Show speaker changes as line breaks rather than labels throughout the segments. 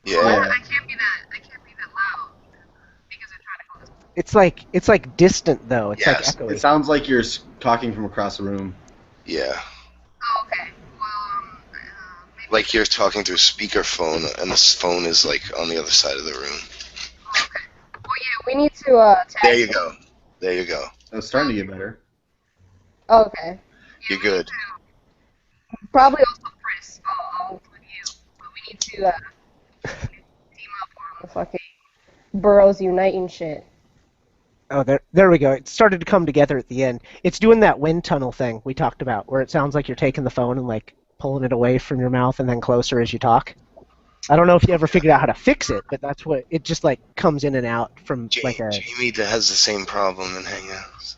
Yeah.
I can't be that. I can't be that loud because I'm trying to call this.
It's like distant though. It's like
Yes.
It
echoey.
sounds like you're talking from across the room.
Yeah.
Oh, okay. Well, maybe.
Like you're talking through a speakerphone, and this phone is like on the other side of the room.
Oh, okay. Well, yeah, we need to
There
tag.
you go. There you go.
It's starting to get better.
Oh, okay. Yeah,
You're
we need
good.
to probably also Chris. I'll include you. But we need to team up on the fucking Burrows Uniting shit.
Oh, there we go. It started to come together at the end. It's doing that wind tunnel thing we talked about, where it sounds like you're taking the phone and like pulling it away from your mouth and then closer as you talk. I don't know if you ever figured out how to fix it, but that's what it just like comes in and out from like a.
Jamie has the same problem in Hangouts.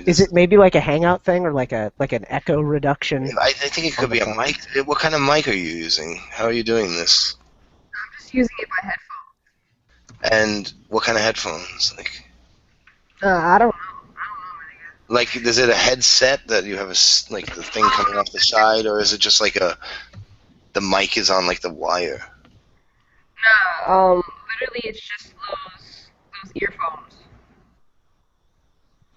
Is it maybe like a Hangout thing or like an echo reduction?
I think it could be a mic. What kind of mic are you using? How are you doing this?
I'm just using it by headphones.
And what kind of headphones? Like,
I don't know. I don't know, nigga.
like, is it a headset that you have like the thing coming off the side, or is it just like the mic is on like the wire?
No, literally it's just those earphones.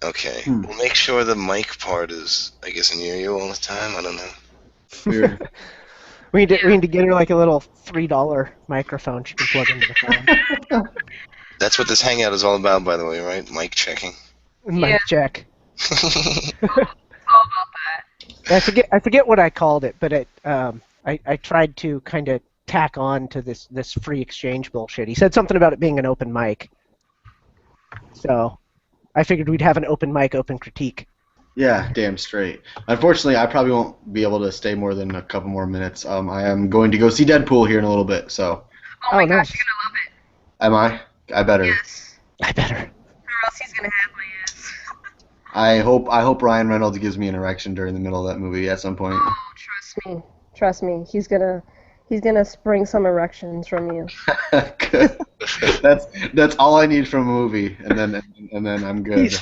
Okay. Well, make sure the mic part is, I guess, near you all the time. I don't know.
Weird.
We need to get her like a little $3 microphone she can plug into the phone.
That's what this Hangout is all about, by the way, right? Mic checking.
Mic check.
It's all about that.
I forget what I called it, but I tried to kind of tack on to this free exchange bullshit. He said something about it being an open mic, so I figured we'd have an open mic, open critique.
Yeah, damn straight. Unfortunately, I probably won't be able to stay more than a couple more minutes. I am going to go see Deadpool here in a little bit, so.
Oh my
nice.
gosh, you're gonna love it.
Am I? I better.
Yes.
I better.
Or else he's gonna have my ass.
I hope Ryan Reynolds gives me an erection during the middle of that movie at some point.
Oh, trust me. Trust me. He's gonna spring some erections from you.
Good. That's all I need from a movie, and then I'm good.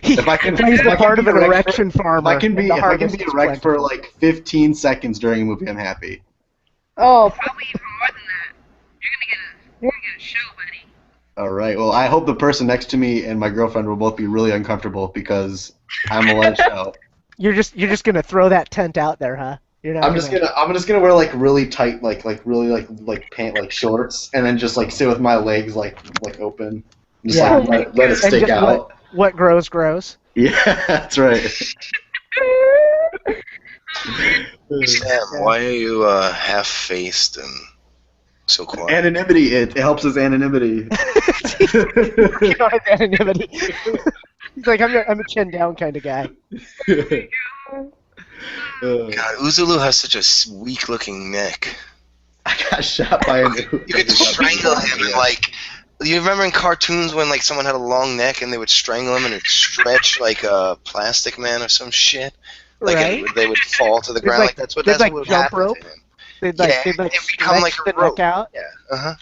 If I can plays the part of an erection farmer.
If I can be erect for like 15 seconds during a movie, I'm happy.
Oh, probably even more than that. You're gonna get a show, buddy.
All right. Well, I hope the person next to me and my girlfriend will both be really uncomfortable because I'm a let show.
You're just gonna throw that tent out there, huh?
I'm just gonna wear like really tight like really like pant like shorts and then just like sit with my legs like open. Just
Yeah.
like let it stick out.
What grows grows.
Yeah, that's right.
Sam, why are you half-faced and so quiet?
Anonymity. It helps with anonymity.
You know, his anonymity. He's like, I'm a chin down kind of guy.
God, Uzulu has such a weak-looking neck.
I got shot by an.
You could strangle him and like. You remember in cartoons when like someone had a long neck and they would strangle him and it'd stretch like a Plastic Man or some shit? Like
Right.
they would fall to the ground. Like that's what
they'd like
would
jump
happen
rope.
to him.
They'd
It'd become like
stretch
a
the
rope.
neck out.
Yeah.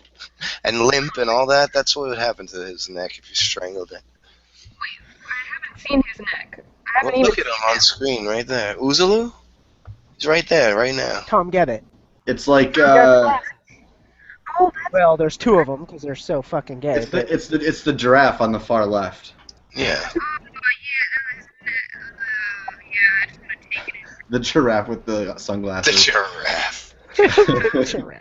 And limp and all that. That's what would happen to his neck if you strangled it.
Wait, I haven't seen his neck. I
Well,
haven't
look
even
at him
seen
on screen right there. Uzulu? He's right there, right now.
Tom, get it.
It's like
Oh, that's
Well, there's two of them because they're so fucking gay.
it's the giraffe on the far left.
Yeah.
yeah, I just want to take it in.
The giraffe with the
The
sunglasses.
giraffe.
Yeah, I just want to strangle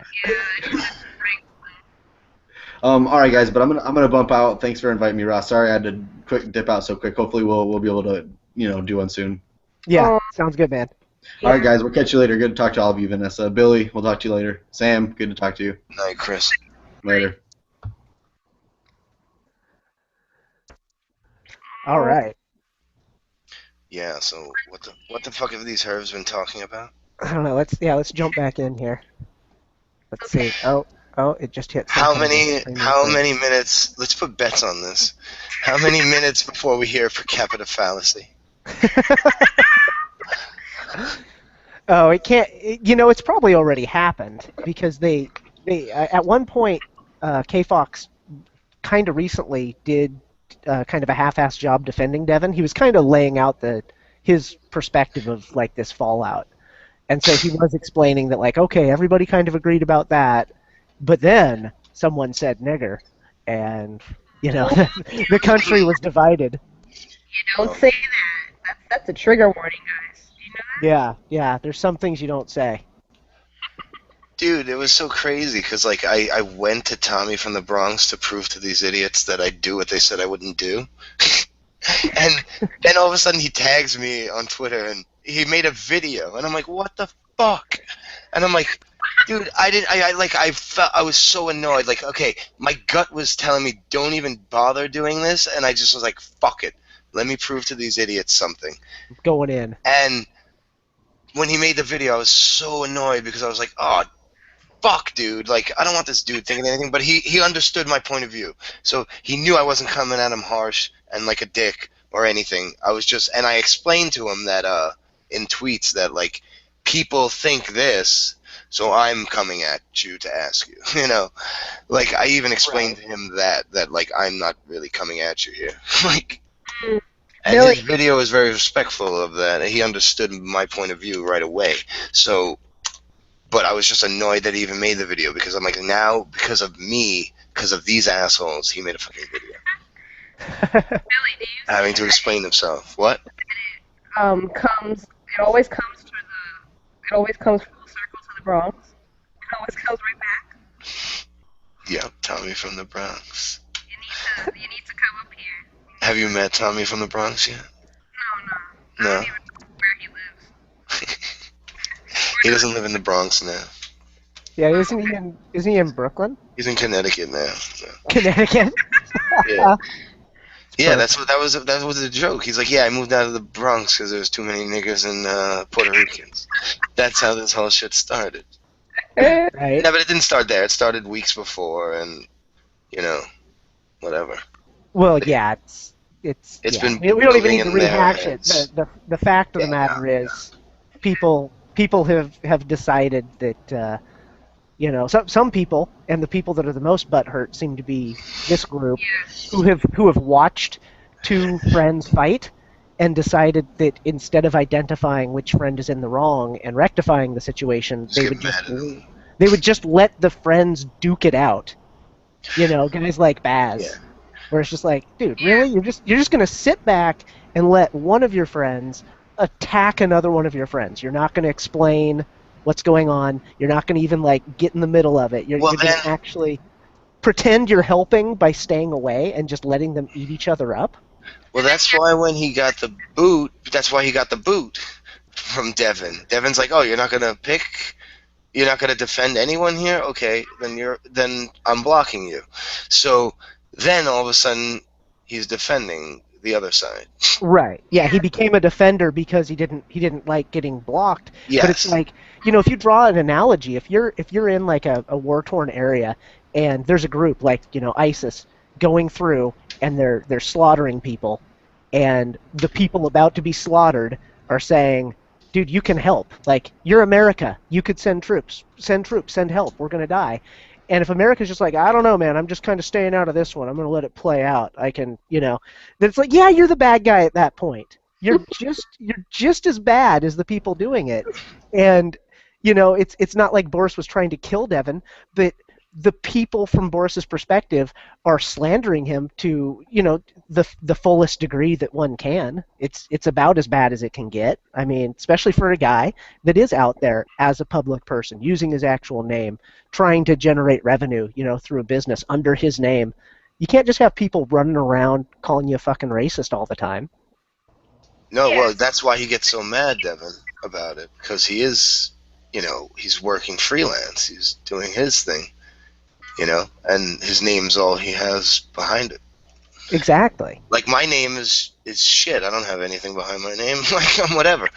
All right, guys, but I'm gonna bump out. Thanks for inviting me, Ross. Sorry I had to quick dip out so quick. Hopefully we'll be able to do one soon.
Yeah, sounds good, man.
All right, guys, we'll catch you later. Good to talk to all of you, Vanessa. Billy, we'll talk to you later. Sam, good to talk to you.
Night, Chris.
Later.
All right.
Yeah. So what the fuck have these herbs been talking about?
I don't know. Let's jump back in here. Let's see. Oh, it just hit.
How many minutes? Let's put bets on this. How many minutes before we hear per capita fallacy?
Oh, it can't. It's probably already happened because they at one point, K-Fox kind of recently did kind of a half-assed job defending Devin. He was kind of laying out his perspective of like this fallout, and so he was explaining that like, okay, everybody kind of agreed about that, But then someone said nigger, and the country was divided.
Don't say that. That's a trigger warning, guys. You know
Yeah. There's some things you don't say.
Dude, it was so crazy because like I went to Tommy from the Bronx to prove to these idiots that I'd do what they said I wouldn't do. And then all of a sudden he tags me on Twitter and he made a video and I'm like, what the fuck? And I'm like, dude, I felt I was so annoyed. Like, okay, my gut was telling me don't even bother doing this, and I just was like, fuck it. Let me prove to these idiots something.
Going in.
And when he made the video, I was so annoyed because I was like, oh, fuck, dude. Like, I don't want this dude thinking anything, but he understood my point of view. So he knew I wasn't coming at him harsh and like a dick or anything. I was just, and I explained to him that, in tweets that, like, people think this, so I'm coming at you to ask you, you know? Like, I even explained to him that, like, I'm not really coming at you here. Like, and
Really?
his video was very respectful of that. He understood my point of view right away. So, but I was just annoyed that he even made the video because I'm like, now, because of me, because of these assholes, he made a fucking video.
Billy, do you
Having to explain himself. What?
comes it always comes to it always comes full circle to the Bronx. It always comes right back.
Yep, Tommy from the Bronx.
You need to come up here.
Have you met Tommy from the Bronx yet?
No. I
No.
don't even know where he lives.
He doesn't live in the Bronx now.
Yeah, isn't he in Brooklyn?
He's in Connecticut now. So.
Connecticut?
Yeah. Yeah, that was the joke. He's like, yeah, I moved out of the Bronx because there's too many niggers and Puerto Ricans. That's how this whole shit started.
Right.
Yeah, but it didn't start there. It started weeks before, and whatever.
Well, yeah, it's
It's
yeah.
been
We don't even
building
need to
in their
rehash it.
heads.
The fact of the
Yeah,
matter is, people have decided that some people, and the people that are the most butthurt seem to be this group who have watched two friends fight and decided that instead of identifying which friend is in the wrong and rectifying the situation,
Just get mad at them.
they would just let the friends duke it out. Guys like Baz.
Yeah.
Where it's just like, dude, really? You're just gonna sit back and let one of your friends attack another one of your friends. You're not gonna explain what's going on. You're not gonna even get in the middle of it. You're gonna actually pretend you're helping by staying away and just letting them eat each other up.
Well, that's why when he got the boot, from Devin. Devin's like, oh, you're not gonna defend anyone here? Okay, then I'm blocking you. So then all of a sudden he's defending the other side.
Right. Yeah, he became a defender because he didn't like getting blocked.
Yes.
But it's like, if you draw an analogy, if you're in like a war-torn area and there's a group like, ISIS going through and they're slaughtering people, and the people about to be slaughtered are saying, dude, you can help. Like, you're America. You could send troops, send help. We're going to die. And if America's just like, I don't know, man, I'm just kind of staying out of this one. I'm going to let it play out. I can, then it's like, yeah, you're the bad guy at that point. You're just as bad as the people doing it. And, it's not like Boris was trying to kill Devin, but the people from Boris's perspective are slandering him to, the fullest degree that one can. It's about as bad as it can get. I mean, especially for a guy that is out there as a public person, using his actual name, trying to generate revenue, through a business under his name. You can't just have people running around calling you a fucking racist all the time.
No, well, that's why he gets so mad, Devin, about it, because he is, he's working freelance. He's doing his thing. And his name's all he has behind it.
Exactly.
Like, my name is shit. I don't have anything behind my name. Like, I'm whatever.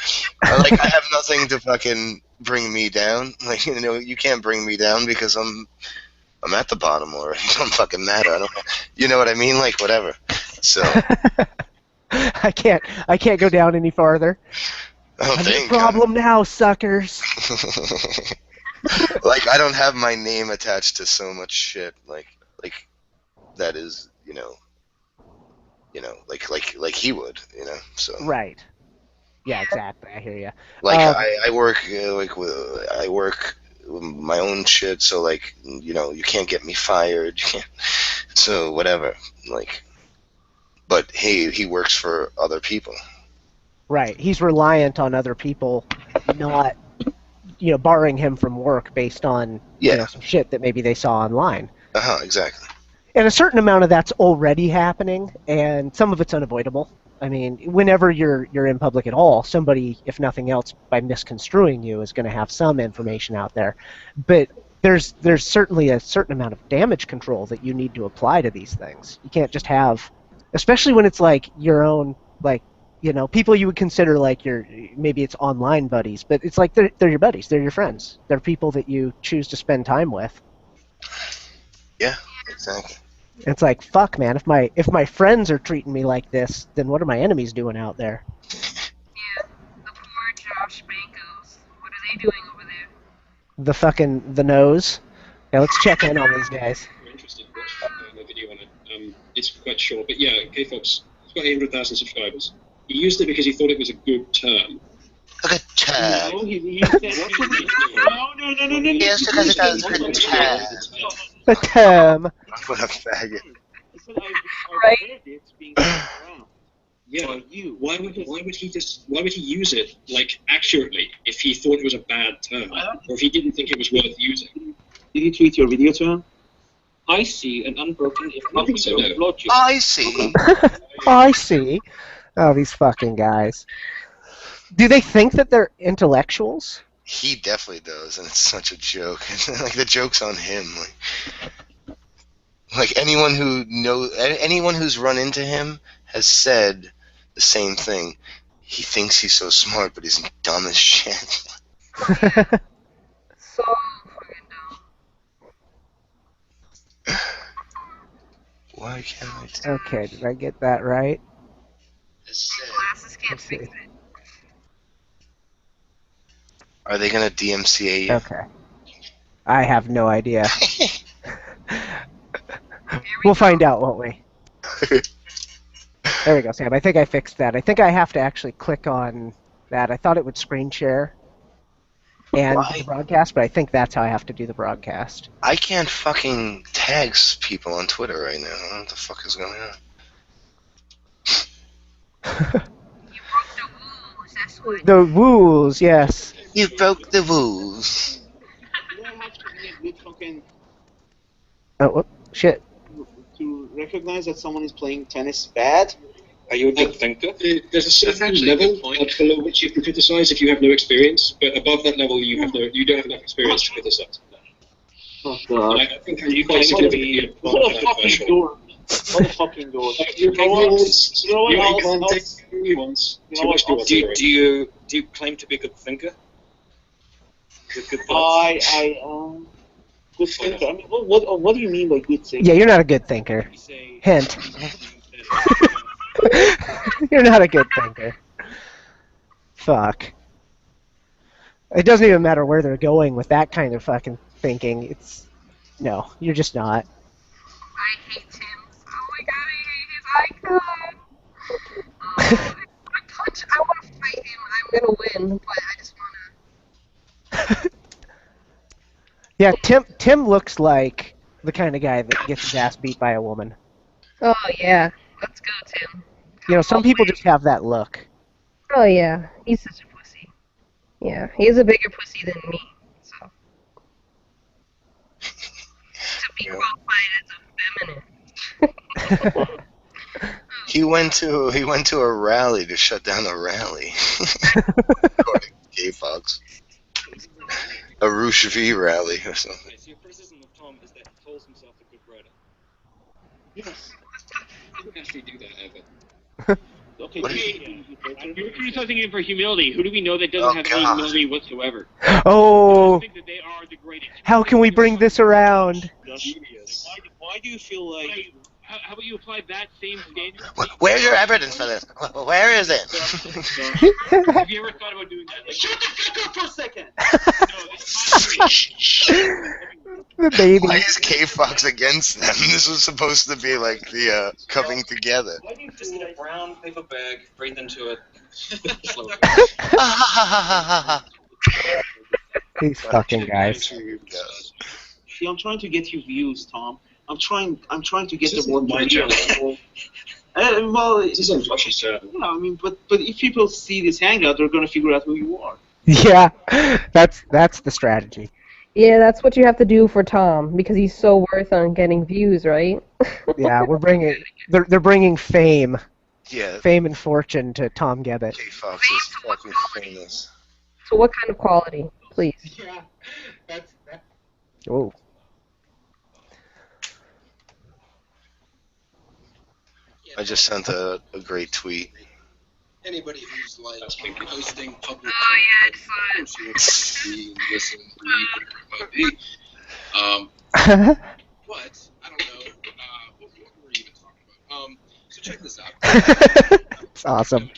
I have nothing to fucking bring me down. Like, you can't bring me down because I'm at the bottom already. I'm fucking mad. I don't. You know what I mean? Like, whatever. So.
I can't go down any farther.
I'm
in problem now, suckers.
Like, I don't have my name attached to so much shit. Like that is, like he would, So.
Right. Yeah, exactly. I hear you.
Like I work I work my own shit, so like, you can't get me fired. You can't. So whatever, like. But he works for other people.
Right. He's reliant on other people not, barring him from work based on, some shit that maybe they saw online.
Exactly.
And a certain amount of that's already happening, and some of it's unavoidable. I mean, whenever you're in public at all, somebody, if nothing else, by misconstruing you, is going to have some information out there. But there's certainly a certain amount of damage control that you need to apply to these things. You can't just have, especially when it's like your own, like, people you would consider like maybe it's online buddies, but it's like they're your buddies, they're your friends, they're people that you choose to spend time with.
Yeah, exactly.
It's like, fuck, man, if my friends are treating me like this, then what are my enemies doing out there?
Yeah, the poor Josh Bankos. What are they doing over there?
The nose. Yeah, let's check in on these guys.
I'm interested to watch the video on it. It's quite short, but yeah, K-Fox, he's got 800,000 subscribers. He used it because he thought it was a good term.
A good term.
No, he said no.
Yes, because it does a good term.
The term.
What a faggot.
He said I've
Right.
heard it's being thrown around.
Yeah,
By you.
why would he use it like accurately if he thought it was a bad term, or if he didn't think it was worth using?
Did he tweet your video to him? I see an unbroken, if
I think so, no.
logic.
I see.
I see. Oh, these fucking guys. Do they think that they're intellectuals?
He definitely does, and it's such a joke. Like the joke's on him. Like anyone who's run into him has said the same thing. He thinks he's so smart, but he's dumb as shit.
So fucking dumb.
Why can't I do
Okay, did I get that right?
this?
Glasses can't
Let's see.
fix it.
Are they gonna DMCA you?
Okay. I have no idea. We'll find out, won't we? There we go, Sam. I think I fixed that. I think I have to actually click on that. I thought it would screen share and
Why?
the broadcast, but I think that's how I have to do the broadcast.
I can't fucking tag people on Twitter right now. I don't know what the fuck is going on.
You broke the rules, that's what.
The rules, yes.
You broke the rules.
Do I have to be a good fucking
Oh, whoop, shit.
to recognize that someone is playing tennis bad?
Are you a good thinker? There's a certain level below which you can criticize if you have no experience, but above that level you don't have enough experience to criticize.
Oh god.
I think you quite significantly
What a fucking dork. What a fucking dork.
You're
You know what?
ignorant.
You know what?
You're
I'll-
ignorant.
I'll-
Take nuance.
You know
Too
what?
much
I'll-
nuance.
Do you claim to be a good thinker? Good thoughts?
Good thinker. I mean, what do you mean by good thinker?
Yeah, you're not a good thinker.
You say
Hint. You're not a good thinker. Fuck. It doesn't even matter where they're going with that kind of fucking thinking. No, you're just not.
I hate Tim. Oh my god, I hate his icon. I want to fight him. I'm gonna win, but I just wanna.
Yeah, Tim looks like the kind of guy that gets his ass beat by a woman.
Oh yeah, let's go, Tim.
Some people just have that look.
Oh yeah, he's such a pussy. Yeah, he's a bigger pussy than me. So to be qualified as a feminine.
He went to a rally to shut down a rally. According to K-Fox. A Roosh V rally or something.
Okay, so your criticism of Tom is that he calls himself a good writer.
Yes.
I didn't actually do that ever.
Okay.
What
you-
You're criticizing him for humility. Who do we know that doesn't have any
God.
humility whatsoever?
Oh,
I think that they are the greatest.
how can we bring this around?
Genius.
Why do you feel like...
How about you apply that same standard?
Where's your evidence for this? Where is it?
Have you ever thought about doing that? Like,
Shut the fuck up for a second!
no, it's
The baby.
Why is K-Fox against them? This was supposed to be like the coming together.
Why do you just get a brown paper bag, breathe into it? Slowly.
These fucking guys.
Yes.
See, I'm trying to get you views, Tom. I'm trying to get
This
the
is
word
my
to
channel.
well,
This is on Josh's channel.
yeah, I mean, but if people see this hangout, they're gonna figure out who you are.
Yeah, that's the strategy.
Yeah, that's what you have to do for Tom because he's so worth on getting views, right?
Yeah, they're bringing fame
Yeah,
and fortune to Tom Gebbett.
K Fox is fucking famous.
So what kind of quality, please?
Yeah, that's. Oh.
I just sent a great tweet.
Anybody who's like posting public
Oh, yeah,
content, of course you want to see, listen, read, whatever it might be. But I don't know what were we even talking about. So check this out.
It's awesome.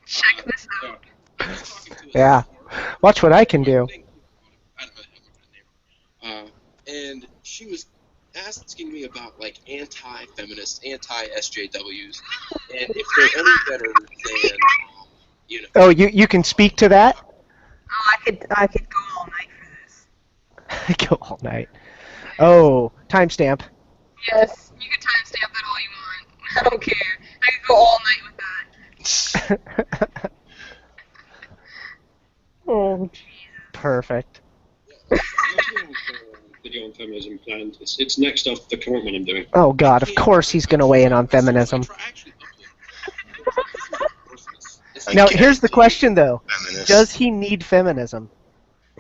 Check this out.
I was talking to a
Yeah. Watch what I can do.
I don't know, and she was asking me about like anti-feminists, anti-SJWs, and if they're any better than, you know.
Oh, you can speak to that?
Oh, I could go all night for this.
Go all night. Oh, timestamp.
Yes, you can timestamp it all you want. I don't care. I could go all night with that. Oh,
Perfect.
Video on feminism planned. It's next off the current one I'm doing.
Oh God, of course he's gonna weigh in on feminism. Now here's the question though:
Feminist.
does he need feminism?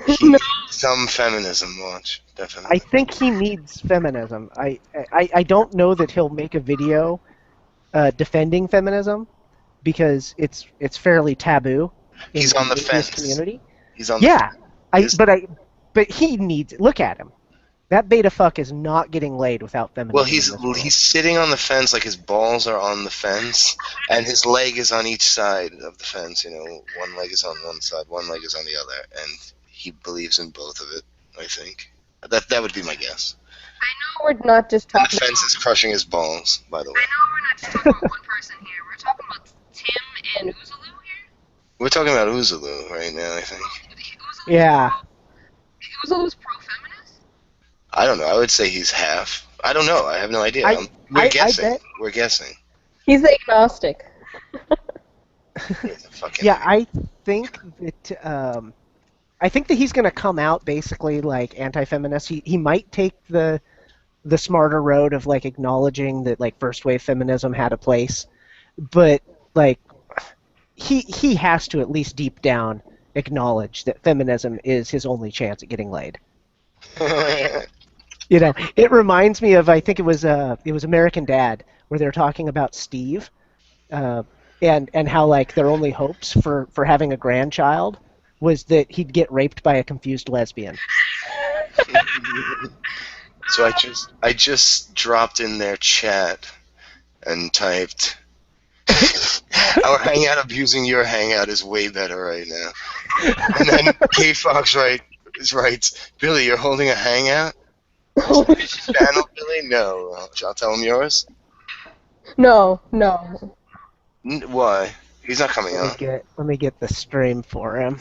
He needs some feminism, watch. Definitely.
I think he needs feminism. I don't know that he'll make a video defending feminism because it's fairly taboo in,
He's on the
in his
fence.
community.
He's on
Yeah,
His-
but he needs. Look at him. That beta fuck is not getting laid without feminism.
Well,
in this world.
he's sitting on the fence, like his balls are on the fence, and his leg is on each side of the fence. You know, one leg is on one side, one leg is on the other, and he believes in both of it. I think that would be my guess.
I know we're not just
And
talking
the fence is crushing his balls, by the way.
I know we're not just talking about one person here. We're talking about Tim and Uzulu here.
We're talking about Uzulu right now. I think.
Yeah.
Uzulu's pro-feminist?
I don't know. I would say he's half. I don't know. I have no idea.
I
We're guessing.
bet-
We're guessing.
He's agnostic.
He's a fucking
Yeah, I think that he's going to come out basically like anti-feminist. He might take the smarter road of like acknowledging that like first wave feminism had a place, but like he has to at least deep down acknowledge that feminism is his only chance at getting laid. You know, it reminds me of I think it was American Dad where they're talking about Steve, and how like their only hopes for having a grandchild was that he'd get raped by a confused lesbian.
So I just dropped in their chat and typed, "Our hangout abusing your hangout is way better right now." And then K Fox writes, "Billy, you're holding a hangout? Channel, Billy? No. I'll tell him yours.
No.
Why? He's not coming
Let
out.
me get the stream for him.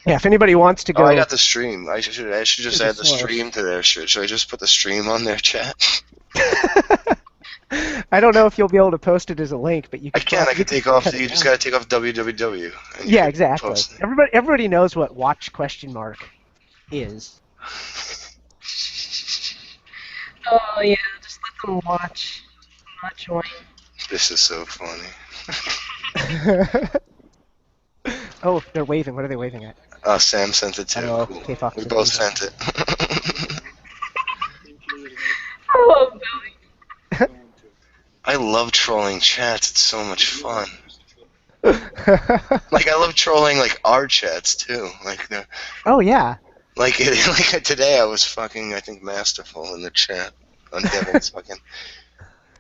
Yeah, if anybody wants to go.
Oh, I got the stream. I should just
To the
add the
source.
stream to their shit. Should I just put the stream on their chat?
I don't know if you'll be able to post it as a link, but you
I
can.
can. I can take off.
cut it
You just
down.
gotta take off www. and you
Yeah,
can
exactly.
post it.
Everybody knows what watch question mark is.
Oh, yeah, just let them watch. Not join.
This is so funny.
Oh, they're waving. What are they waving at?
Sam sent it too.
Oh,
Cool.
K-Fox
We
is
both
waving.
sent it.
Oh, Billy.
I love trolling chats. It's so much fun. Like I love trolling like our chats too. Like
Oh yeah.
like today I was fucking I think masterful in the chat on Devin's fucking.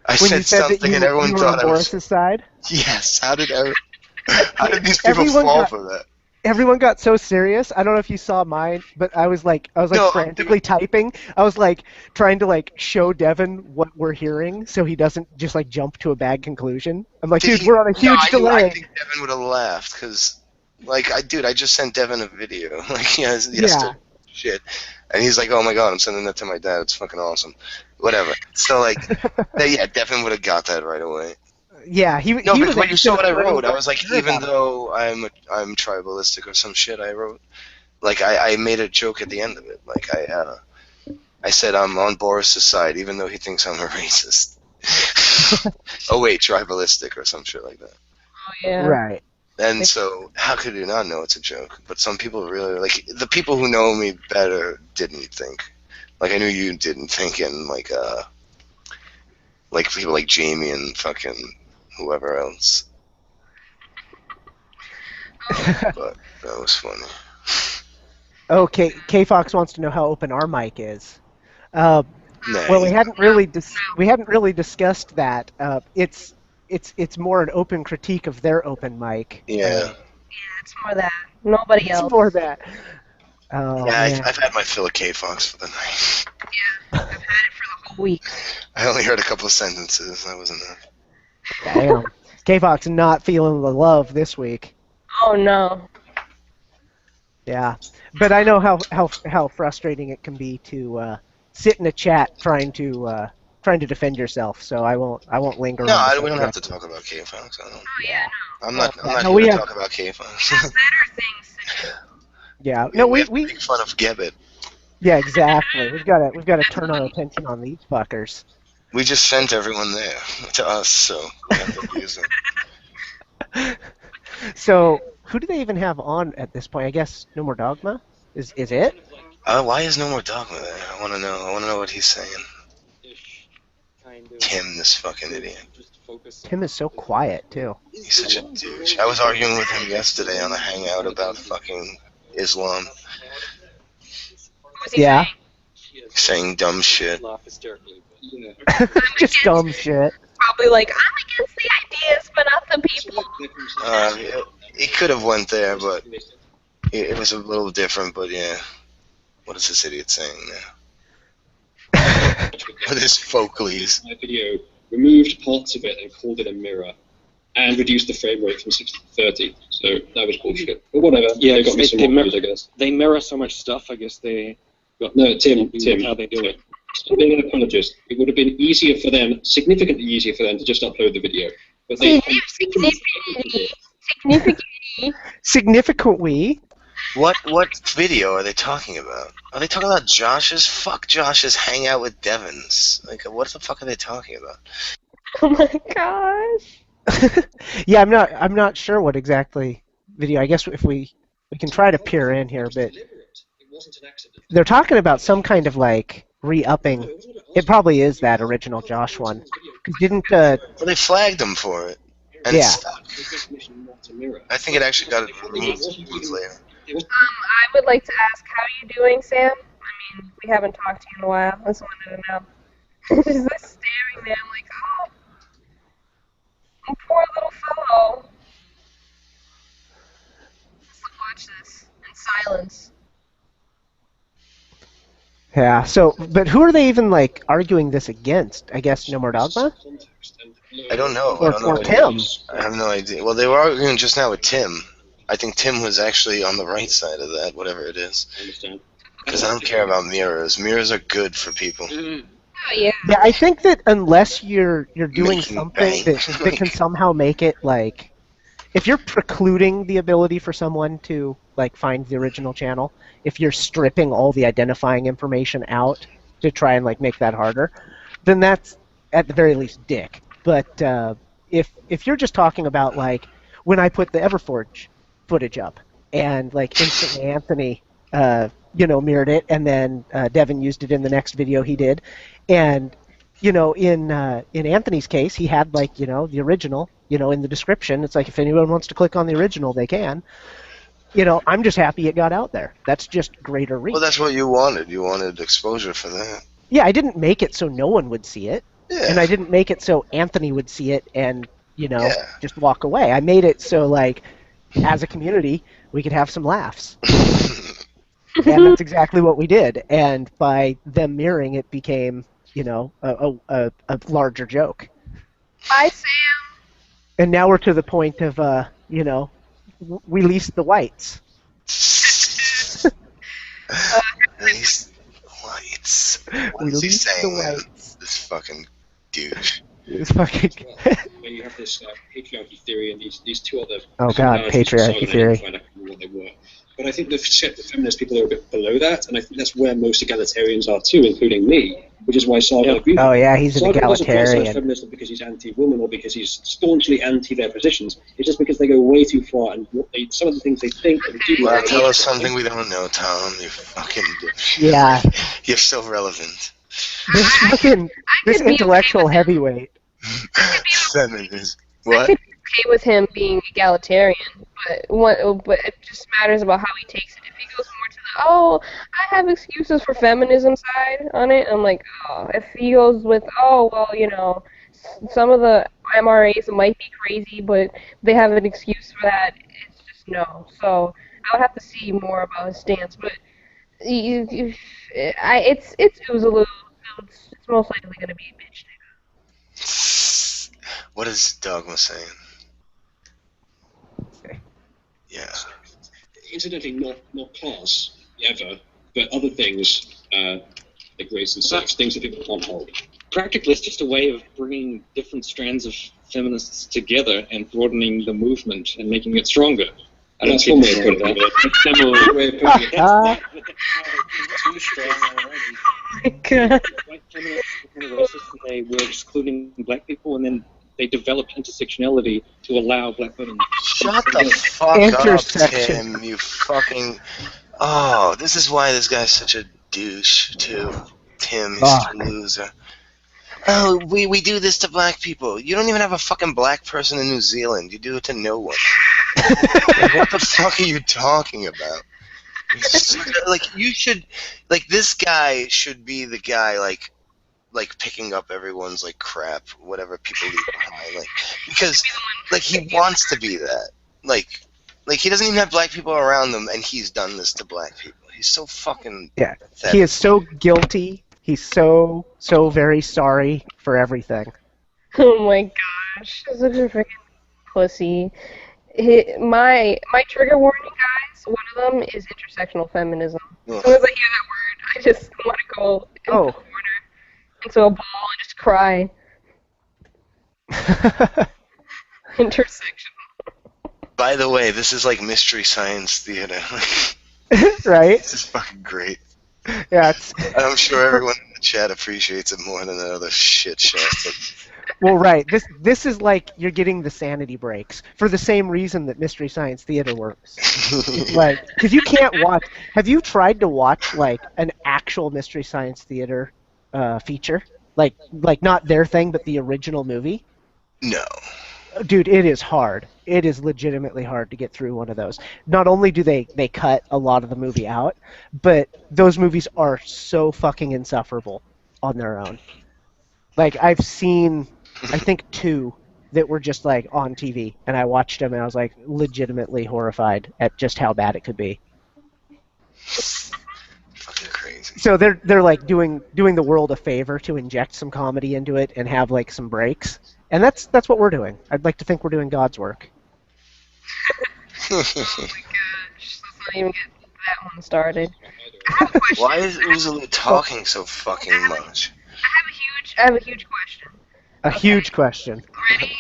I
When you
said
said
something
that you,
and everyone
you were
thought
on
I was.
Boris's side,
Yes. How did these people
Everyone
fall
got-
for that?
everyone got so serious. I don't know if you saw mine, but I was like
No,
frantically typing. I was like trying to like show Devin what we're hearing, so he doesn't just like jump to a bad conclusion. I'm like, dude, we're on a huge
I
delay.
think Devin would have laughed because Like, dude, I just sent Devin a video. Like,
Yeah.
yesterday. Shit. And he's like, oh my god, I'm sending that to my dad. It's fucking awesome. Whatever. So, like, yeah, Devin would have got that right away.
Yeah,
No,
he was
but you saw what I wrote. I was like,
sure
even
about it.
though I'm tribalistic or some shit, I wrote. Like, I made a joke at the end of it. Like, I said I'm on Boris's side, even though he thinks I'm a racist. Oh wait, tribalistic or some shit like that.
Oh yeah.
Right.
And so, how could you not know it's a joke? But some people really, like, the people who know me better didn't think. Like, I knew you didn't think, and, like people like Jamie and fucking whoever else. But that was funny.
Okay, K Fox wants to know how open our mic is. Well, we
Nah,
hadn't really discussed that. It's more an open critique of their open mic.
yeah.
It's more that. Nobody
It's
else.
more that. Oh
Yeah,
man.
I've had my fill of K-Fox for the night.
I've had it for the whole week.
I only heard a couple of sentences. That wasn't enough.
Damn. K Fox not feeling the love this week.
Oh no.
Yeah, but I know how frustrating it can be to sit in a chat trying to defend yourself. So I won't linger
No,
on the
we don't have
subject.
to talk about K-Fox. I don't.
Oh yeah.
I'm not
no,
here
we
to
have-
talk about K-Fox.
Better things to do.
Yeah, no,
we have to
we
make fun of Gebbit.
yeah, exactly. We've got to turn our attention on these fuckers.
We just sent everyone there to us, so we have to use them.
So who do they even have on at this point? I guess No More Dogma is it?
Why is No More Dogma there? I want to know. I want to know what he's saying. Tim, this fucking idiot.
Tim is so quiet too.
He's such a douche. I was arguing with him yesterday on a hangout about fucking Islam,
What was he
Yeah.
saying?
saying dumb shit.
Laugh hysterically.
Just dumb shit.
Probably like, I'm against the ideas, but not the people.
It could have went there, but it was a little different. But yeah, what is this idiot saying now? With his Folkleys.
My video removed parts of it and called it a mirror, and reduced the frame rate from 60 to 30. So that was bullshit. But whatever.
Yeah,
they got me some
they
more views, I guess.
They mirror so much stuff. I guess they.
No, Tim.
How they do it.
Stop being an apologist. It would have been easier for them, significantly easier for them, to just upload the video. But they
Significantly.
What video are they talking about? Are they talking about Josh's? Fuck Josh's hangout with Devons. Like, what the fuck are they talking about?
Oh my gosh.
Yeah, I'm not sure what exactly video. I guess if we can try to peer in here, but
It wasn't an accident.
they're talking about some kind of like re-upping. It probably is that original Josh one. 'Cause didn't
Well, they flagged him for it. And
Yeah.
I think it actually got removed months later.
I would like to ask, how are you doing, Sam? I mean, we haven't talked to you in a while. I just wanted to know. Just like staring there, I'm like, oh, poor little fellow. Just like, watch this in silence.
Yeah. So, but who are they even like arguing this against? I guess No More Dogma
I don't know. I
or,
don't know
or
what
Tim.
I have no idea. Well, they were arguing just now with Tim. I think Tim was actually on the right side of that, whatever it is.
I understand.
Because I don't care about mirrors. Mirrors are good for people.
Oh, yeah.
Yeah, I think that unless you're doing
Making
something
bank.
that can somehow make it like, if you're precluding the ability for someone to like find the original channel, if you're stripping all the identifying information out to try and like make that harder, then that's at the very least dick. But if you're just talking about like when I put the Everforge footage up and like instantly Anthony mirrored it, and then Devin used it in the next video he did, and in Anthony's case he had like the original in the description. It's like if anyone wants to click on the original they can. I'm just happy it got out there. That's just greater reach.
Well, that's what you wanted. You wanted exposure for that.
Yeah, I didn't make it so no one would see it.
Yeah.
And I didn't make it so Anthony would see it and,
Yeah.
just walk away. I made it so, like, as a community, we could have some laughs. And that's exactly what we did. And by them mirroring it became, a larger joke.
Bye, Sam.
And now we're to the point of, release the whites.
Release whites. What is he
Release the
saying, man?
whites.
This fucking douche.
It's fucking.
Where you have this patriarchy theory and these two other
Oh god,
commonalities which
patriarchy
Sargon
theory.
identified, I can't remember what they were. But I think the feminist people are a bit below that, and I think that's where most egalitarians are too, including me, which is why Sargon agreed.
Oh yeah, he's an
Sargon doesn't classify
egalitarian.
feminism because he's anti-woman or because he's staunchly anti their positions. It's just because they go way too far, and some of the things they think and do.
Well, tell us something we don't know, Tom. You fucking douche.
Yeah,
You're so relevant.
this fucking this
could be
intellectual
okay with him.
heavyweight.
Feminist.
I
What?
could be okay with him being egalitarian, but it just matters about how he takes it. If he goes more to the I have excuses for feminism side on it, I'm like, oh. If he goes with some of the MRAs might be crazy, but they have an excuse for that. It's just no. So I would have to see more about his stance, but it's Oozaloo. It's most likely going to be a bitch.
What is Dogma saying? Yeah.
Incidentally, not class ever, but other things like race and sex, things that people can't hold.
Practically, it's just a way of bringing different strands of feminists together and broadening the movement and making it stronger. I don't
That's
see
one
the
way of
point
putting
of
it.
that.
That's another way of putting it.
Too strong already.
God.
White feminists were kind of racist and they were excluding black people, and then they developed intersectionality to allow black women.
Shut the fuck up,
Intersection.
Tim. You fucking. Oh, this is why this guy's such a douche, too. Tim, he's such a loser. Oh, we do this to black people. You don't even have a fucking black person in New Zealand. You do it to no one. What the fuck are you talking about? Like, you should. Like, this guy should be the guy, like picking up everyone's like crap, whatever people leave behind, like, because like he wants to be that, like he doesn't even have black people around him, and he's done this to black people. He's so fucking
Yeah,
pathetic.
he is so guilty. He's so very sorry for everything.
Oh my gosh, such a freaking pussy. My trigger warning, guys. One of them is intersectional feminism. As soon as I hear that word, I just want to go into the corner, into a ball, and just cry. Intersection.
By the way, this is like Mystery Science Theater.
Right?
This is fucking great.
Yeah, it's
I'm sure everyone in the chat appreciates it more than another shit show.
well, right. This is like you're getting the sanity breaks for the same reason that Mystery Science Theater works. Like, because you can't watch. Have you tried to watch like an actual Mystery Science Theater feature? Like not their thing, but the original movie?
No.
Dude, it is hard. It is legitimately hard to get through one of those. Not only do they cut a lot of the movie out, but those movies are so fucking insufferable on their own. Like, I've seen, I think, 2 that were just, like, on TV, and I watched them, and I was, like, legitimately horrified at just how bad it could be.
Fucking crazy.
So they're like, doing the world a favor to inject some comedy into it and have, like, some breaks. And that's what we're doing. I'd like to think we're doing God's work.
Oh my gosh, let's not even get that one started. I have a question.
Why is Oozaloo talking so fucking much?
I have a huge question.
A huge question.
Ready?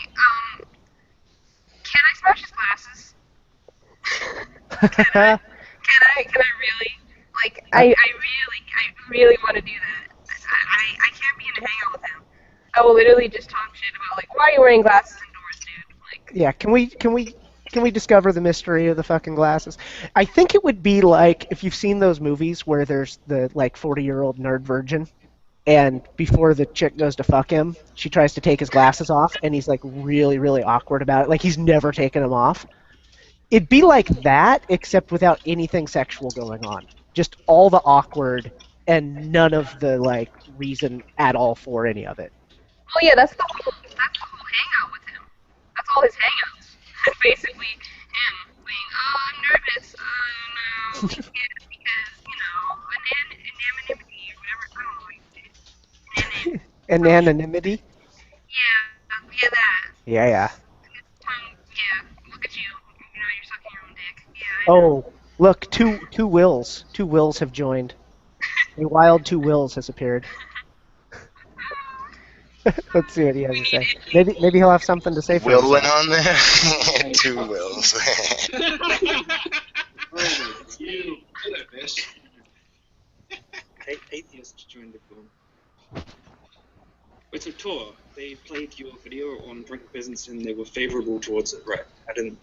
Can I smash his glasses? Can I really? Like, I really want to do that. I can't be in a hangout with him. I will literally just talk shit about, like, why are you wearing glasses indoors, dude? Like,
Yeah, can we discover the mystery of the fucking glasses? I think it would be like if you've seen those movies where there's the like 40-year-old nerd virgin, and before the chick goes to fuck him, she tries to take his glasses off, and he's like really, really awkward about it. Like he's never taken them off. It'd be like that, except without anything sexual going on. Just all the awkward and none of the like reason at all for any of it.
oh yeah, that's the whole hangout with him. That's all his hangouts. Basically, him being, oh, I'm nervous. No, because anonymity or whatever. I don't know what you did.
Anonymity?
Yeah, that.
Yeah.
Tongue, yeah. Look at you. You're sucking your
Oh, look, two wills. Two wills have joined. A wild two wills has appeared. Let's see what he has to say. Maybe he'll have something to say for
Will went
himself.
on there. 2 Wills.
You. Hello, Miss.
Atheist joined the film. It's a tour. They played your video on Drunk Peasants and they were favourable towards it, right? I didn't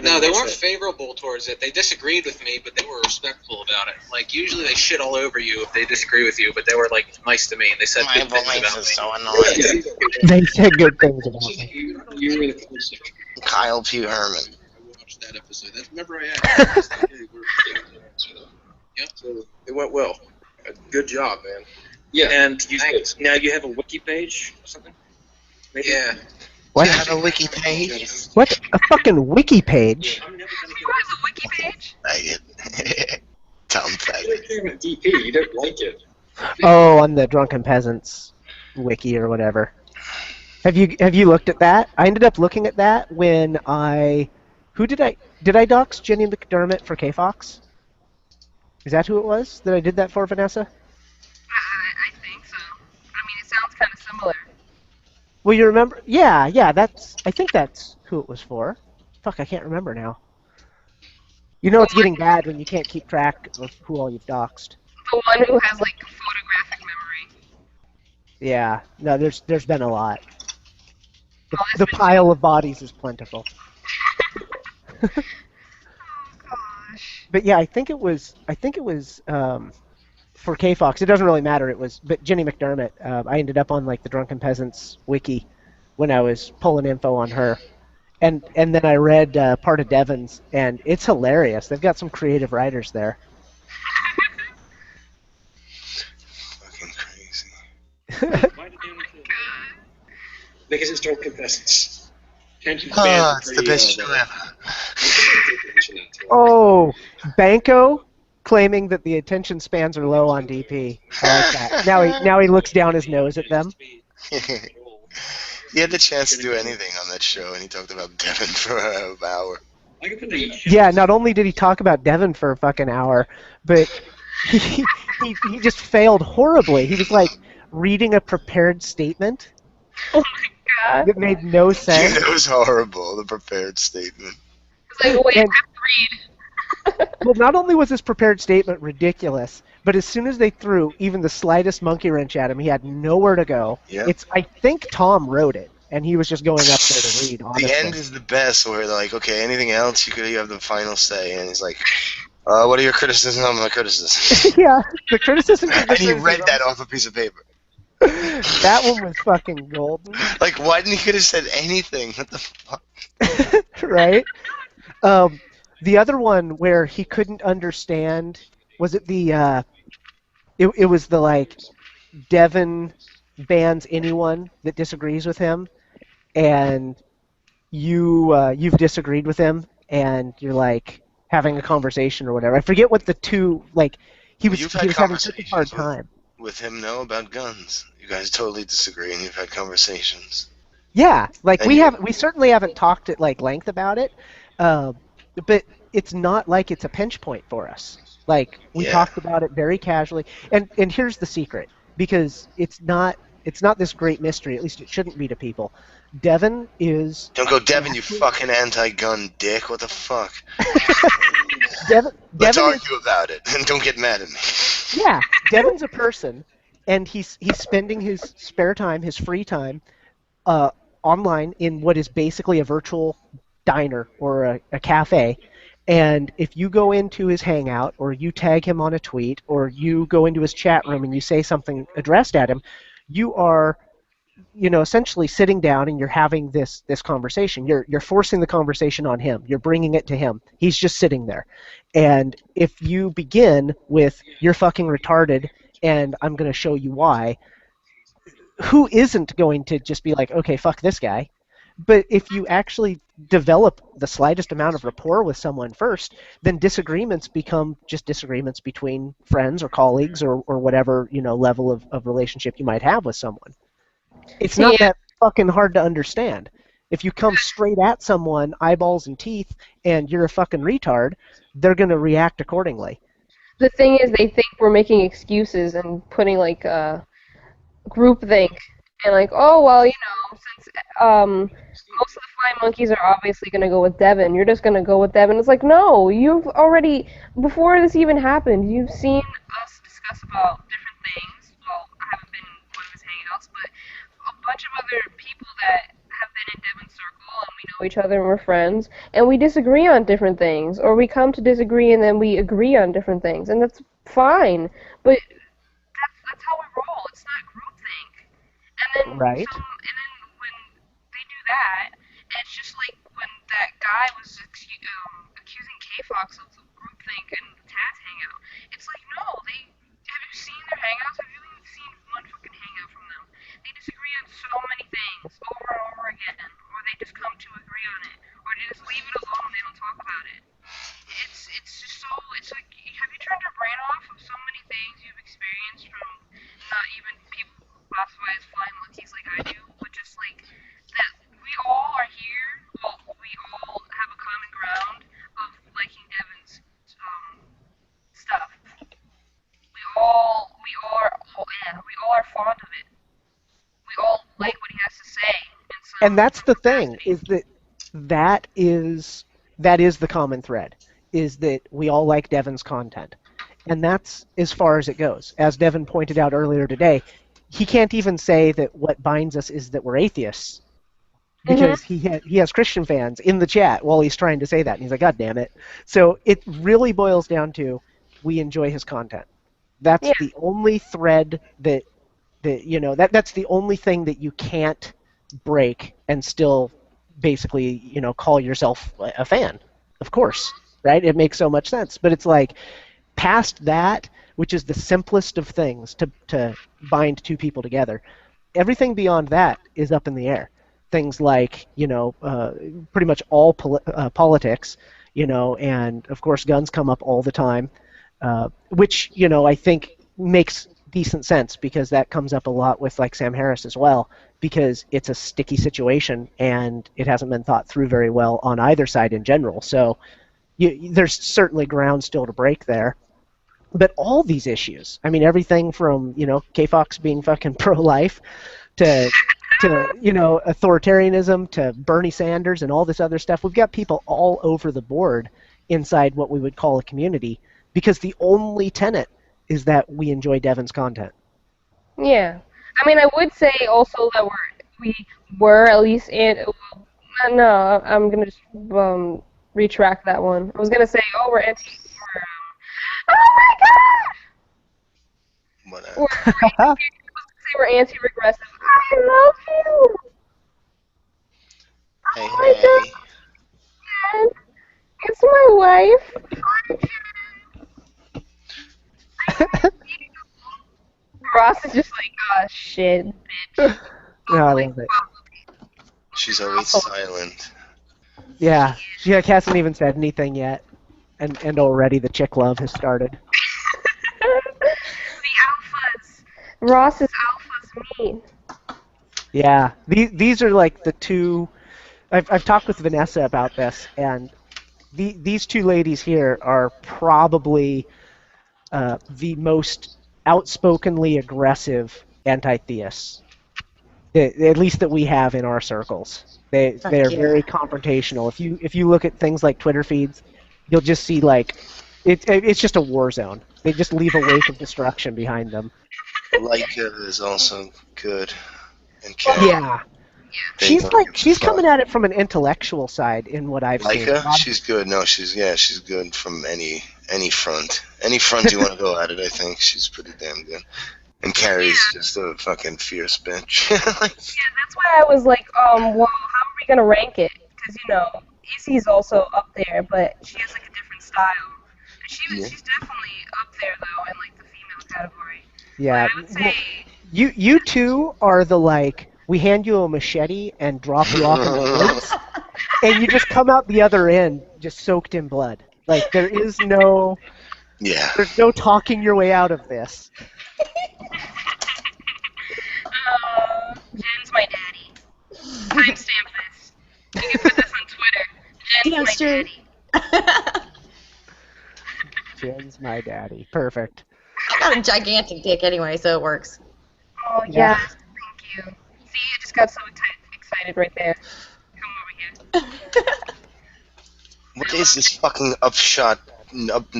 No, they
watch
weren't
that.
favorable towards it. They disagreed with me, but they were respectful about it. Like, usually they shit all over you if they disagree with you, but they were, like, nice to me, and they said
My
good things
voice
about
is
me.
so annoying.
They said good things about me.
You were the concept.
Kyle P. Herman.
I watched that episode. That's, remember I asked. Yep, so it went well. Good job, man.
Yeah.
And
Thanks.
now you have a wiki page or something? Maybe?
Yeah.
What?
You have a wiki page?
What? A fucking wiki page?
I'm never gonna
Who has a wiki page?
Faggot. Tom
You
Faggot.
don't care about DP. You don't like it.
Oh, on the Drunken Peasants wiki or whatever. Have you looked at that? I ended up looking at that when did I dox Jenny McDermott for KFox? Is that who it was that I did that for, Vanessa?
I think so. I mean, it sounds kind of similar.
Well, you remember? Yeah, I think that's who it was for. Fuck, I can't remember now. You know it's getting bad when you can't keep track of who all you've doxed.
The one who has like photographic memory.
Yeah, no, there's been a lot.
Oh,
The pile of bodies is plentiful.
Gosh.
But yeah, I think it was for KFox. It doesn't really matter. But Jenny McDermott. I ended up on like the Drunken Peasants wiki when I was pulling info on her, and then I read part of Devon's, and it's hilarious. They've got some creative writers there.
Fucking crazy.
Why did you
Because it's Drunken Peasants. Attention
Oh,
span
it's the
pretty,
best show ever.
Oh, Banco claiming that the attention spans are low on DP. I like that. Now he looks down his nose at them.
He had the chance to do anything on that show, and he talked about Devin for an hour.
I can put the
Yeah, not only did he talk about Devon for a fucking hour, but he just failed horribly. He was like reading a prepared statement
Oh my god.
that made no sense.
Dude, that was horrible, the prepared statement.
It's like, wait, I
And-
have to read.
Well, not only was his prepared statement ridiculous, but as soon as they threw even the slightest monkey wrench at him, he had nowhere to go.
Yeah.
I think Tom wrote it, and he was just going up there to read, honestly.
The end is the best, where they're like, okay, anything else? You have the final say. And he's like, what are your criticisms on my criticism?
Yeah, the criticism.
And he read that off a piece of paper.
That one was fucking golden,
Like, why didn't he could have said anything? What the fuck?
right? The other one where he couldn't understand, was it the, it was the, like, Devin bans anyone that disagrees with him, and you've disagreed with him, and you're, like, having a conversation or whatever. I forget what the two, like, he was
You've had
having such a hard
conversations
time.
with him, no, about guns. You guys totally disagree, and you've had conversations.
Yeah, like
And
we certainly haven't talked at like length about it, but it's not like it's a pinch point for us. Like we
Yeah.
talked about it very casually, and here's the secret, because it's not this great mystery. At least it shouldn't be to people. Devin is
Don't go, Devin, you fucking anti-gun dick. What the fuck?
Devin.
Let's
Devin is,
argue about it, and don't get mad at me.
yeah, Devin's a person, and he's spending his spare time, his free time, online in what is basically a virtual diner or a cafe. And if you go into his hangout, or you tag him on a tweet, or you go into his chat room and you say something addressed at him, you are, essentially sitting down and you're having this conversation. You're forcing the conversation on him. You're bringing it to him. He's just sitting there. And if you begin with "you're fucking retarded" and "I'm going to show you why," who isn't going to just be like, okay, fuck this guy? But if you actually develop the slightest amount of rapport with someone first, then disagreements become just disagreements between friends or colleagues or whatever, level of relationship you might have with someone. It's not
Yeah.
that fucking hard to understand. If you come straight at someone, eyeballs and teeth, and you're a fucking retard, they're going to react accordingly.
The thing is, they think we're making excuses and putting like groupthink and like, oh well, since most of the flying monkeys are obviously gonna go with Devin, you're just gonna go with Devin. It's like, no, you've already before this even happened, you've seen us discuss about different things. Well, I haven't been in one of his hangouts, but a bunch of other people that have been in Devin's circle and we know each other and we're friends and we disagree on different things, or we come to disagree and then we agree on different things, and that's fine. But that's how we roll. It's not groupthink. And then
Right.
when they do that, it's just like when that guy was accusing K-Fox of groupthink and Taz hangout. It's like, no, have you seen their hangouts? Have you even seen one fucking hangout from them? They disagree on so many things over and over again, or they just come to agree on it, or they just leave it alone. They don't talk about it. It's just so. It's like, have you turned your brain off of so many things you've experienced from not even people who classify as flying monkeys like I do, but just like that we all are here. Well, we all have a common ground of liking Devin's stuff. We all are fond of it. We all like what he has to say.
And that's the thing, is that is the common thread, is that we all like Devin's content. And that's as far as it goes. As Devin pointed out earlier today, he can't even say that what binds us is that we're atheists, because he has Christian fans in the chat while he's trying to say that, and he's like, God damn it. So it really boils down to, we enjoy his content. That's the only thread that's the only thing that you can't break and still basically, call yourself a fan. Of course, right? It makes so much sense. But it's like, past that, which is the simplest of things to bind two people together, everything beyond that is up in the air. Things like, pretty much all politics, and of course guns come up all the time, which, I think makes decent sense, because that comes up a lot with like Sam Harris as well, because it's a sticky situation and it hasn't been thought through very well on either side in general. So there's certainly ground still to break there. But all these issues, I mean, everything from, K-Fox being fucking pro-life to authoritarianism, to Bernie Sanders and all this other stuff, we've got people all over the board inside what we would call a community, because the only tenet is that we enjoy Devin's content.
Yeah. I mean, I would say also that we were at least no, I'm gonna just retract that one. I was gonna say, oh, we're anti. Oh my god!
Whatever.
We're anti-regressive. I love you.
Hey,
Oh my
hey.
god! It's my wife. Ross is just like, oh shit, bitch.
No, I love it.
She's always silent.
Yeah, she hasn't even said anything yet, and already the chick love has started.
The alphas. Ross's alphas mean.
Yeah, these are like the two. I've talked with Vanessa about this, and these two ladies here are probably the most outspokenly aggressive anti-theists, at least that we have in our circles. They are very confrontational. If you look at things like Twitter feeds, you'll just see like it's just a war zone. They just leave a wake of destruction behind them.
Leica is also good. And Kat.
Yeah. She's coming at it from an intellectual side in what I've seen.
Leica, she's good. No, she's good from any front. Any front you want to go at it, I think she's pretty damn good. And Carrie's just a fucking fierce bitch.
Yeah, that's why I was like, well, how are we gonna rank it? Because Izzy's also up there, but she has like a different style. She's definitely up there though in like the female category.
Yeah.
But I would say
You two are the like, we hand you a machete and drop you off in the woods, and you just come out the other end just soaked in blood. Like there is no, there's no talking your way out of this.
Jen's my daddy. Timestamp this. You can put this on Twitter.
Damn
Jen's my
straight.
daddy.
Jen's my daddy. Perfect.
I got a gigantic dick anyway, so it works.
Oh,
Yeah.
yes. Thank you. See, I just got so excited right there. Come over here.
What is this fucking up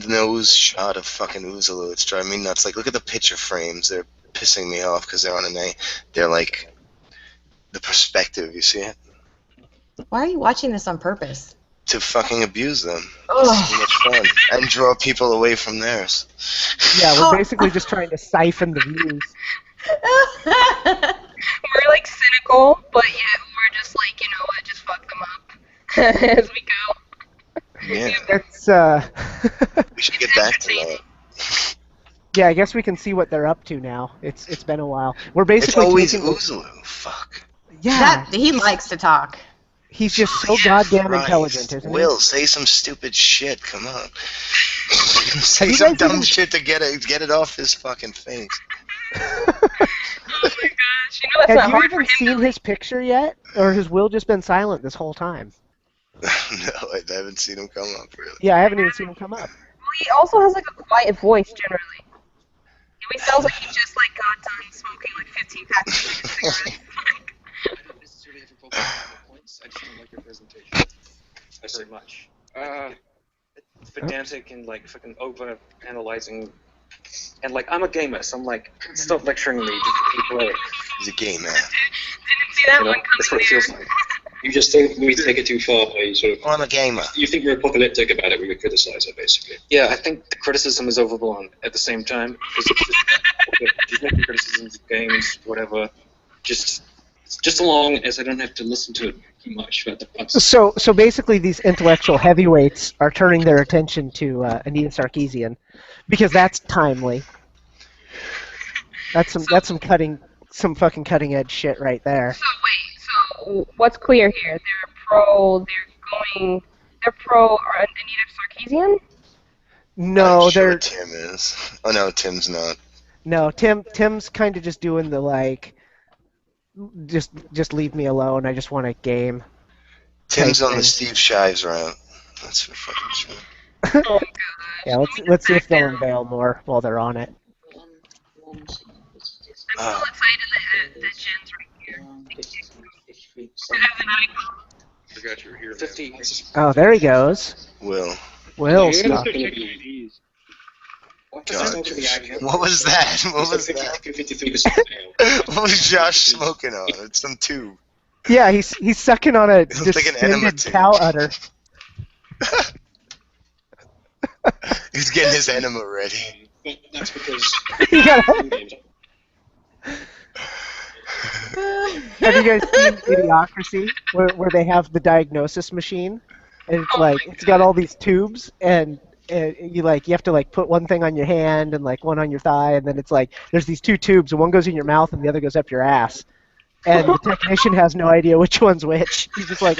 nose shot of fucking Uzulu? It's driving me nuts. Like, look at the picture frames. They're pissing me off because they're on they're like the perspective. You see it?
Why are you watching this on purpose?
To fucking abuse them.
Ugh.
It's so much fun. And draw people away from theirs.
Yeah, we're basically just trying to siphon the views.
We're like cynical, but yet we're just like, you know what, just fuck them up as we go.
Yeah.
It's
We should get back to that.
yeah, I guess we can see what they're up to now. It's been a while. We're
It's
basically
always
taking,
Uzulu. Fuck.
yeah.
He likes to talk.
He's just so goddamn
Christ.
intelligent, isn't
Will, say some stupid shit. Come on. Say
you
some
guys
dumb
even-
shit to get it off his fucking face.
Oh my gosh, you know that's
he?
not
Have you
hard for
even
him
seen
to
his picture yet, or has Will just been silent this whole time?
No, I haven't seen him come up really.
Yeah, I haven't even seen him come up.
Well, he also has like a quiet voice generally. He sounds like he just like got done smoking like 15 packs of cigarettes.
I don't necessarily have a problem with your points. I just don't like your presentation very much. It's pedantic and like fucking over analyzing. And like I'm a gamer, so I'm like, stop lecturing me, just keep playing.
He's a gay man.
Didn't see that
You know,
one
that's
coming
what it
there.
feels like.
You just think we take it too far by sort of.
I'm a gamer.
You think we're apocalyptic about it when we criticize it, basically.
Yeah, I think the criticism is overblown at the same time because it's just making criticisms of games, whatever. Just as long as I don't have to listen to it too much about the parts.
So basically, these intellectual heavyweights are turning their attention to Anita Sarkeesian, because that's timely. That's some some fucking cutting edge shit right there.
So wait, so what's clear here? They're pro Anita Sarkeesian?
No,
I'm sure
they're
Tim is. Oh no, Tim's not.
no Tim's kind of just doing the like, just leave me alone. I just want a game.
Tim's on
thing.
the Steve Shives route. That's for fucking sure.
Oh god.
Yeah, let's see if they'll unveil more while they're on it.
I'm so excited that Jen's right here.
Forgot you were here.
50.
Oh, there he goes.
Will.
Will
Yeah,
stop.
that's gonna be-
God. What was that? What was that?
53%
What was Josh smoking on? It's some tube.
Yeah, he's sucking on a
looks like an enema
distended
tube.
cow udder.
He's getting his enema ready.
But that's because.
You gotta- Have you guys seen Idiocracy, where they have the diagnosis machine, and it's like it's got all these tubes, and you have to like put one thing on your hand and like one on your thigh, and then it's like there's these two tubes, and one goes in your mouth and the other goes up your ass, and the technician has no idea which one's which. He's just like,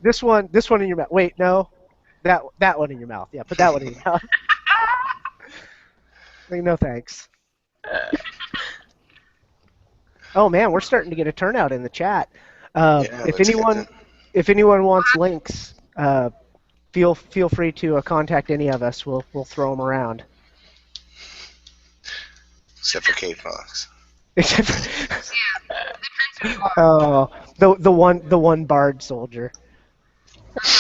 this one in your mouth. Wait, no, that one in your mouth. Yeah, put that one in your mouth. Like, no thanks. Oh man, we're starting to get a turnout in the chat.
Yeah,
If anyone wants links, feel free to contact any of us. We'll throw them around.
Except for K-Fox.
Oh, the one barred soldier.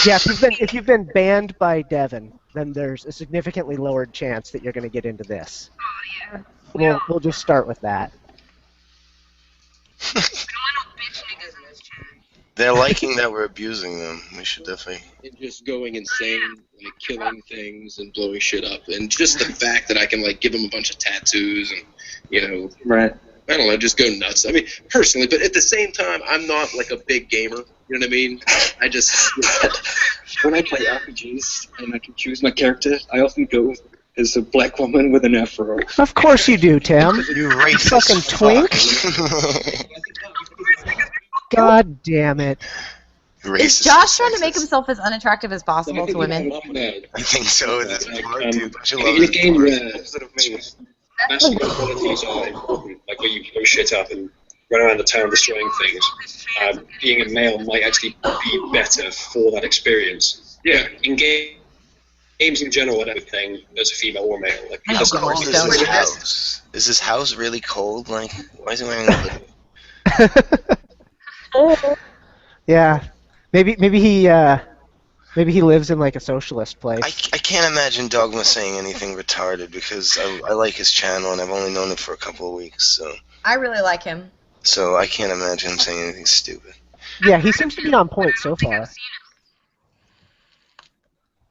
Yeah, if you've been banned by Devin, then there's a significantly lowered chance that you're going to get into this.
Oh yeah.
We'll just start with that.
We don't want no bitch niggas in this chat.
They're liking that we're abusing them. We should definitely.
And just going insane, like killing things and blowing shit up, and just the fact that I can like give them a bunch of tattoos and
Right.
I don't know, just go nuts. I mean, personally, but at the same time, I'm not like a big gamer. You know what I mean? I just
When I play RPGs and I can choose my character, I often go as a black woman with an afro.
Of course you do, Tim.
You racist
fucking twink.
fuck.
God damn it.
Racist
Is Josh trying to make
sexist.
himself as unattractive as possible to women?
I think so. That's hard, dude. Don't you love
In a
it?
game where
Opposite of me.
masculine qualities are important, like where you blow shit up and run around the town destroying things, being a male might actually be better for that experience. Yeah, in games in general, whatever thing, as a female or male. Like,
I
How
hope it
cold
works
is this
so
house? Is this house really cold? Like, why is he wearing a hoodie?
Yeah, maybe he lives in like a socialist
I
place.
can't imagine Dogma saying anything retarded because I like his channel and I've only known him for a couple of weeks,
I really like him.
so I can't imagine him saying anything stupid.
Yeah, he seems to be on point so far.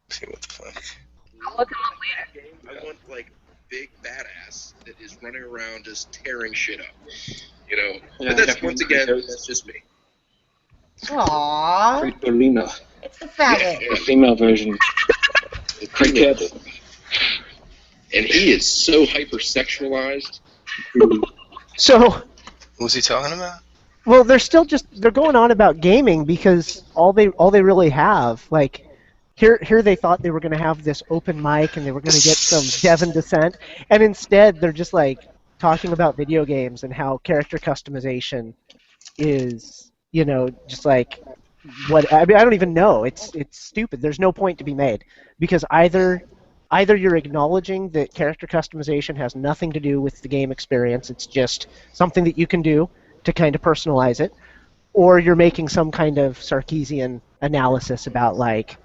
See what the fuck.
I'll look him up later.
I want like big badass that is running around just tearing shit up. You know,
Yeah,
but that's
definitely.
once again, that's just me.
Aww.
Critolina,
It's the faggot.
the female version. Cricket.
And he is so hypersexualized.
So,
Who's he talking about?
well, they're going on about gaming because all they really have, like, here they thought they were going to have this open mic and they were going to get some Devon dissent, and instead they're just like talking about video games and how character customization is, just like what I mean. I don't even know. It's stupid. There's no point to be made because either you're acknowledging that character customization has nothing to do with the game experience. It's just something that you can do to kind of personalize it, or you're making some kind of Sarkeesian analysis about like,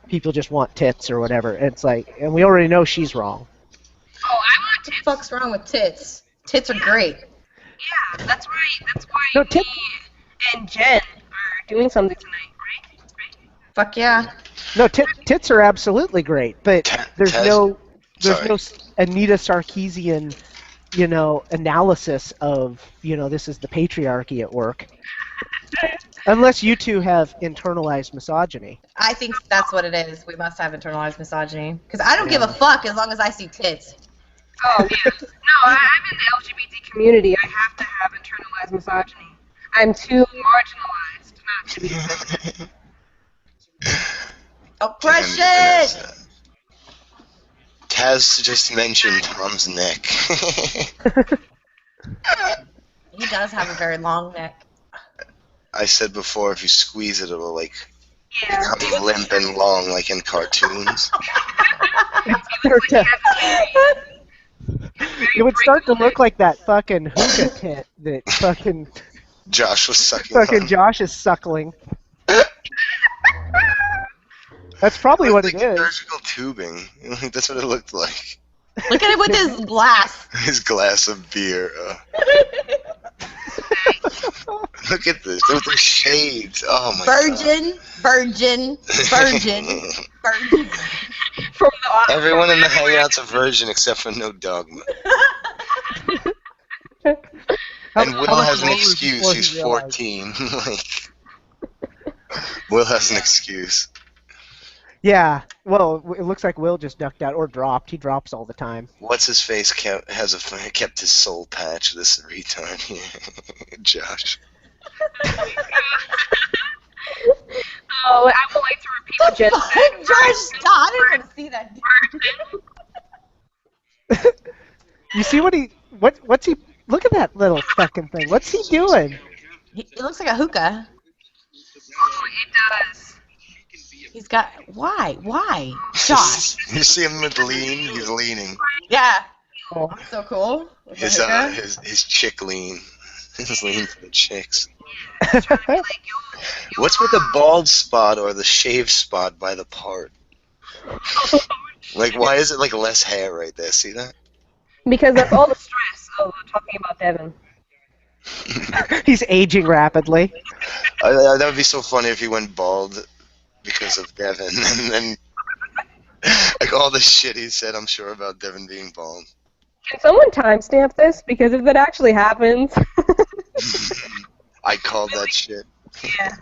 people just want tits or whatever. It's like, and we already know she's wrong.
Oh, I want
What the
tits.
fuck's wrong with tits? Tits are great.
Yeah, that's right. That's why
No,
me and Jen are doing something tonight, right?
Fuck yeah.
No, tits are absolutely great, but there's
Taz-
no
Sorry.
Anita Sarkeesian, analysis of, this is the patriarchy at work. Unless you two have internalized misogyny.
I think that's what it is. We must have internalized misogyny. Because I don't give a fuck as long as I see tits.
Oh, yeah. No, I'm in the LGBT community. I have to have internalized misogyny. I'm too marginalized not to be feminine.
Oppression!
Taz just mentioned Tom's neck.
He does have a very long neck.
I said before, if you squeeze it, it'll like
Yeah.
become limp and long, like in cartoons.
It would start to look like that fucking hookah tit that fucking
Josh was sucking on.
Josh is suckling. That's probably what it
like
is.
surgical tubing. That's what it looked like.
Look at it with his glass.
His glass of beer. Look at this. Those are shades. Oh my
Virgin,
god.
virgin, virgin, virgin.
From the
Everyone in the hangout's a virgin except for No Dogma. And Will has an excuse. He's 14. Like, Will has an excuse.
Yeah, well, it looks like Will just ducked out or dropped. He drops all the time.
What's his face kept his soul patch. This retard here, Josh.
Oh, I would like to repeat what Jen said.
George, stop! I didn't want to see that.
You see what's he? Look at that little fucking thing. What's he doing?
It looks like a hookah.
Oh, it does.
He's got why? Josh.
You see him with lean. He's leaning.
Yeah.
Oh.
So cool. With the
His
hookah.
his chick lean. His lean for the chicks. What's with the bald spot or the shaved spot by the part? Like, why is it like less hair right there? See that?
Because that's all the stress of talking about Devin.
He's aging rapidly.
That would be so funny if he went bald because of Devin, and then like all the shit he said, I'm sure, about Devin being bald.
Can someone timestamp this? Because if that actually happens,
I called that shit.
yeah,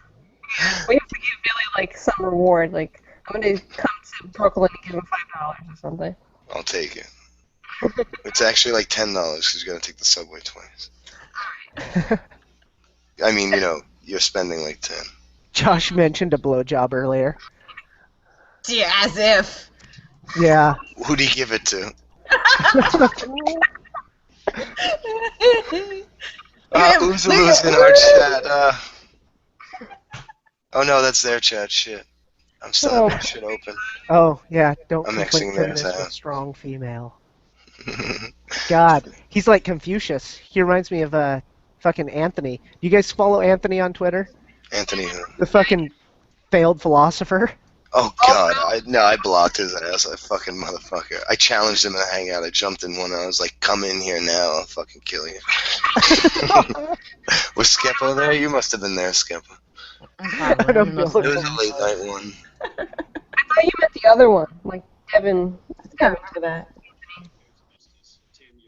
we have to give Billy like some reward. Like I'm gonna come to Brooklyn and give him $5 or something.
I'll take it. It's actually like $10 because you gotta take the subway twice. I mean, you're spending like 10.
Josh mentioned a blowjob earlier.
Yeah, as if.
Yeah.
Who'd he give it to?
You
Who's in our chat? Oh no, that's their chat. Shit. I'm still having that shit open.
Oh, yeah, don't
I'm
conflate
mixing theirs
feminist with
out.
strong female. God, he's like Confucius. He reminds me of fucking Anthony. You guys follow Anthony on Twitter?
Anthony who?
The fucking failed philosopher?
Oh god, I blocked his ass, that fucking motherfucker. I challenged him in a hangout, I jumped in one and I was like, come in here now, I'll fucking kill you. Was Skepo there? You must have been there, Skepo.
Probably.
don't
I
know.
don't
It
know.
was a late night one.
I thought you meant the other one, like Devin.
Yeah, to that.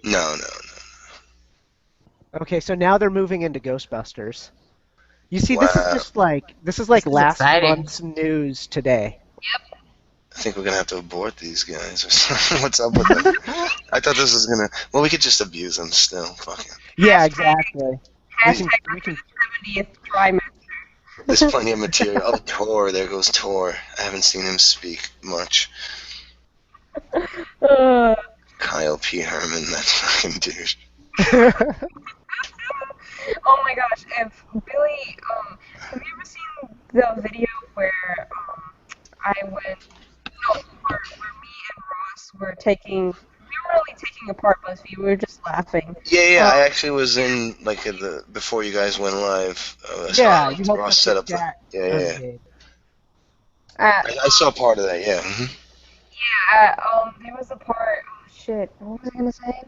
No.
Okay, so now they're moving into Ghostbusters. You see,
Wow.
this is like
This is
last
exciting.
month's news today.
I think we're gonna have to abort these guys or something. What's up with them? I thought this was gonna. Well, we could just abuse them still. Fuck it.
Yeah, exactly.
Hashtag
we can
70th trimester.
There's plenty of material. Oh, Tor. There goes Tor. I haven't seen him speak much. Kyle P. Herman, that fucking douche.
Oh my gosh, if Billy, have you ever seen the video where I went, no, where me and Ross were taking, we were really taking apart BuzzFeed, we were just laughing.
Yeah, I actually was in like before you guys went live.
Yeah, you helped
Ross
us
set
get
up.
Jack
Yeah.
unmade.
I saw part of that. Yeah. Mhm.
Yeah, there was a part, oh shit, what was I gonna say?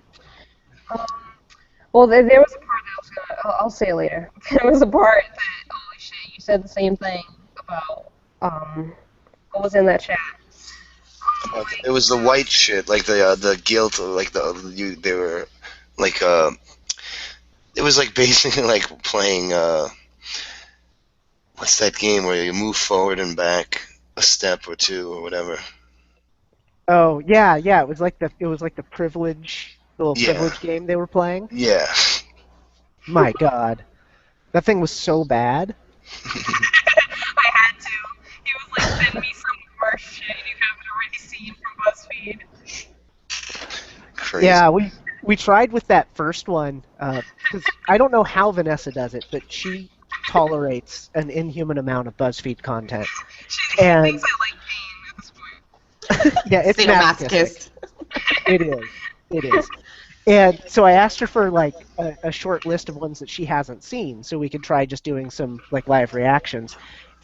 Well, there was a part that I was gonna, I'll say it later. There was a part that, holy shit, you said the same thing about, what was in that chat.
It was the white shit, like the guilt, like they were, like it was like basically like playing what's that game where you move forward and back a step or two or whatever.
Oh yeah, it was like the privilege, the little privilege game they were playing.
Yeah.
My God, that thing was so bad.
I had to. He was like, send me some worse shit you haven't already seen from BuzzFeed.
Crazy.
Yeah, we tried with that first one because I don't know how Vanessa does it, but she tolerates an inhuman amount of BuzzFeed content.
She thinks I like pain at this point.
Yeah, it's
Sadomasochist.
It is. And so I asked her for like a short list of ones that she hasn't seen, so we could try just doing some like live reactions.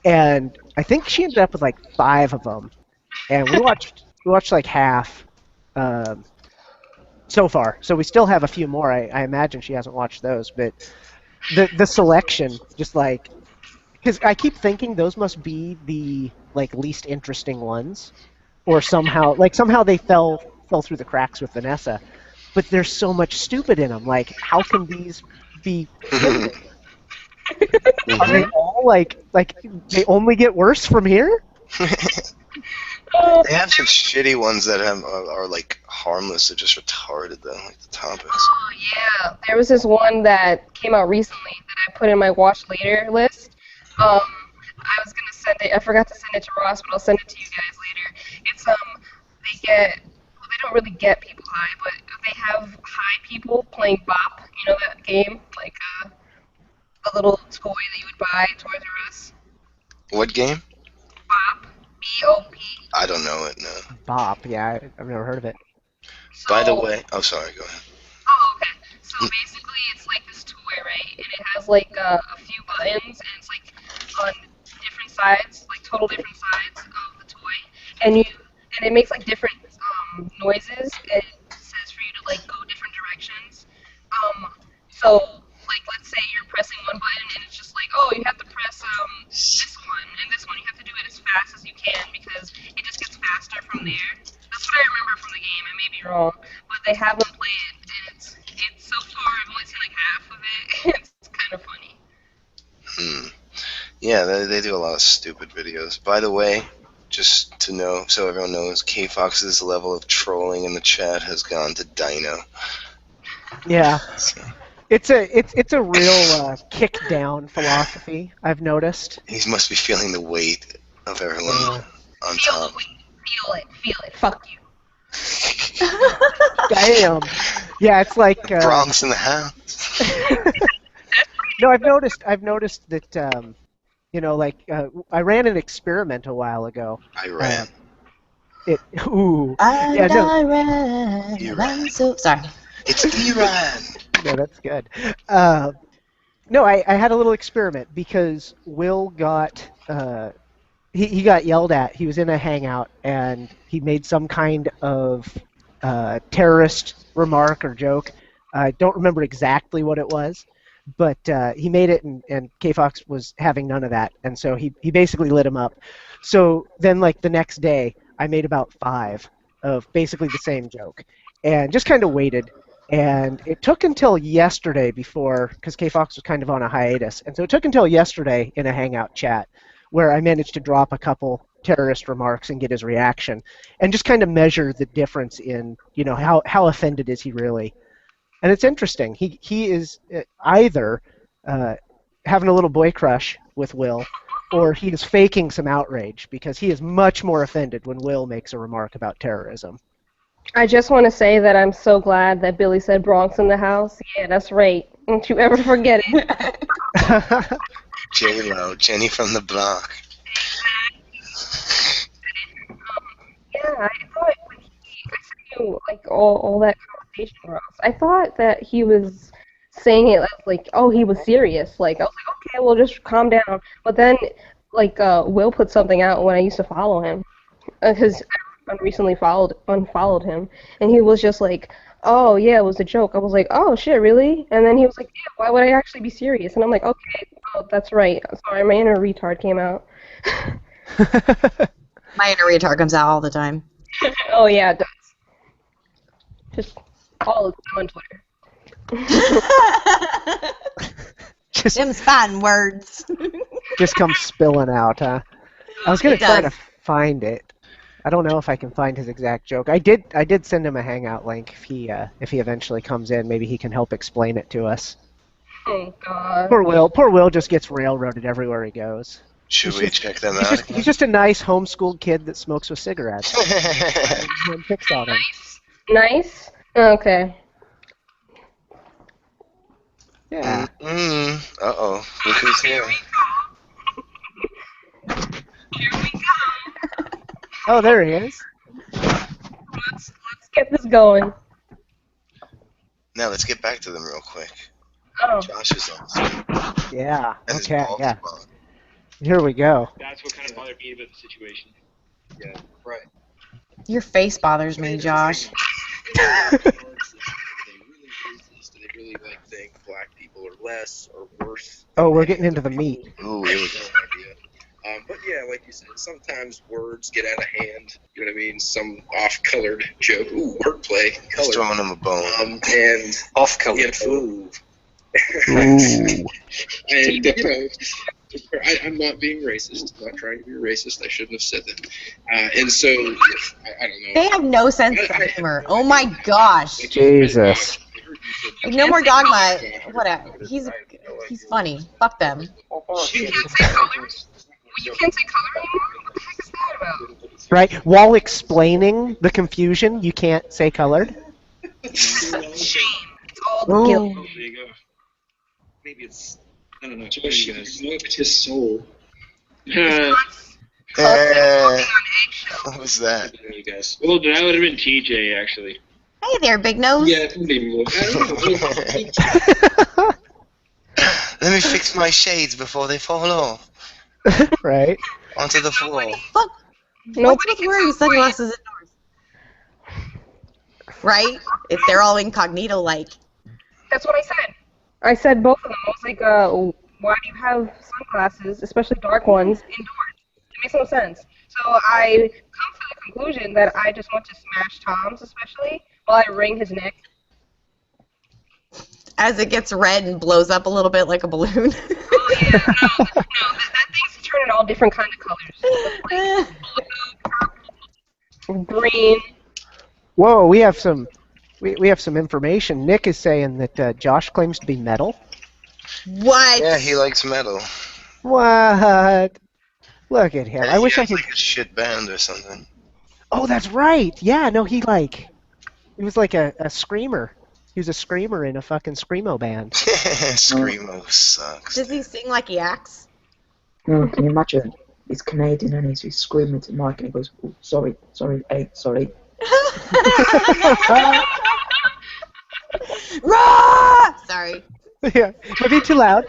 And I think she ended up with like 5 of them, and we watched like half so far. So we still have a few more. I imagine she hasn't watched those, but the selection just like, because I keep thinking those must be the like least interesting ones, or somehow they fell through the cracks with Vanessa. But there's so much stupid in them. Like, how can these be? Are they all like they only get worse from here?
They have some shitty ones that are like harmless. They're just retarded though, like the topics.
Oh yeah, there was this one that came out recently that I put in my watch later list. I was gonna send it. I forgot to send it to Ross, but I'll send it to you guys later. It's they don't really get people high, but they have high people playing Bop. You know that game, like a little toy that you would buy at Toys R Us.
What game?
Bop, B-O-P.
I don't know it. No.
Bop. Yeah, I've never heard of it.
So,
By the way, oh sorry, go ahead.
Oh, okay. So basically, it's like this toy, right? And it has like a few buttons, and it's like on different sides, like total different sides of the toy, and it makes like different noises. And it says for you to like go different directions. So like let's say you're pressing one button, and it's just like, oh, you have to press this one, and this one you have to do it as fast as you can because it just gets faster from there. That's what I remember from the game. I may be wrong, but they have them play it, and it's so far I've only seen like half of it. It's kind of funny.
Yeah, they do a lot of stupid videos. By the way, just to know, so everyone knows, K Fox's level of trolling in the chat has gone to Dino.
Yeah, it's a real kick down philosophy. I've noticed.
He must be feeling the weight of everyone on top.
Feel it. Fuck you.
Damn. Yeah, it's like
Bronx in the house.
No, I've noticed that I ran an experiment a while ago.
I
Uh,
ran.
ooh, yeah,
And
no,
I ran so sorry.
It's Iran.
no, that's good. No, I had a little experiment because Will got he got yelled at. He was in a hangout and he made some kind of terrorist remark or joke. I don't remember exactly what it was, but he made it, and K Fox was having none of that, and so he basically lit him up. So then, like the next day, I made about 5 of basically the same joke, and just kind of waited. And it took until yesterday before, because K Fox was kind of on a hiatus, and so it took until yesterday in a Hangout chat where I managed to drop a couple terrorist remarks and get his reaction, and just kind of measure the difference in how offended is he really. And it's interesting. He is either uh, having a little boy crush with Will, or he is faking some outrage because he is much more offended when Will makes a remark about terrorism.
I just want to say that I'm so glad that Billy said Bronx in the house. Yeah, that's right. Don't you ever forget it.
J-Lo, Jenny from the block.
Yeah, I thought when I sent you like all that conversation, Ross, I thought that he was saying it like, oh, he was serious. Like I was like, okay, well, just calm down. But then, like, Will put something out when I used to follow him, because I recently unfollowed him, and he was just like, oh yeah, it was a joke. I was like, oh shit, really? And then he was like, yeah, why would I actually be serious? And I'm like, okay, oh, that's right. Sorry, my inner retard came out.
My inner retard comes out all the time.
Oh yeah, it does. Just all the time on Twitter.
just
Them's fine words.
just comes spilling out, huh? I was gonna
It
try
does.
to find it. I don't know if I can find his exact joke. I did send him a Hangout link. If he eventually comes in, maybe he can help explain it to us.
Oh god.
Poor Will just gets railroaded everywhere he goes.
Should
He's
we
just-
check them
He's
out?
he's just a nice homeschooled kid that smokes with cigarettes. Everyone picks on him.
Nice? Okay.
Yeah.
Uh-oh. Look who's here.
Oh, there he is.
Let's get this going.
Now let's get back to them real quick.
Oh.
Josh is on Zoom.
Yeah.
And his
Okay.
balls
Yeah.
are gone.
Here we go.
That's what kind of bothered me about the situation.
Yeah, right.
Your face bothers me, Josh.
They really racist, and they really think black people are less or worse.
Oh, we're getting into the meat.
Ooh,
I have
here we
no
go.
idea. But yeah, like you said, sometimes words get out of hand. You know what I mean? Some off-colored joke. Ooh, wordplay.
He's
Colored.
throwing him a bone.
And
Off-color.
yeah, ooh.
Ooh.
And you know, I'm not being racist. I'm not trying to be racist. I shouldn't have said that. And so, I don't know.
They have no sense of humor. Oh my gosh.
Jesus.
Like, no more dogma. Whatever. He's funny. Fuck them.
You can't say color. You can't say color anymore? What the heck is that about?
Right? While explaining the confusion, you can't say colored.
Shame. It's all the
Oh.
guilt.
Oh, there you go. Maybe it's. I don't know.
Josh,
What do you guys?
loved his soul.
What was that?
There you guys.
Well, that would have been TJ actually.
Hey there, big nose.
Yeah, maybe more. I don't know.
Let me fix my shades before they fall off
Right?
onto the floor.
Fuck.
Nobody
What's with
can
wearing
tell why-
sunglasses indoors? Right? If they're all incognito like.
That's what I said. I said both of them. I was like, why do you have sunglasses, especially dark ones, indoors? It makes no sense. So I come to the conclusion that I just want to smash Tom's, especially, while I wring his neck.
As it gets red and blows up a little bit like a balloon.
Oh yeah, no, that thing's turning all different kind of colors. Like blue, purple, green.
Whoa, we have some information. Nick is saying that Josh claims to be metal.
What?
Yeah, he likes metal.
What? Look at him. I wish I
He
could.
has, like a shit band or something.
Oh, that's right. Yeah, no, he was like a screamer. He was a screamer in a fucking screamo band.
Screamo sucks.
Does he sing like he acts?
No, can you imagine? He's Canadian and he's screaming to Mike and he goes, oh, sorry, hey, sorry.
Sorry.
Yeah, maybe too loud.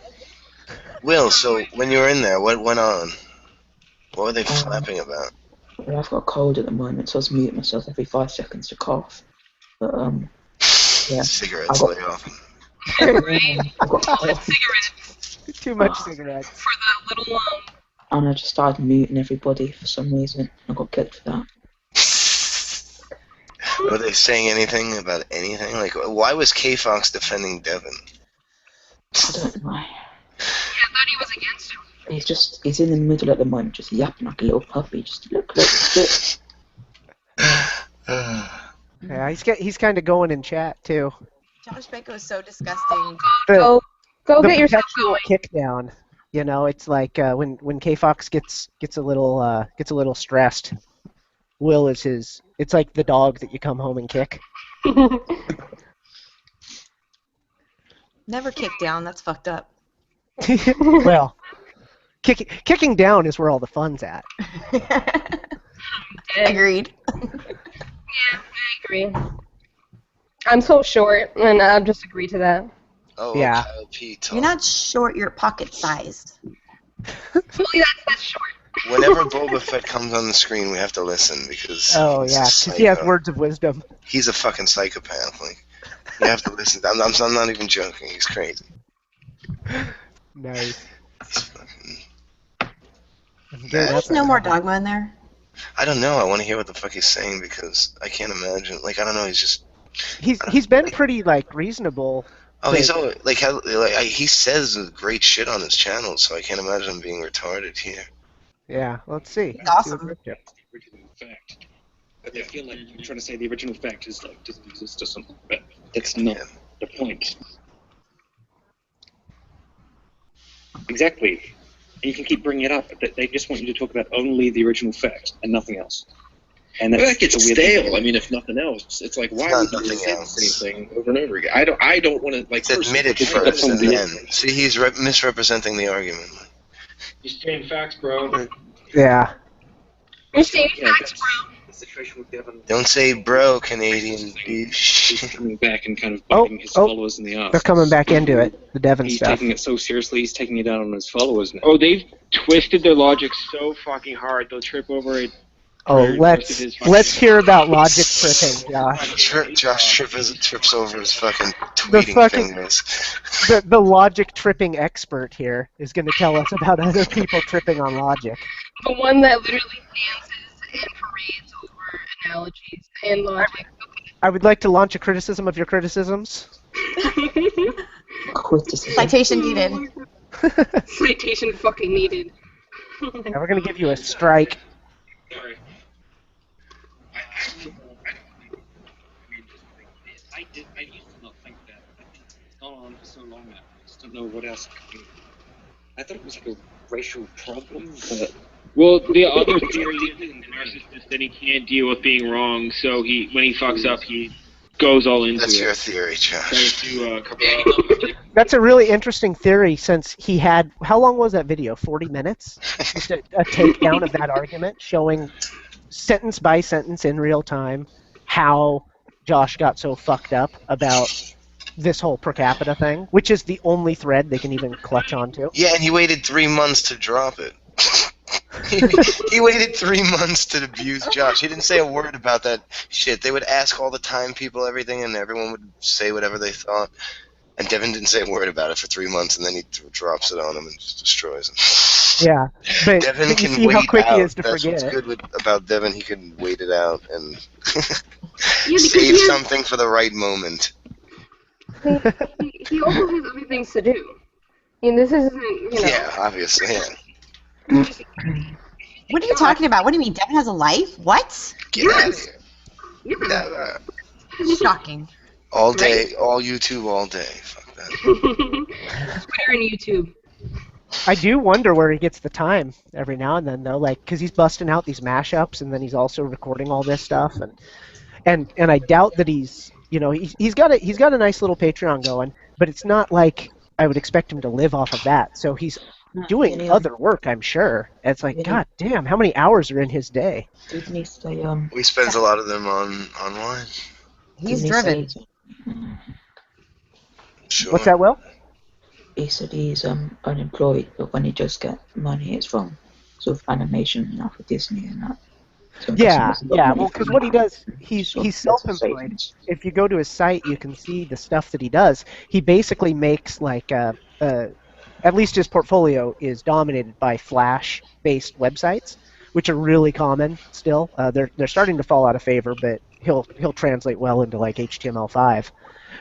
Will, so when you were in there, what went on? What were they flapping about?
Well, I've got a cold at the moment, so I was muting myself every 5 seconds to cough. But, yeah.
Cigarettes lay off.
I've got
Cigarettes
Too much cigarettes.
for the little
and I just started muting everybody for some reason. I got kicked for that.
Were they saying anything about anything? Like, why was K-Fox defending Devin?
I don't know.
I thought he was against him.
He's in the middle at the moment, just yapping like a little puppy. Just look.
Yeah, he's kind of going in chat too.
Josh Baker is so disgusting.
Go
The
get yourself
perpetual
going.
kick down. You know, it's like when K-Fox gets a little stressed. Will is his. It's like the dog that you come home and kick.
Never kick down. That's fucked up.
Well, kicking down is where all the fun's at.
Agreed.
Yeah, I agree. I'm so short, and I'll just agree to that.
Oh,
Yeah.
Kyle P.
You're not short. You're pocket sized.
Fully, that's short.
Whenever Boba Fett comes on the screen, we have to listen because
Oh
he's
yeah,
a
'cause he has
psycho.
words of wisdom.
He's a fucking psychopath. Like, you have to listen. I'm not even joking. He's crazy.
Nice.
He's fucking...
There's no more dogma in there.
I don't know. I want to hear what the fuck he's saying because I can't imagine. Like, I don't know. He's just.
He's been pretty like reasonable.
Oh, he's always like he says great shit on his channel, so I can't imagine him being retarded here.
Yeah, let's see.
He's awesome.
The original fact. But I feel like you're trying to say the original fact is like doesn't exist or something, but that's not the point. Exactly. And you can keep bringing it up, but they just want you to talk about only the original fact and nothing else. And that's
That gets
the weird
stale.
thing.
I mean, if nothing else, it's like why
It's not
would you
nothing
say the
else.
same thing over and over again? I don't want to like.
It's admitted
personally,
first and then. See, he's misrepresenting the argument.
You're stating facts, bro.
Yeah.
You're stating
Yeah,
facts,
that's
bro.
the situation with Devin.
Don't say bro, Canadian
He's
douche.
coming back and kind of
Oh,
biting his
oh.
followers in the ass.
They're coming back into it. The Devon
He's
stuff.
taking it so seriously. He's taking it out on his followers now.
Oh, they've twisted their logic so fucking hard they'll trip over it.
Oh,
Very
let's
twisted his fucking-
let's hear about logic tripping, Josh.
Josh trips over his fucking
The
tweeting
fucking-
fingers.
The logic tripping expert here is going to tell us about other people tripping on logic.
The one that literally dances and parades over analogies and logic.
I would like to launch a criticism of your criticisms.
Criticism.
Citation needed.
Citation fucking needed.
And we're going to give you a strike.
Sorry. I used to not think that. I think it's gone on for so long now. I just don't know what else. I thought it was like a racial problem, but
Well, the other theory is the narcissist that he can't deal with being wrong, so when he fucks up, he goes all into
That's
it.
your theory,
Tries
Josh.
to cover up.
That's a really interesting theory since he had, how long was that video? 40 minutes? Just a takedown of that argument showing sentence by sentence in real time how Josh got so fucked up about this whole per capita thing, which is the only thread they can even clutch onto.
Yeah, and he waited 3 months to drop it. He waited 3 months to abuse Josh. He didn't say a word about that shit. They would ask all the time people everything, and everyone would say whatever they thought. And Devin didn't say a word about it for 3 months, and then he drops it on him and just destroys him.
Yeah, but
Devin
you
can
see
wait
how quick
out.
he is to
That's
forget.
what's good about Devin. He can wait it out and
because
save
he has-
something for the right moment.
He also has other things to do. And this isn't, you know.
Yeah, obviously. Yeah.
What are you talking about? What do you mean? Devin has a life? What?
Get out of here.
Yeah.
Shocking.
All day, all YouTube, all day. Fuck that.
Twitter and YouTube.
I do wonder where he gets the time every now and then, though, like, because he's busting out these mashups, and then he's also recording all this stuff, and I doubt that he's he's got a nice little Patreon going, but it's not like I would expect him to live off of that. So he's doing
Anyway,
other work, I'm sure. It's like,
Really?
God damn, how many hours are in his day?
didn't he say
He spends a lot of them online.
He's
didn't he
driven.
say
Sure.
What's that, Will?
he said he's unemployed, but when he does get money, it's from sort of animation, not for Disney and that. So I'm guessing
Yeah,
there's a lot of
yeah.
money
Well, because
from
what he
that.
does, he's
So
he's
lots of
self-employed.
savings.
If you go to his site, you can see the stuff that he does. He basically makes like at least his portfolio is dominated by Flash-based websites, which are really common still. They're starting to fall out of favor, but he'll translate well into like HTML5.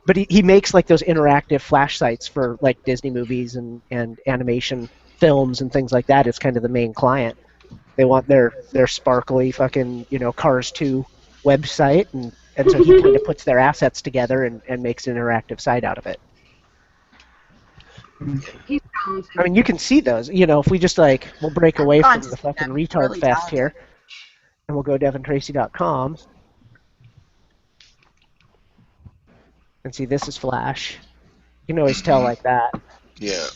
But he makes like those interactive Flash sites for like Disney movies and animation films and things like that. It's kind of the main client. They want their sparkly fucking Cars 2 website, and so he kind of puts their assets together and makes an interactive site out of it.
He's talented.
I mean, you can see those. If we just we'll break away
gone
from
to
the
see
fucking
them. He's
retard
really
fest
talented.
here, and we'll go DevinTracy.com and see this is Flash. You can always tell like that.
Yeah.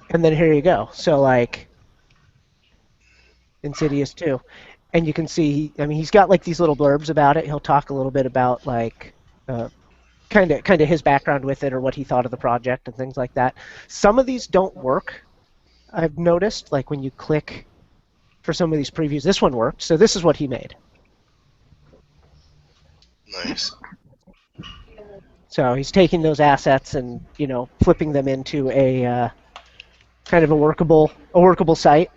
And then here you go. So like Insidious 2. And you can see, I mean, he's got like these little blurbs about it. He'll talk a little bit about like kind of his background with it or what he thought of the project and things like that. Some of these don't work. I've noticed, like when you click for some of these previews, this one worked. So this is what he made.
Nice.
So he's taking those assets and flipping them into a kind of a workable site.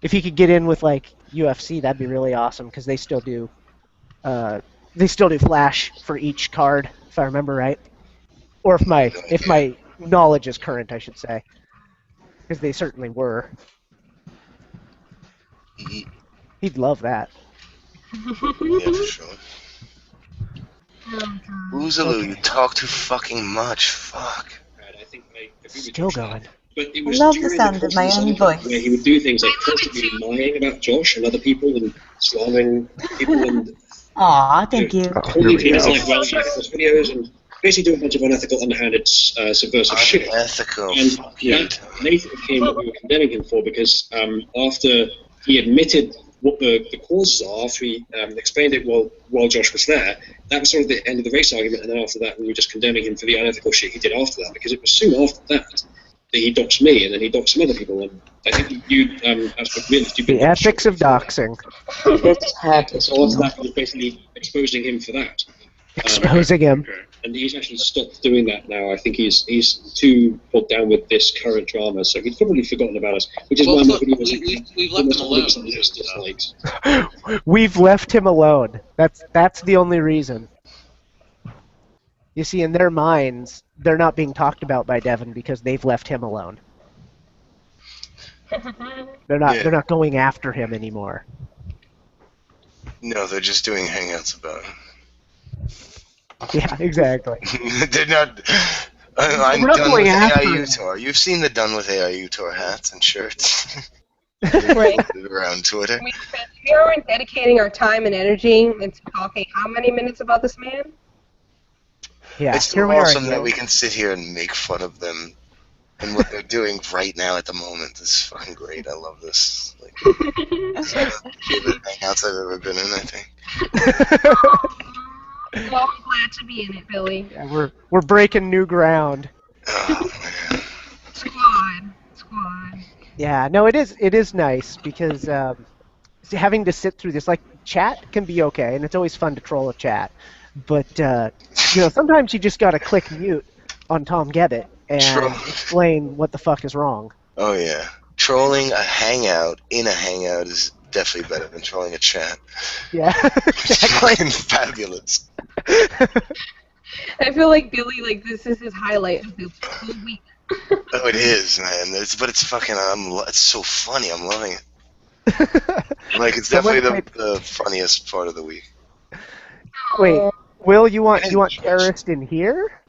If he could get in with like UFC, that'd be really awesome because they still do Flash for each card, if I remember right, or if my knowledge is current, I should say, because they certainly were. He'd love that.
Yeah, for sure. Oozaloo, you talk too fucking much. Fuck.
I think I agree with
Still
Josh there.
going.
But it
I
was
love the
during
sound of
course
my
the
own
saga
voice.
where he would do things like constantly lying about Josh and other people and slamming people and
Aw, thank you.
calling things like well across videos and basically do a bunch of unethical, underhanded, subversive shit.
Unethical.
And
Fuck you.
that later became what we were condemning him for because after he admitted what the causes are, after he explained it while Josh was there, that was sort of the end of the race argument, and then after that we were just condemning him for the unethical shit he did after that, because it was soon after that he doxed me, and then he doxed some other people, and I think you, as per Vince, you've been
The ethics of doxing.
It's hard.
so after that was basically exposing him for that.
Exposing him.
And he's actually stopped doing that now. I think he's too bogged down with this current drama, so he's probably forgotten about us, which is
Well,
why my
look,
video was
we've left him alone.
dislikes.
We've left him alone. That's the only reason. You see, in their minds, they're not being talked about by Devin because they've left him alone. They're not going after him anymore.
No, they're just doing hangouts about it.
Yeah, exactly.
They're not. I'm
We're not
done
going
with
after
AIU
him.
Tour. You've seen the Done with AIU Tour hats and shirts.
Right.
Around Twitter.
We aren't dedicating our time and energy into talking how many minutes about this man?
Yeah,
It's
here
so
we are
awesome that
again.
we can sit here and make fun of them and what they're doing right now at the moment. This is fucking great. I love this. Like, it's one of the favorite hangouts I've ever been in, I think.
Well, I'm glad to be in it, Billy.
Yeah, we're breaking new ground.
Oh, man.
Squad.
Yeah, no, it is nice because having to sit through this, like, chat can be okay, and it's always fun to troll a chat, but sometimes you just gotta click mute on Tom Gebbit and explain what the fuck is wrong.
Oh, yeah. Trolling a hangout in a hangout is definitely better than trolling a chat.
Yeah, exactly.
Fucking fabulous.
I feel like Billy, like, this is his highlight of the whole week.
Oh, it is, man. But it's fucking. It's so funny. I'm loving it. Like, it's definitely the funniest part of the week.
Wait, Will, you want terrorist in here?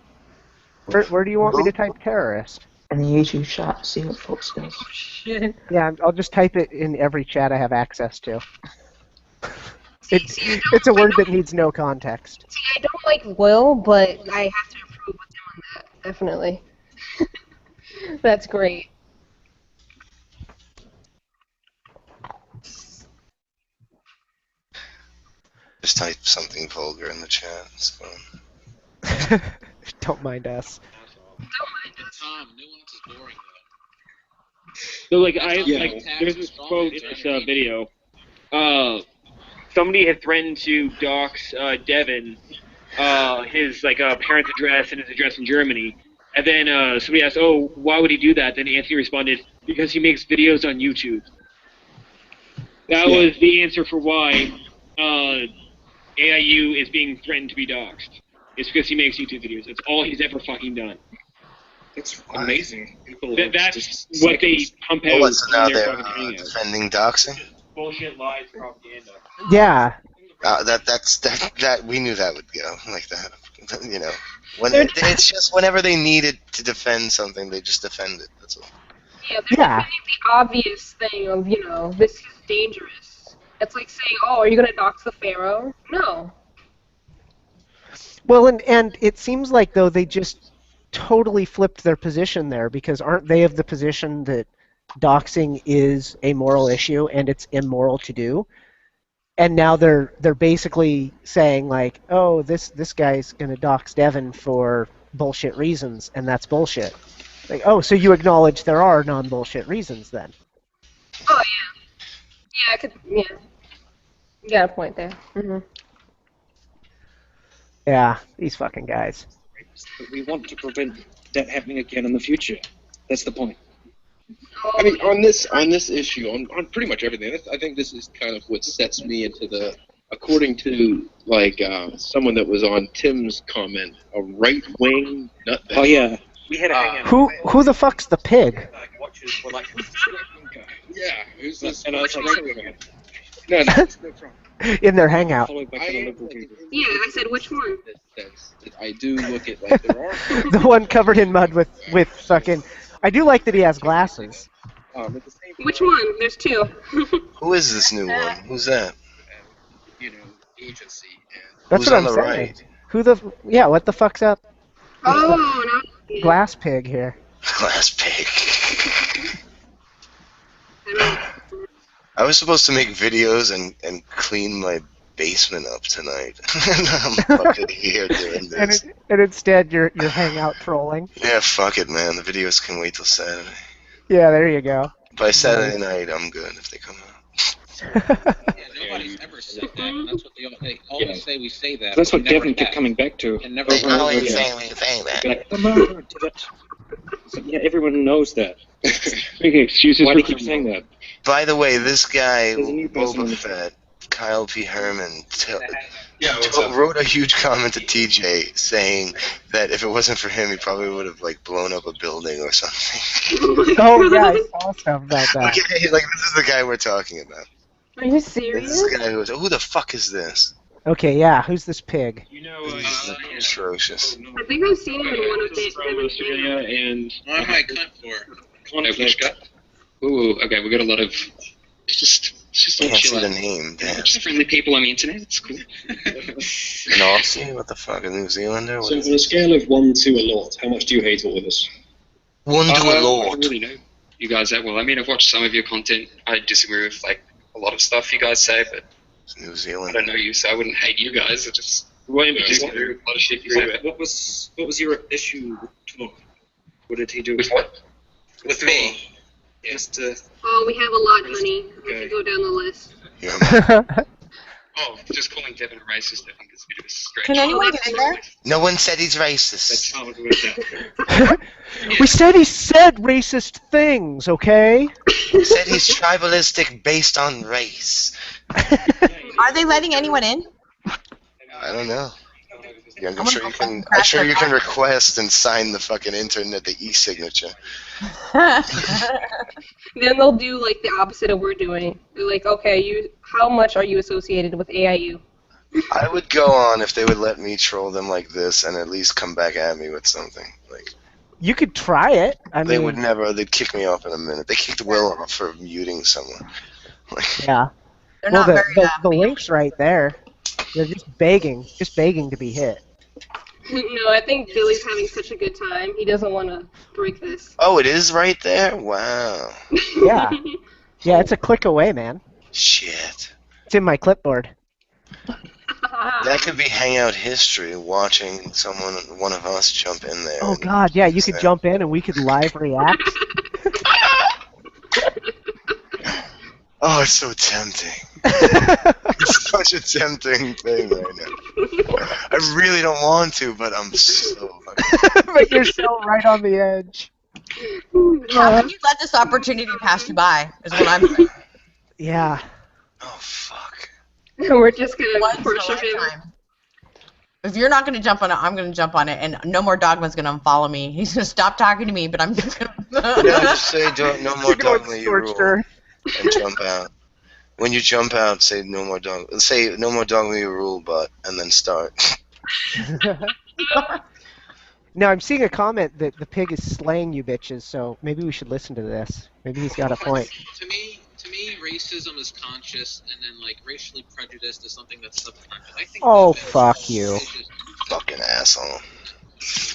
Where do you want me to type terrorist?
In the YouTube chat, see what folks goes.
Shit.
Yeah, I'll just type it in every chat I have access to. It's a word that needs no context.
See, I don't like Will, but I have to approve with him on that. Definitely. That's great.
Just type something vulgar in the chat. It's fun.
Don't mind us.
Tom, nuance is boring
So like
There's
there's this quote in this video. Somebody had threatened to dox Devin, his parents' address and his address in Germany. And then somebody asked, "Oh, why would he do that?" Then Anthony responded, "Because he makes videos on YouTube." That was the answer for why AIU is being threatened to be doxxed. It's because he makes YouTube videos. That's all he's ever fucking done.
It's amazing. People
That's
just
what they pump out.
Oh, what, so now
when
they're
fucking hangouts.
defending doxing?
Bullshit, lies, propaganda.
Yeah.
That we knew that would go like that. You know, it's just whenever they needed to defend something, they just defend it. That's all.
Yeah, they're defending the obvious thing of, this is dangerous. It's like saying, oh, are you going to dox the Pharaoh? No.
Well, and it seems like, though, they just totally flipped their position there, because aren't they of the position that doxing is a moral issue and it's immoral to do? And now they're basically saying, like, oh, this guy's going to dox Devin for bullshit reasons, and that's bullshit. Like, oh, so you acknowledge there are non-bullshit reasons then?
Oh, yeah. Yeah, you got a point there. Mm-hmm.
Yeah, these fucking guys.
But we want to prevent that happening again in the future. That's the point.
I mean, on this issue, on pretty much everything, I think this is kind of what sets me into the, according to someone that was on Tim's comment, a right-wing nutbag.
Oh yeah, we had a hangout.
Who the fuck's the pig?
Watchers were like,
yeah, who's this?
And I was like,
No,
In their hangout.
Yeah, I said, which one?
I do look at, like, there are...
The one covered in mud with fucking... I do like that he has glasses.
Which one? There's two.
Who is this new one? Who's that?
Agency.
That's
Who's
what
on
I'm
the
saying.
right?
Who the... Yeah, what the fuck's up?
Oh, no.
Glass pig here.
Glass pig. I was supposed to make videos and clean my basement up tonight. And I'm fucking here doing this.
And instead you're hangout trolling.
Yeah, fuck it, man. The videos can wait till Saturday.
Yeah, there you go.
By Saturday night, I'm good if they come out.
Nobody's ever said that. That's what they always say. We say that.
That's what Devin kept coming back to.
And never
They always say we say that.
Like, the murderer did it. So, yeah, everyone knows that.
Making excuses.
Why do you keep saying that?
By the way, this guy,
There's a new person in
Boba
the-
Fett, Kyle P. Herman,
what's up?
wrote a huge comment to TJ saying that if it wasn't for him, he probably would have blown up a building or something.
Oh yeah, I saw stuff about that.
Okay, this is the guy we're talking about.
Are you serious?
This is the guy who was, who the fuck is this?
Okay, yeah, who's this pig?
You know,
This is atrocious.
I think I've seen him in one of
from Australia and
What am I cut for?
Conflict.
Ooh, okay, we got a lot of just all
Can't see
chill
the
out.
name, damn.
Just friendly people on the internet. It's cool.
An Aussie? What the fuck? A New Zealander? What
So
is
on a scale of 1 to a lot, how much do you hate all of us?
One to a
I don't
lord.
really know you guys that well. I mean, I've watched some of your content. I disagree with a lot of stuff you guys say, but
New
I
Zealand.
don't know you, so I wouldn't hate you guys. I just
what in
disagree
particular?
with a lot of shit you say.
What was your issue with Tor? What did he do?
With what?
With me.
Just
Oh, we have a lot, honey. I can go down the list.
Oh, just calling Devin a racist, I think is a bit of a stretch.
Can anyone get in there?
No one said he's racist.
We said he said racist things, okay?
He said he's tribalistic based on race.
Are they letting anyone in?
I don't know. Yeah, I'm
wanna
sure
go
you
fucking
can.
crack
I'm sure
that
you can
bar.
request and sign the fucking internet, the e-signature.
Then they'll do the opposite of we're doing. They're like, okay, how much are you associated with AIU?
I would go on if they would let me troll them like this and at least come back at me with something.
You could try it. I
They
mean,
would never. They'd kick me off in a minute. They kicked Will off for muting someone.
yeah.
They're
Well,
not very.
the link's right there. They're just begging to be hit.
No, I think Billy's having such a good time. He doesn't want to break this.
Oh, it is right there? Wow.
Yeah. Yeah, it's a click away, man.
Shit.
It's in my clipboard.
That could be hangout history, watching one of us jump in there.
Oh God, yeah, you could jump in and we could live react.
Oh, it's so tempting. It's such a tempting thing right now. I really don't want to, but I'm so
But you're so right on the edge.
How can you let this opportunity pass you by? Is what I'm saying.
Yeah.
Oh fuck.
We're just gonna
Once in a
worship him.
lifetime. If you're not gonna jump on it, I'm gonna jump on it, and No More Dogma's gonna unfollow me. He's gonna stop talking to me, but I'm just gonna.
No, just say no more dogma you rule and jump out. When you jump out, say no more dogma. Say no more dogma you rule, but and then start.
Now I'm seeing a comment that the pig is slaying you bitches, so maybe we should listen to this. Maybe he's got a point.
To me, racism is conscious, and then like racially prejudiced is something that's subconscious. I think.
Oh fuck you.
Fucking asshole.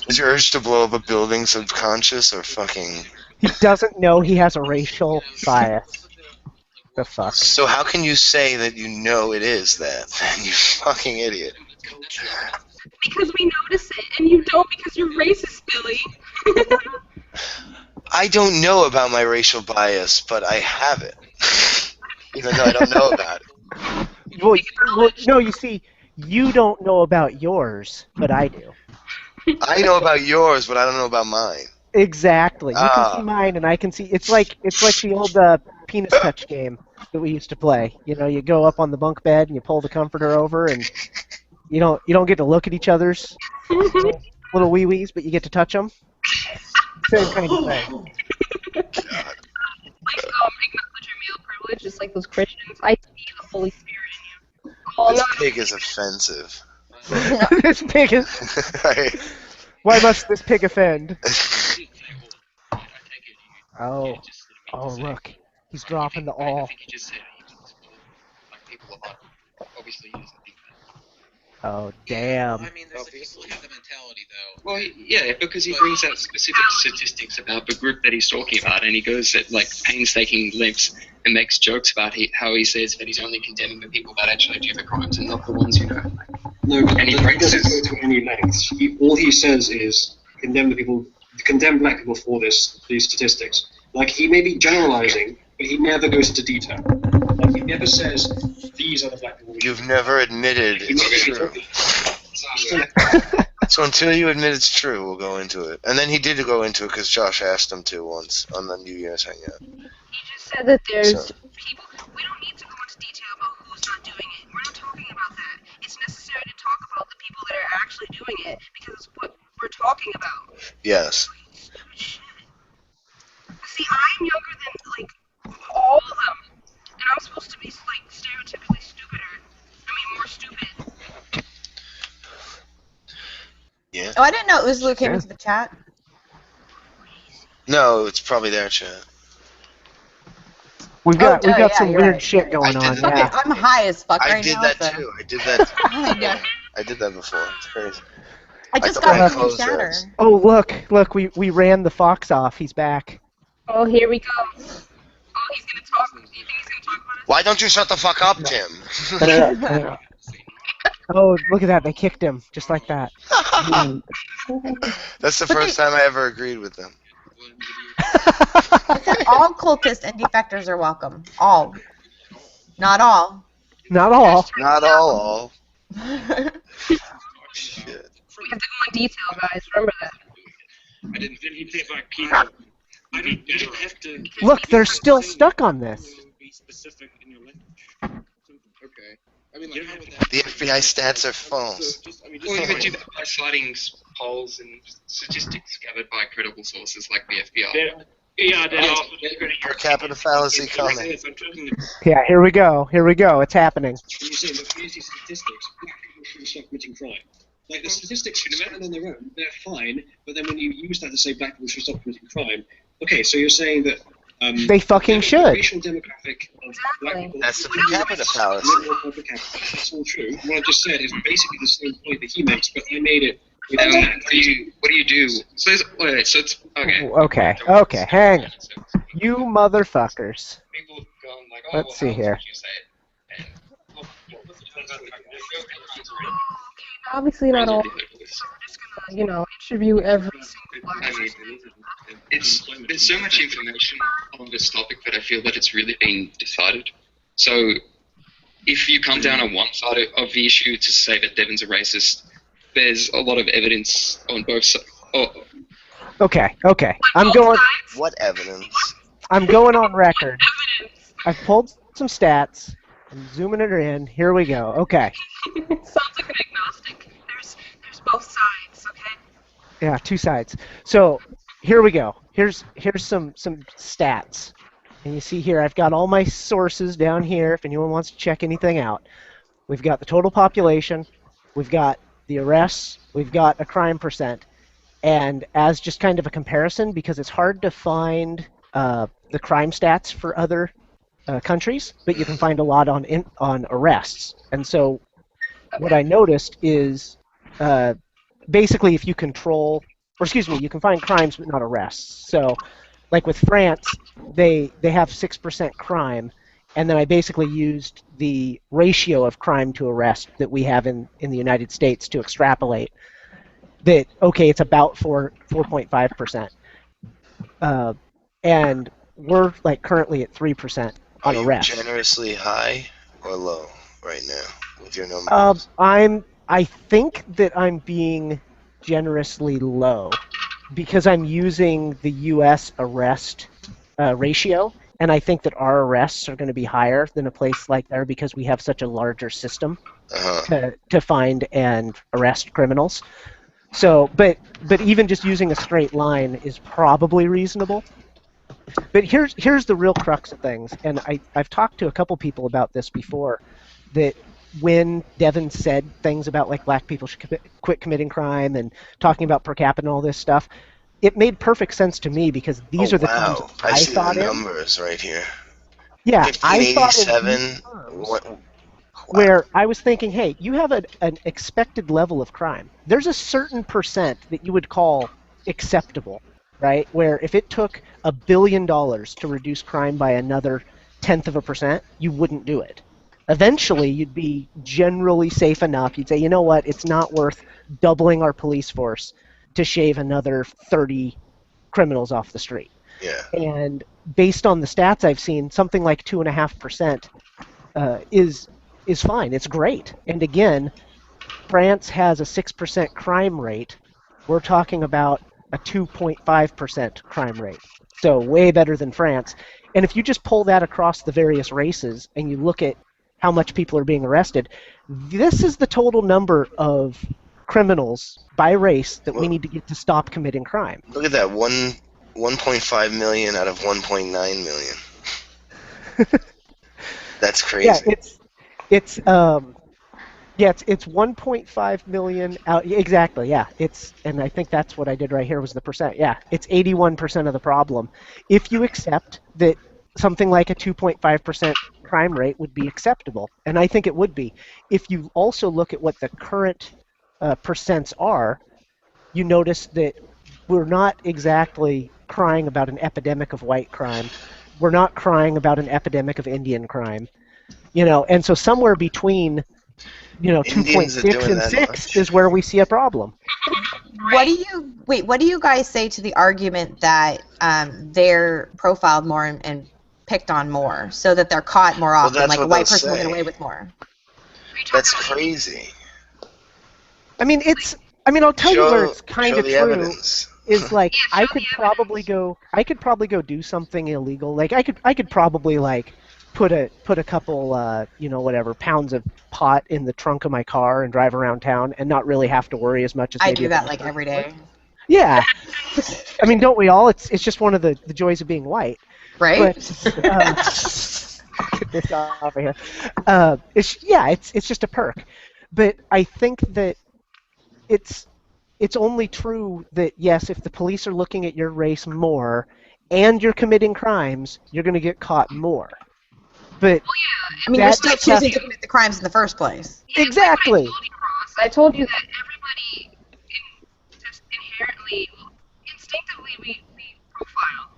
Is your urge to blow up a building subconscious or fucking?
He doesn't know he has a racial bias. The fuck.
So how can you say that you know it is that? You fucking idiot.
Because we notice it, and you don't because you're racist, Billy.
I don't know about my racial bias, but I have it. Even though I don't know about it.
Well, no, you see, you don't know about yours, but I do.
I know about yours, but I don't know about mine.
Exactly. You can see mine, and I can see. It's like the old penis touch game that we used to play. You know, you go up on the bunk bed and you pull the comforter over, and you don't get to look at each other's little wee wees, but you get to touch them. Same kind of thing.
God.
Like, acknowledge your male privilege, just like those Christians. I see the Holy Spirit in you. Oh,
This
no.
pig is offensive.
This pig is. Why must this pig offend? Oh look, he's dropping the all.
I think he just said he was like people a lot. Obviously, he doesn't think that.
Oh damn.
I mean, you still have the mentality though.
Well, yeah, because he brings out specific statistics about the group that he's talking about, and he goes at like painstaking lengths and makes jokes about how he says that he's only condemning the people that actually do the crimes and not the ones
No, but
and he
he doesn't go to any lengths. All he says is condemn black people for these statistics. Like, he may be generalizing, but he never goes into detail. Like, he never says these are the black people.
You've never admitted it's true. So until you admit it's true, we'll go into it. And then he did go into it because Josh asked him to once on the New Year's Hangout.
He just said that there's people. We don't need to go into detail about who's not doing it. We're not talking about that. It's necessary to talk about the people that are actually doing it because it's what we're talking about.
Yes.
See, I'm younger than like all of them, and I'm supposed to be like stereotypically stupider. I mean, more stupid.
Yeah.
Oh, I didn't know Uzlu came into the chat.
No, it's probably their chat.
We've got
yeah,
some
you're
weird
right.
shit going on.
that.
Yeah.
I'm high as fuck
I
right
did
now.
that
so.
too. I did that.
I know.
I did that before. It's crazy.
I just
thought
got
I
a new
closed
chatter.
those.
Oh look, we ran the fox off. He's back.
Oh, here we go. Oh, he's gonna talk. Do you think he's gonna talk about it?
Why don't you shut the fuck up, Tim?
Oh, look at that! They kicked him just like that.
That's the first time I ever agreed with them.
Listen, all cultists and defectors are welcome. All. Not all.
Not all.
Not all. Shit.
We have to go in detail, guys. Remember that.
I didn't. Then he say black people. I mean, you don't have to
Look, they're still stuck on this.
be specific in your language.
Okay. I mean, like, how would that?
The FBI stats are false.
Well, you could do that by citing polls and statistics gathered by credible sources like the FBI.
Yeah, then also
Per capita fallacy comment.
if I'm talking
Yeah, here we go. It's happening.
When you say, look, here's these statistics, black people should stop committing crime. Like, the statistics should stand on their own, they're fine, but then when you use that to say black people should stop committing crime, okay, so you're saying that
They fucking should.
Racial demographic of black people.
That's the per capita fallacy.
That's all true. What I just said is basically the same point that he makes, but I made it with
What do you do? So it's okay.
Okay, hang on. You motherfuckers.
People going like,
Let's see here.
Obviously not all. Interview every single black person.
There's so much information on this topic that I feel that it's really been decided. So if you come down on one side of the issue to say that Devon's a racist, there's a lot of evidence on both sides.
Okay. I'm going.
What evidence?
I'm going on record. I've pulled some stats. I'm zooming it in. Here we go. Okay.
Sounds like an agnostic. There's both sides, okay?
Yeah, two sides. So here we go. Here's some stats. And you see here, I've got all my sources down here if anyone wants to check anything out. We've got the total population. We've got the arrests. We've got a crime percent. And as just kind of a comparison, because it's hard to find the crime stats for other countries, but you can find a lot on arrests. And so what I noticed is basically if you control, or excuse me, you can find crimes but not arrests. So like with France, they have 6% crime, and then I basically used the ratio of crime to arrest that we have in the United States to extrapolate that, okay, it's about 4.5%. And we're like currently at 3% on arrests.
Are you generously high or low right now with your numbers?
I think that I'm being generously low because I'm using the U.S. arrest ratio, and I think that our arrests are going to be higher than a place like there because we have such a larger system to find and arrest criminals. So, but even just using a straight line is probably reasonable. But here's the real crux of things, and I've talked to a couple people about this before, that when Devin said things about like black people should quit committing crime and talking about per capita and all this stuff, it made perfect sense to me because these are the times
I see
thought
the
in.
numbers right here.
Yeah, I thought in
1587.
Where I was thinking, hey, you have an expected level of crime. There's a certain percent that you would call acceptable, right? Where if it took $1 billion to reduce crime by another 0.1%, you wouldn't do it. Eventually, you'd be generally safe enough. You'd say, you know what, it's not worth doubling our police force to shave another 30 criminals off the street.
Yeah.
And based on the stats I've seen, something like 2.5% is fine. It's great. And again, France has a 6% crime rate. We're talking about a 2.5% crime rate. So way better than France. And if you just pull that across the various races and you look at how much people are being arrested, this is the total number of criminals by race that we need to get to stop committing crime.
Look at that, 1.5 million out of 1.9 million. That's crazy.
Yeah, it's 1.5 million out exactly. Yeah, and I think that's what I did right here was the percent. Yeah, it's 81% of the problem. If you accept that something like a 2.5% crime rate would be acceptable, and I think it would be. If you also look at what the current percents are, you notice that we're not exactly crying about an epidemic of white crime. We're not crying about an epidemic of Indian crime. And so somewhere between, 2.6 and 6 is where we see a problem.
What do you guys say to the argument that they're profiled more and picked on more, so that they're caught more often, like a white person will get away with more?
That's crazy.
I'll tell you where it's kind of
the
true.
Evidence.
Is like I could probably go do something illegal. Like I could probably like put a couple pounds of pot in the trunk of my car and drive around town and not really have to worry as much as
I do that like every day.
Yeah. Don't we all? It's just one of the joys of being white.
Right.
But, get this off of here. It's just a perk. But I think that it's only true that, yes, if the police are looking at your race more and you're committing crimes, you're going to get caught more. But
I mean, you're still choosing to commit the crimes in the first place.
Yeah,
exactly.
Like I told you that everybody just inherently, instinctively, we profile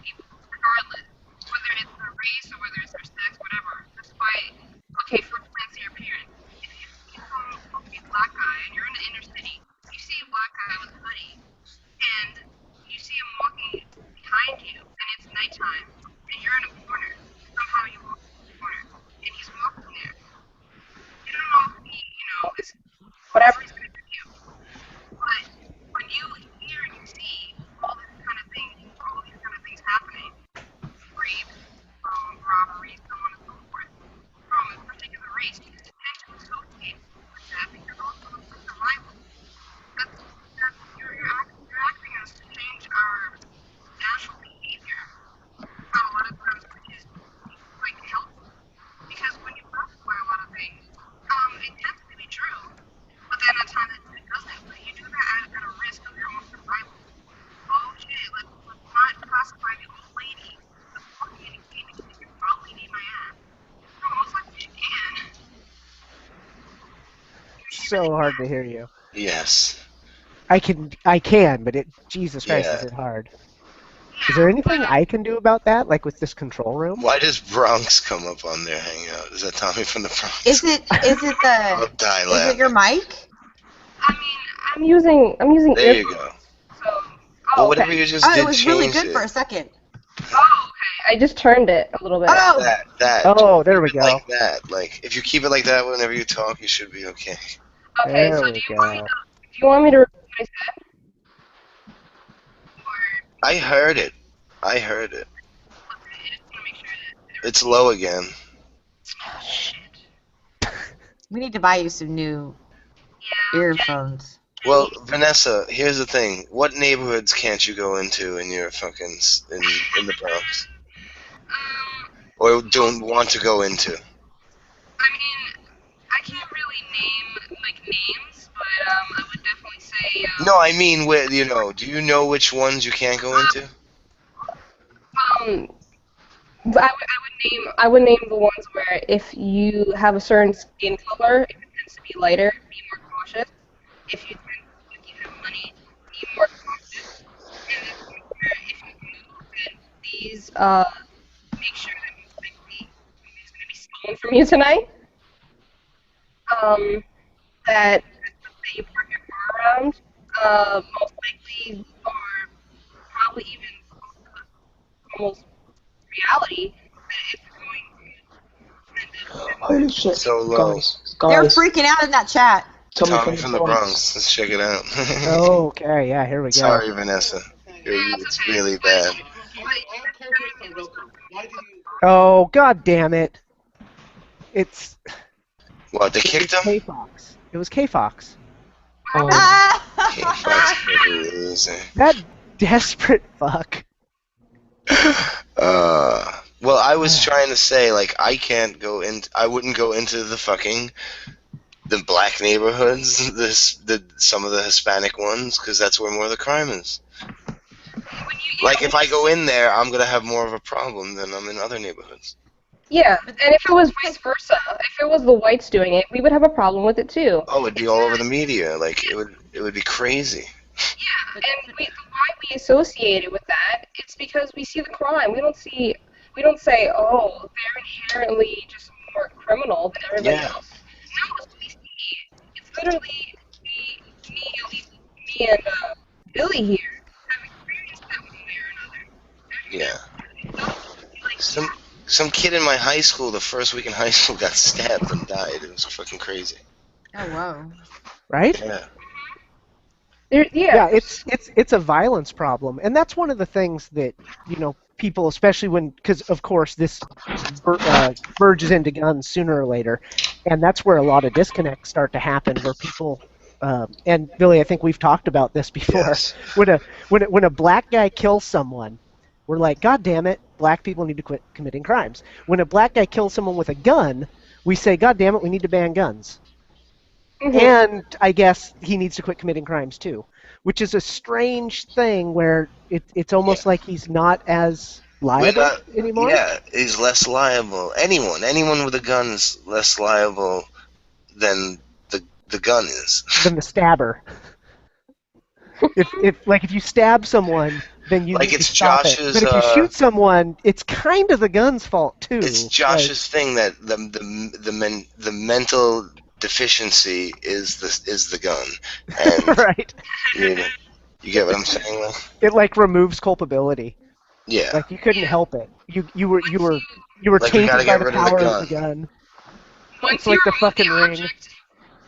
people, regardless, whether it's their race or whether it's their sex, whatever. That's why, okay, for instance, your appearance. If you see some black guy and you're in the inner city, you see a black guy with a hoodie, and you see him walking behind you, and it's nighttime, and you're in a corner. Somehow you walk in the corner, and he's walking there. You don't know if he, is whatever he's gonna do to you. But when you hear and you see all this kind of thing, all these kind of things happening, rapes, robberies, so on and so forth, from a particular race, you tend to associate with that because also for survival. That's you're acting as to change our natural behavior a lot of times, which is like helpful. Because when you classify a lot of things, it tends to be true, but then at times it doesn't. But you do that at a risk of your own survival. Oh shit, let's not classify the old lady that's walking in a game because she could probably need my ass. No, most likely she can.
So hard to hear you.
Yes.
I can, but Jesus Christ, is it hard? Is there anything I can do about that, like with this control room?
Why does Bronx come up on their hangout? Is that Tommy from the Bronx?
Is it your mic?
I mean, I'm using
There you go.
So,
well, whatever you just did,
it was really good for a second.
Oh, okay. I just turned it a little bit.
Oh.
That.
Oh, there we go.
Like that. Like, if you keep it like that whenever you talk, you should be okay.
Okay,
there
so
we
do
go.
you want me to repeat what I said?
I heard it. It's low again.
Oh, shit.
We need to buy you some new earphones.
Well, Vanessa, here's the thing. What neighborhoods can't you go into in your fucking in the Bronx? Or don't want to go into?
I mean, I can't really name names, but I would definitely say.
No, I mean, do you know which ones you can't go into?
I would name the ones where if you have a certain skin color, if it tends to be lighter, be more cautious. If you have money, be more cautious. And then where if you do, then please make sure that most likely somebody's going to be stolen from you tonight. That you park your car around, most likely, or probably even almost reality, that it's going to
Holy shit.
So low.
Guys.
They're freaking out in that chat.
Tommy from the Bronx. Let's check it out.
Okay, yeah, here we go.
Sorry, Vanessa. It's really bad.
Oh, god damn it. It's...
What, they kicked him?
K-Fox. It was K-Fox.
K-Fox.
That desperate fuck.
Well, I was trying to say, like, I wouldn't go into the black neighborhoods, some of the Hispanic ones, because that's where more of the crime is. Like, if I go in there, I'm gonna have more of a problem than I'm in other neighborhoods.
Yeah, and if it was vice versa, if it was the whites doing it, we would have a problem with it too.
Oh, it'd be all over the media. Like, it would be crazy.
Yeah, and why we associate it with that, it's because we see the crime. We don't say, oh, they're inherently just more criminal than everybody else. No, it's what we see. It's literally me and Billy here have experienced that one way or another.
Yeah. Some kid in my high school, the first week in high school, got stabbed and died. It was fucking crazy.
Oh, wow.
Right?
Yeah.
Yeah, it's a violence problem, and that's one of the things that people, especially because of course this verges into guns sooner or later, and that's where a lot of disconnects start to happen, where people. And Billy, I think we've talked about this before. Yes. When a black guy kills someone, we're like, God damn it, black people need to quit committing crimes. When a black guy kills someone with a gun, we say, God damn it, we need to ban guns. And I guess he needs to quit committing crimes too, which is a strange thing where it's almost like he's not as
We're
liable
not.
anymore.
Yeah, he's less liable. Anyone with a gun is less liable than the gun is.
Than the stabber. If you stab someone, then you
Like
need to
it's
stop it.
Josh's.
But if you shoot someone, it's kind of the gun's fault too.
It's Josh's thing that the mental deficiency is the gun, and
right.
You get what I'm saying? Like?
It like removes culpability.
Yeah.
Like you couldn't help it. You were
Like we gotta
tainted by
get
the
rid of the
power
gun.
of the gun.
Once
It's like
you
the
remove
fucking
the
ring.
object,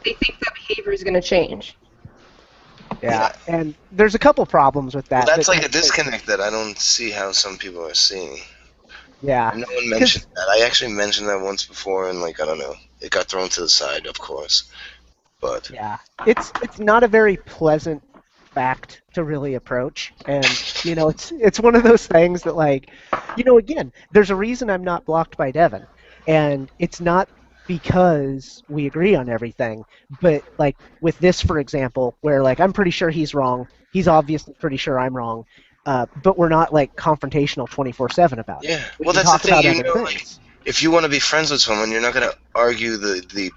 they think that behavior is going to change.
Yeah, and there's a couple problems with that.
Well, that's like a disconnect that I don't see how some people are seeing.
Yeah.
And no one mentioned that. I actually mentioned that once before, and like I don't know, it got thrown to the side, of course. But
yeah, it's not a very pleasant fact to really approach, and it's one of those things that like, again, there's a reason I'm not blocked by Devin, and it's not because we agree on everything, but like with this, for example, where like I'm pretty sure he's wrong, he's obviously pretty sure I'm wrong, but we're not like confrontational 24/7 about it.
Yeah,
We
well,
can
that's the
talk
thing.
about other
Like,
things.
if you want to be friends with someone, you're not going to argue the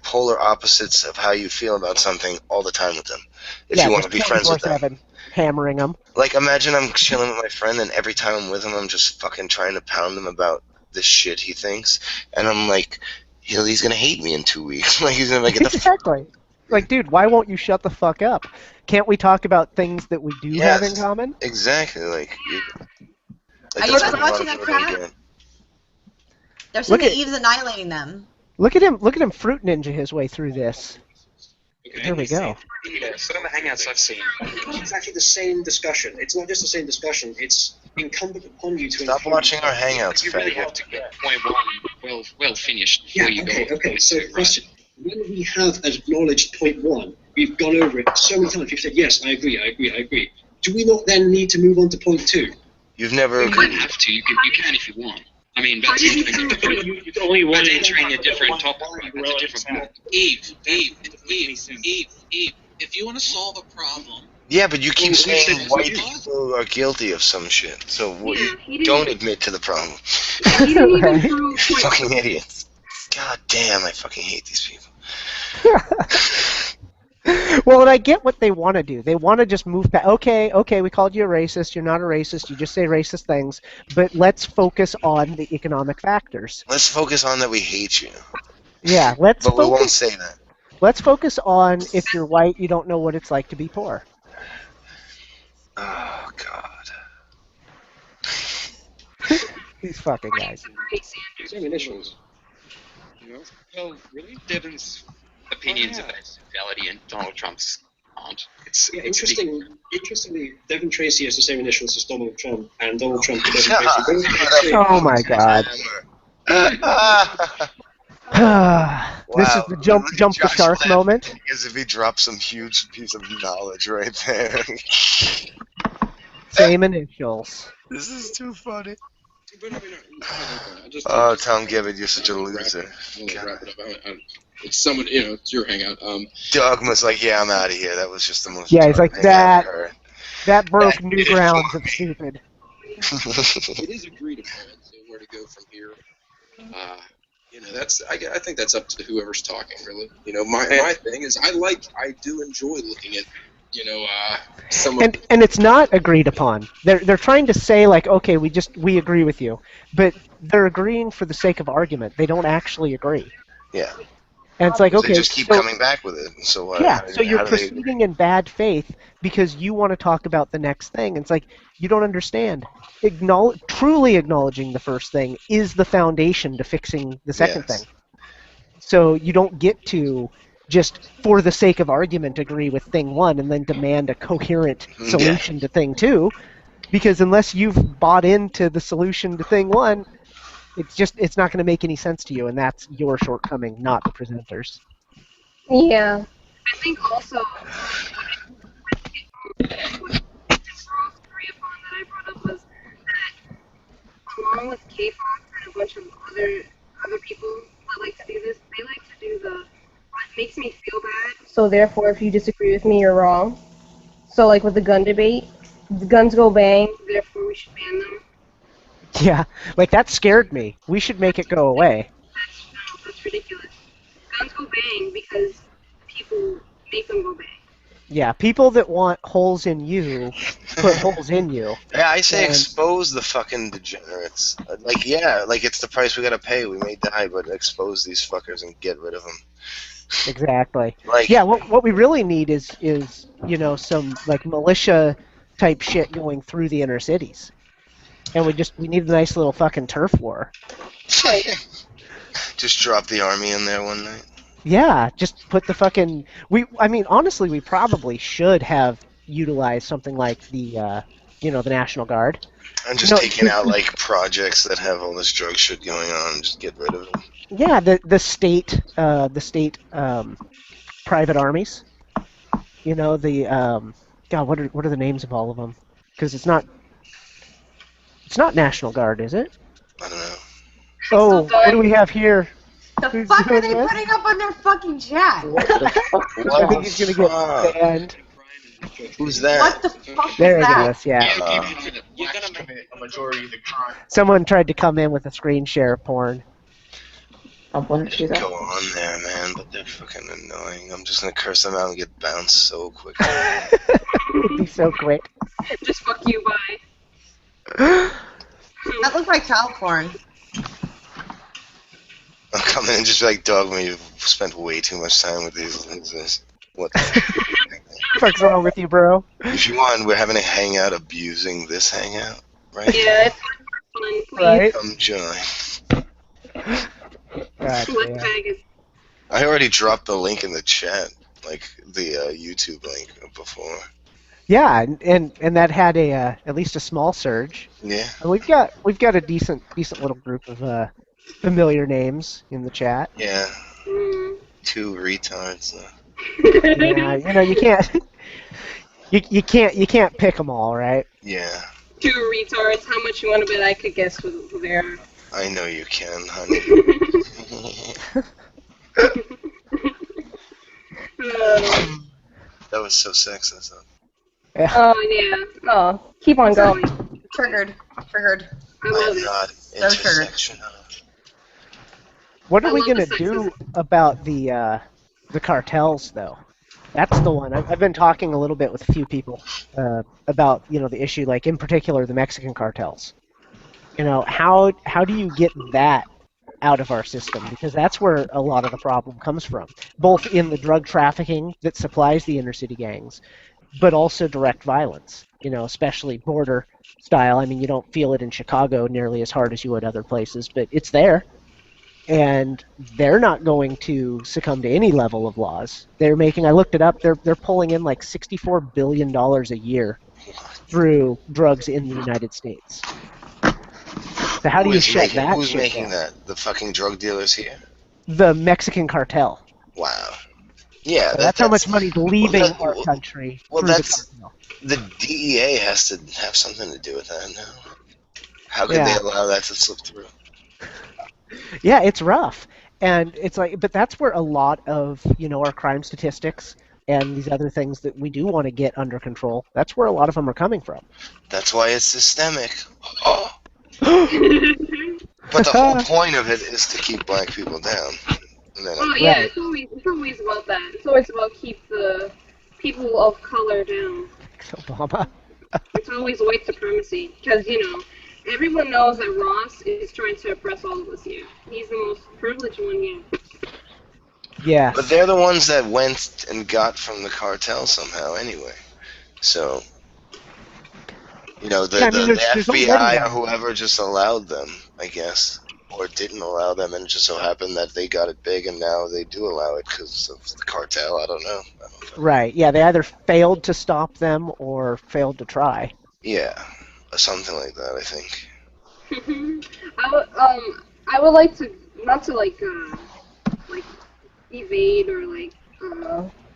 polar opposites of how you feel about something all the time with them. If you want to be friends with them,
24/7 hammering them.
like imagine I'm chilling with my friend, and every time I'm with him, I'm just fucking trying to pound him about this shit he thinks, and I'm like, he's gonna hate me in 2 weeks. Like he's gonna get the
exactly. Like, dude, why won't you shut the fuck up? Can't we talk about things that we do have in common?
Exactly. Like
Are you guys watching that crap? They're saying that Eve's annihilating them.
Look at him fruit ninja his way through this.
Okay,
there we go.
Some of the hangouts I've seen, it's actually the same discussion. It's not just the same discussion. It's incumbent upon you to
stop watching our hangouts.
You really have to get point one well finished before you go.
Okay. So, question: when we have acknowledged point one, we've gone over it so many times. You've said yes, I agree. Do we not then need to move on to point two?
You've never.
You don't have to. You can if you want. I mean, that's entering a different.
It's only one
entering a different topic. That's a different.
Eve. If you want to solve a problem.
Yeah, but you keep saying white people are guilty of some shit, so you don't admit to the problem.
He didn't even prove
Fucking idiots. God damn, I fucking hate these people.
Well, and I get what they want to do. They want to just move past. Okay, we called you a racist. You're not a racist. You just say racist things. But let's focus on the economic factors.
Let's focus on that we hate you.
Yeah, let's.
But we won't say that.
Let's focus on if you're white, you don't know what it's like to be poor.
Oh God.
These fucking guys.
Same initials.
Well, really, Devin's opinions about validity and Donald Trump's aren't.
Interestingly, Devin Tracy has the same initials as Donald Trump, and Donald Trump.
Oh my God. This is the jump the shark moment.
As if he dropped some huge piece of knowledge right there.
Same initials.
This is too funny. Oh, Tom Gibbard, you're such a loser.
Wrap it up. It's someone, it's your hangout.
Dogma's like, yeah, I'm out of here. That was just the most.
Yeah, he's like that. That broke
That
new
did it
grounds
for
of stupid.
It is agreed upon, so where to go from here. I think that's up to whoever's talking, really. My thing is I do enjoy looking at,
And it's not agreed upon. They're trying to say like, okay, we agree with you, but they're agreeing for the sake of argument. They don't actually agree.
Yeah.
And it's like, okay,
they just keep coming back with it. So what?
Yeah. So you're proceeding in bad faith because you want to talk about the next thing. And it's like you don't understand. Truly acknowledging the first thing is the foundation to fixing the second thing. So you don't get to just for the sake of argument agree with thing one and then demand a coherent solution to thing two, because unless you've bought into the solution to thing one, it's not going to make any sense to you, and that's your shortcoming, not the presenters.
Yeah. I think also what agree upon that I brought up was that along with K-Fox and a bunch of other people that like to do this, they like to do the makes me feel bad. So therefore, if you disagree with me, you're wrong. So like with the gun debate, the guns go bang. Therefore, we should ban them.
Yeah, like that scared me. We should make it go away.
That's ridiculous. Guns go bang because people make them go bang.
Yeah, people that want holes in you put holes in you.
Yeah, I say
And-
expose the fucking degenerates. Like, yeah, like it's the price we gotta pay. We may die, but expose these fuckers and get rid of them.
Exactly.
Like,
Yeah, what we really need is some like militia type shit going through the inner cities. And we need a nice little fucking turf war.
just drop the army in there one night.
Yeah, just put the fucking I mean honestly we probably should have utilized something like the the National Guard.
And just taking out like projects that have all this drug shit going on and just get rid of them.
Yeah, the state private armies. God, what are the names of all of them? Because it's not National Guard, is it?
I don't know.
Oh, what do we have here?
The fuck are they putting up on their fucking chat?
I think he's gonna get banned.
Who's that?
What the fuck
There
is
it
that?
is, yeah.
You're gonna commit a majority of the crime.
Someone tried to come in with a screen share of porn.
I want to do that.
Go on there, man, but they're fucking annoying. I'm just gonna curse them out and get bounced so quick.
It'd be so quick.
Just fuck you, bye.
That looks like child porn.
I'm coming in and just be like, dog, you've spent way too much time with these. What the
What's wrong with you, bro?
If you want, we're having a hangout abusing this hangout, right?
Yeah, it's fun, please.
Right?
Come join.
God, yeah.
I already dropped the link in the chat, like the YouTube link before.
Yeah, and that had at least a small surge.
Yeah.
And we've got a decent little group of familiar names in the chat.
Yeah. 2 retards.
Yeah, you can't pick them all, right?
Yeah.
2 retards. How much you want to bet I could guess who they are?
I know you can, honey. That was so sexist.
Yeah.
Oh yeah. Oh, keep on going.
Triggered.
I'm not
So triggered.
intersectional.
What are we gonna do about the cartels, though? That's the one. I've been talking a little bit with a few people about the issue, like in particular the Mexican cartels. How do you get that out of our system? Because that's where a lot of the problem comes from, both in the drug trafficking that supplies the inner city gangs, but also direct violence. Especially border style. I mean, you don't feel it in Chicago nearly as hard as you would other places, but it's there. And they're not going to succumb to any level of laws. I looked it up, they're pulling in like $64 billion a year through drugs in the United States. So how do you shut that
Who's
shit
making
down?
that? The fucking drug dealers here?
The Mexican cartel.
Wow. Yeah,
So that's how much money's leaving our country.
Well,
through
that's
the cartel.
the DEA has to have something to do with that now. How could they allow that to slip through?
Yeah, it's rough. And it's like, but that's where a lot of, our crime statistics and these other things that we do want to get under control, that's where a lot of them are coming from.
That's why it's systemic. Oh. But the whole point of it is to keep black people down.
Oh yeah, it's always about that. It's always about keep the people of color down.
Obama.
It's always white supremacy, because everyone knows that Ross is trying to oppress all of us here. He's the most privileged one here.
Yeah.
But they're the ones that went and got from the cartel somehow anyway. So, the FBI or whoever just allowed them, I guess. Or didn't allow them, and it just so happened that they got it big, and now they do allow it because of the cartel. I don't know.
Right. Yeah, they either failed to stop them or failed to try.
Yeah, something like that, I think.
I would like to not to evade or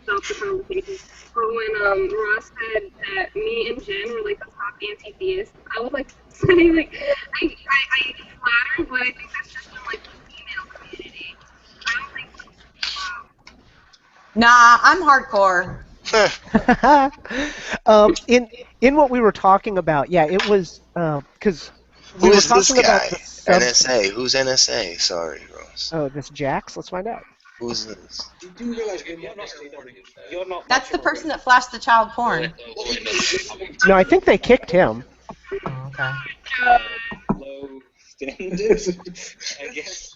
stop the conversation. But when Ross said that me and Jen were like the top anti-theists, I would like to say I flatter, but I think that's just in the female community. I don't think
Nah, I'm hardcore.
In what we were talking about, yeah, it was because we
Who
were
is this
talking about
guy?
the sub.
NSA. Who's NSA? Sorry, Ross.
Oh, this Jax. Let's find out.
Who's this?
You do realize
You're not
That's
much
the
of a
person that flashed the child porn.
No, I think they kicked him.
Oh, okay.
low standards, I guess.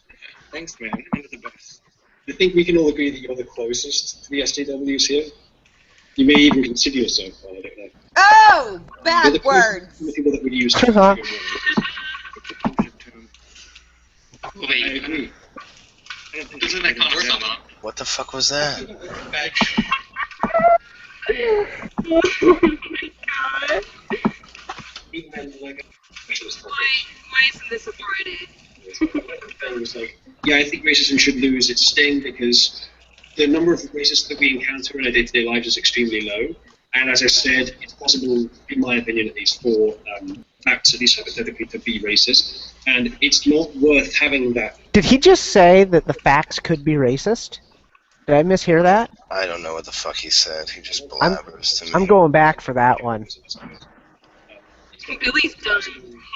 Thanks, man. Under the best. I think we can all agree that you're the closest to the SJWs here. You may even consider yourself one, I don't know.
Oh,
You're
bad
the
words.
people that would use
Uh-huh.
I agree.
Isn't that kind of sum up?
What the fuck was that?
Why isn't this a Friday?
Yeah, I think racism should lose its sting because the number of racists that we encounter in our day-to-day lives is extremely low. And as I said, it's possible, in my opinion at least, for facts, at least hypothetically, to be racist. And it's not worth having that.
Did he just say that the facts could be racist? Did I mishear that?
I don't know what the fuck he said. He just blabbers to me.
I'm going back for that one.
Billy's done.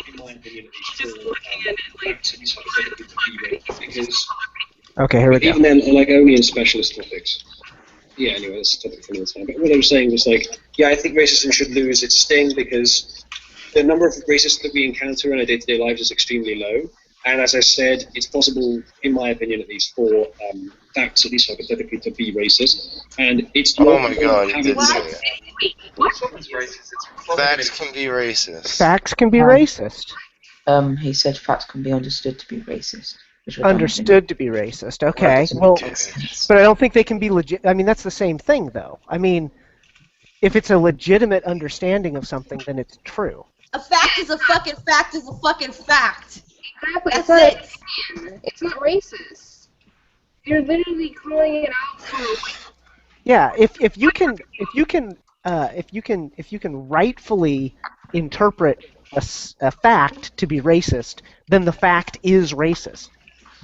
In my opinion, at least,
Just
for
looking at it like.
facts, at least hypothetically, to be racist. Because
Okay, here we go.
even then, like only in specialist topics. Yeah, anyway, that's a topic for another time. But what I was saying was like, yeah, I think racism should lose its sting because the number of racists that we encounter in our day-to-day lives is extremely low. And as I said, it's possible, in my opinion at least, for facts, at least hypothetically, to be racist. And it's not
Oh my god, he
having
did say
that.
that. Facts can be racist.
Facts can be racist.
He said facts can be understood to be racist. which I don't think-
Understood to be racist. Okay. Well, but I don't think they can be legit. I mean, that's the same thing, though. I mean, if it's a legitimate understanding of something, then it's true.
A fact is a fucking fact is a fucking fact.
Exactly.
That's
It's not
it.
opinion. It's not racist. You're literally calling it out for.
Yeah. If you can rightfully interpret a fact to be racist, then the fact is racist,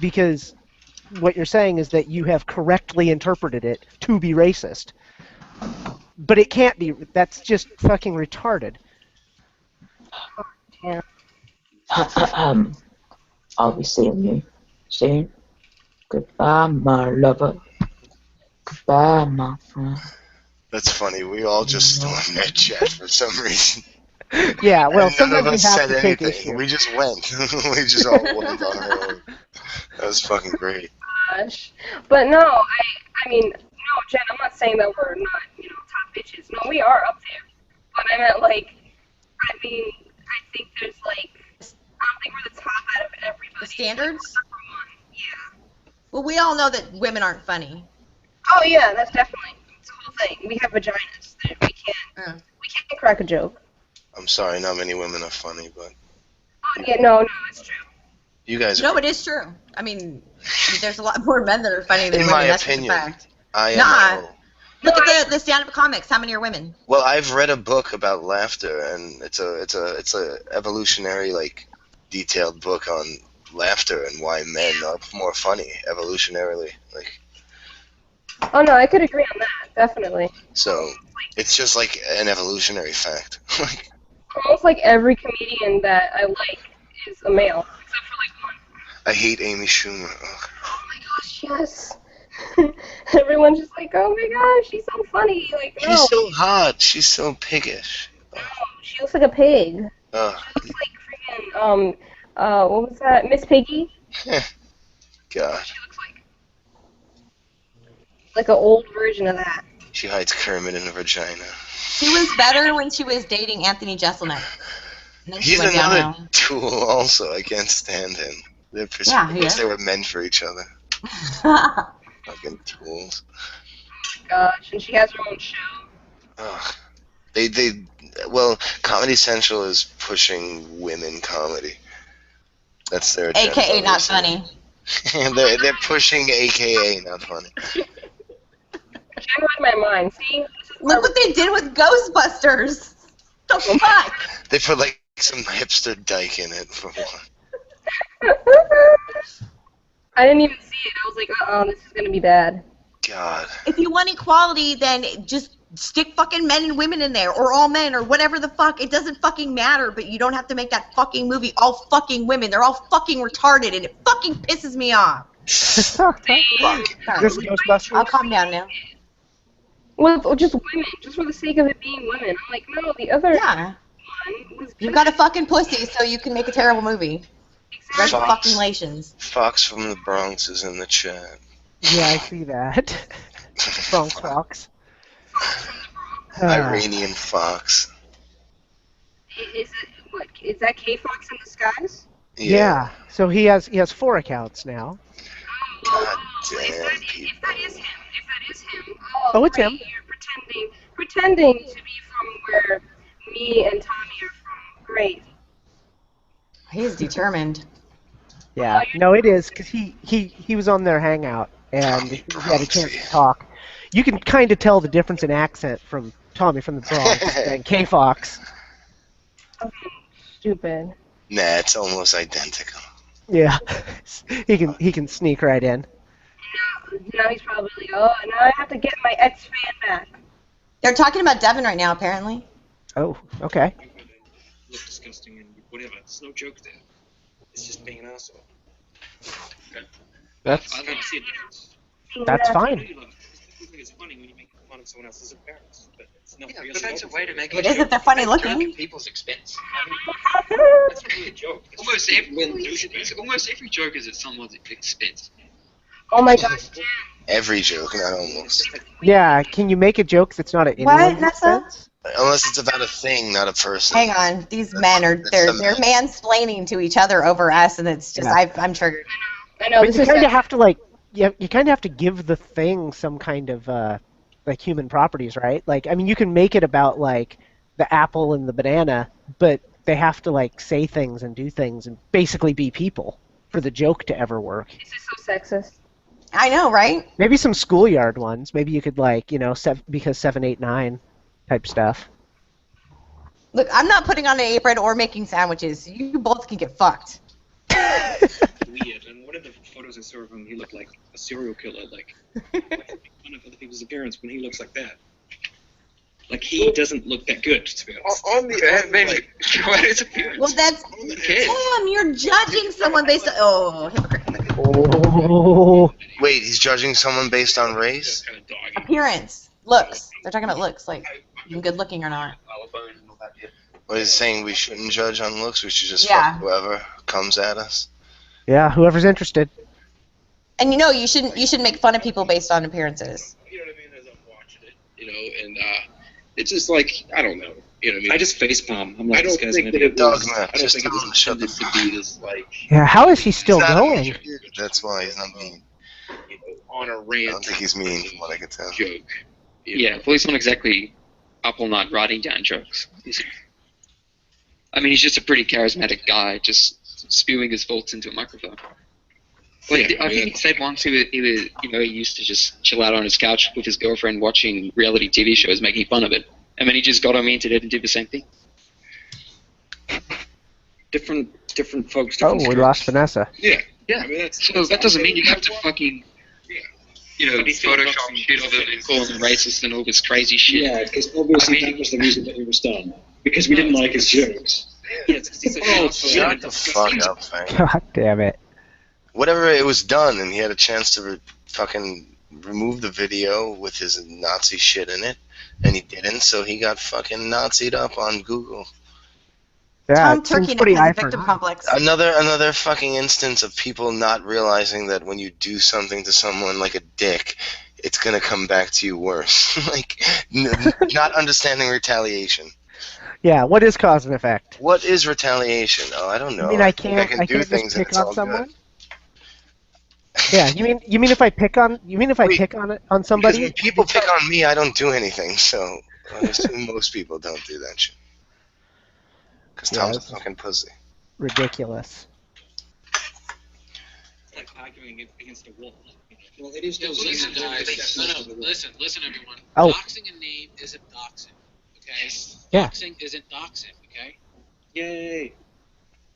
because what you're saying is that you have correctly interpreted it to be racist. But it can't be. That's just fucking retarded.
Yeah.
I'll be seeing you soon. Goodbye, my lover. Goodbye, my friend.
That's funny. We all just stormed that chat for some reason.
Yeah, well,
And none of
sometimes
us
we have
said
to take
anything.
issue.
We just went. We just all went on our own. That was fucking great.
Gosh. But no, I mean, no, Jen, I'm not saying that we're not, top bitches. No, we are up there. But I meant, I think there's, I don't think we're the top out of everybody.
The standards?
Yeah.
Well, we all know that women aren't funny.
Oh, yeah, that's definitely, it's the whole thing. We have vaginas. That we can't crack a joke.
I'm sorry, not many women are funny, but
Yeah, no, it's true.
you guys are.
No, it is true. I mean, there's a lot more men that are funny than
In
women.
my
That's just a
opinion,
fact.
I am.
Nah. Look at the stand-up comics. How many are women?
Well, I've read a book about laughter, and it's a evolutionary, detailed book on laughter and why men are more funny evolutionarily.
Oh, no, I could agree on that, definitely.
So it's just like an evolutionary fact.
Almost like every comedian that I like is a male, except for, one.
I hate Amy Schumer. Ugh.
Oh my gosh, yes. Everyone's just like, oh my gosh, she's so funny. No.
She's so hot. She's so piggish.
No, she looks like a pig.
Ugh.
She looks like freaking, what was that? Miss Piggy?
God.
She looks like an old version of that.
She hides Kermit in her vagina.
She was better when she was dating Anthony Jeselnik. And then she
He's
went
another
downhill.
tool also. I can't stand him. They're
Yeah, he is.
they were meant for each other. Fucking tools.
Gosh, and she has her own show.
Ugh. Well, Comedy Central is pushing women comedy. That's their agenda.
AKA not funny.
they're pushing AKA not funny.
Jen read my mind. See?
Look what they did with Ghostbusters. The fuck?
They put some hipster dyke in it for one.
I didn't even see it. I was like, this is gonna be bad.
God.
If you want equality, then just stick fucking men and women in there, or all men, or whatever the fuck. It doesn't fucking matter, but you don't have to make that fucking movie all fucking women. They're all fucking retarded, and it fucking pisses me off.
There's
Sorry.
Ghostbusters.
I'll calm down now.
Well, just women, just for the sake of it being women. I'm like, no, the other
Yeah.
one was
You got a fucking pussy, so you can make a terrible movie. Congratulations.
Fox from the Bronx is in the chat.
Yeah, I see that. Bronx Fox.
Iranian Fox.
Is it what? Is that K Fox in disguise?
Yeah. So he has 4 accounts now.
God damn
If that is him.
Oh, it's him.
You're pretending to be from where me and Tommy are from. Great.
He's determined.
Yeah. No, it is because he was on their hangout and he had a chance to talk. You can kind of tell the difference in accent from Tommy from the Bronx and K Fox.
Stupid.
Nah, it's almost identical.
Yeah. he can sneak right in.
Now he's probably like, oh, now I have to get my ex-fan back.
They're talking about Devin right now, apparently.
Oh, okay.
Look disgusting and whatever. There's no joke there. It's just being an asshole.
That's
I don't see a difference.
That's
I
fine.
know you love it. I think it's funny when you make fun of someone else's appearance, but it's not
yeah,
really
but that's a way to make
It is if they're funny looking.
at people's expense.
That's really a joke.
Almost every joke is at someone's expense.
Oh my gosh, Jen.
Every joke, not almost.
Yeah, can you make a joke that's not at
What,
anyone's
Nessa?
expense?
Unless it's about a thing, not a person.
Hang on. These men are they're mansplaining to each other over us, and it's just I'm triggered.
I know.
But
This
you
is
kind of have to you kind of have to give the thing some kind of like human properties, right? Like, I mean, you can make it about like the apple and the banana, but they have to like say things and do things and basically be people for the joke to ever work.
This is so sexist.
I know, right?
Maybe some schoolyard ones. Maybe you could because 7, 8, 9 type stuff.
Look, I'm not putting on an apron or making sandwiches. You both can get fucked.
Weird. And one of the photos I saw of him, he looked like a serial killer. Like make fun of other people's appearance when he looks like that. Like he doesn't look that good, to be honest.
On the
What is appearance?
Well, that's Sam. You're judging someone based on hypocrite.
Oh.
Wait, he's judging someone based on race?
Appearance, looks. They're talking about looks, like you good looking or not.
What is he saying? We shouldn't judge on looks. We should just
Yeah.
fuck whoever comes at us.
Yeah, whoever's interested.
And you shouldn't make fun of people based on appearances.
You know what I mean? As I'm watching it, and it's just like I don't know. You know what I mean?
I just facepalm. I'm like,
I don't
this guy's
think
gonna
that
be
it
a
was.
Dog,
I
man,
don't
just
think it
tell him
was
to shut the
intended to be this like
Yeah, how is he still
He's not
going?
That's why he's not mean.
on a
I
rant.
don't think he's mean from what I can tell.
Joke.
Yeah, well, he's not exactly up all night writing down jokes. I mean, he's just a pretty charismatic guy, just spewing his thoughts into a microphone. Like,
Yeah,
I think he said once he used to just chill out on his couch with his girlfriend watching reality TV shows, making fun of it, and then he just got on the internet and did the same thing.
different folks.
Oh,
Different
we lost Vanessa.
Yeah.
Yeah,
I mean, that's
so that doesn't mean you have to fucking,
But he's still
Photoshop
boxing
shit of it and call him racist and all this crazy shit.
Yeah, because obviously
I mean-
that was the reason that it was done. Because we didn't like his jokes.
Yeah, it's 'cause he's a
Oh,
asshole.
shut the fuck up, Frank.
God damn it.
Whatever, it was done, and he had a chance to fucking remove the video with his Nazi shit in it, and he didn't, so he got fucking Nazi'd up on Google.
Yeah,
Tom
it seems
Turkey
pretty
has
eye
a
for
victim
an eye.
complex.
Another fucking instance of people not realizing that when you do something to someone like a dick, it's gonna come back to you worse. Like, not understanding retaliation.
Yeah, what is cause and effect?
What is retaliation? Oh, I don't know.
You mean I
think
can't
can do
just
things and
pick
it's
on
all
someone?
good.
Yeah, you mean if I pick on
Wait,
pick on
Because
somebody?
when people pick on me, I don't do anything, so I assume most people don't do that shit. Because
Yeah,
Tom's a
it's
fucking pussy.
ridiculous.
It's like arguing against a wall.
Well, it is
Yeah,
still
listen, guys. No, listen, everyone.
Oh.
Doxing a name isn't doxing, okay?
Yeah.
Doxing isn't doxing, okay?
Yay!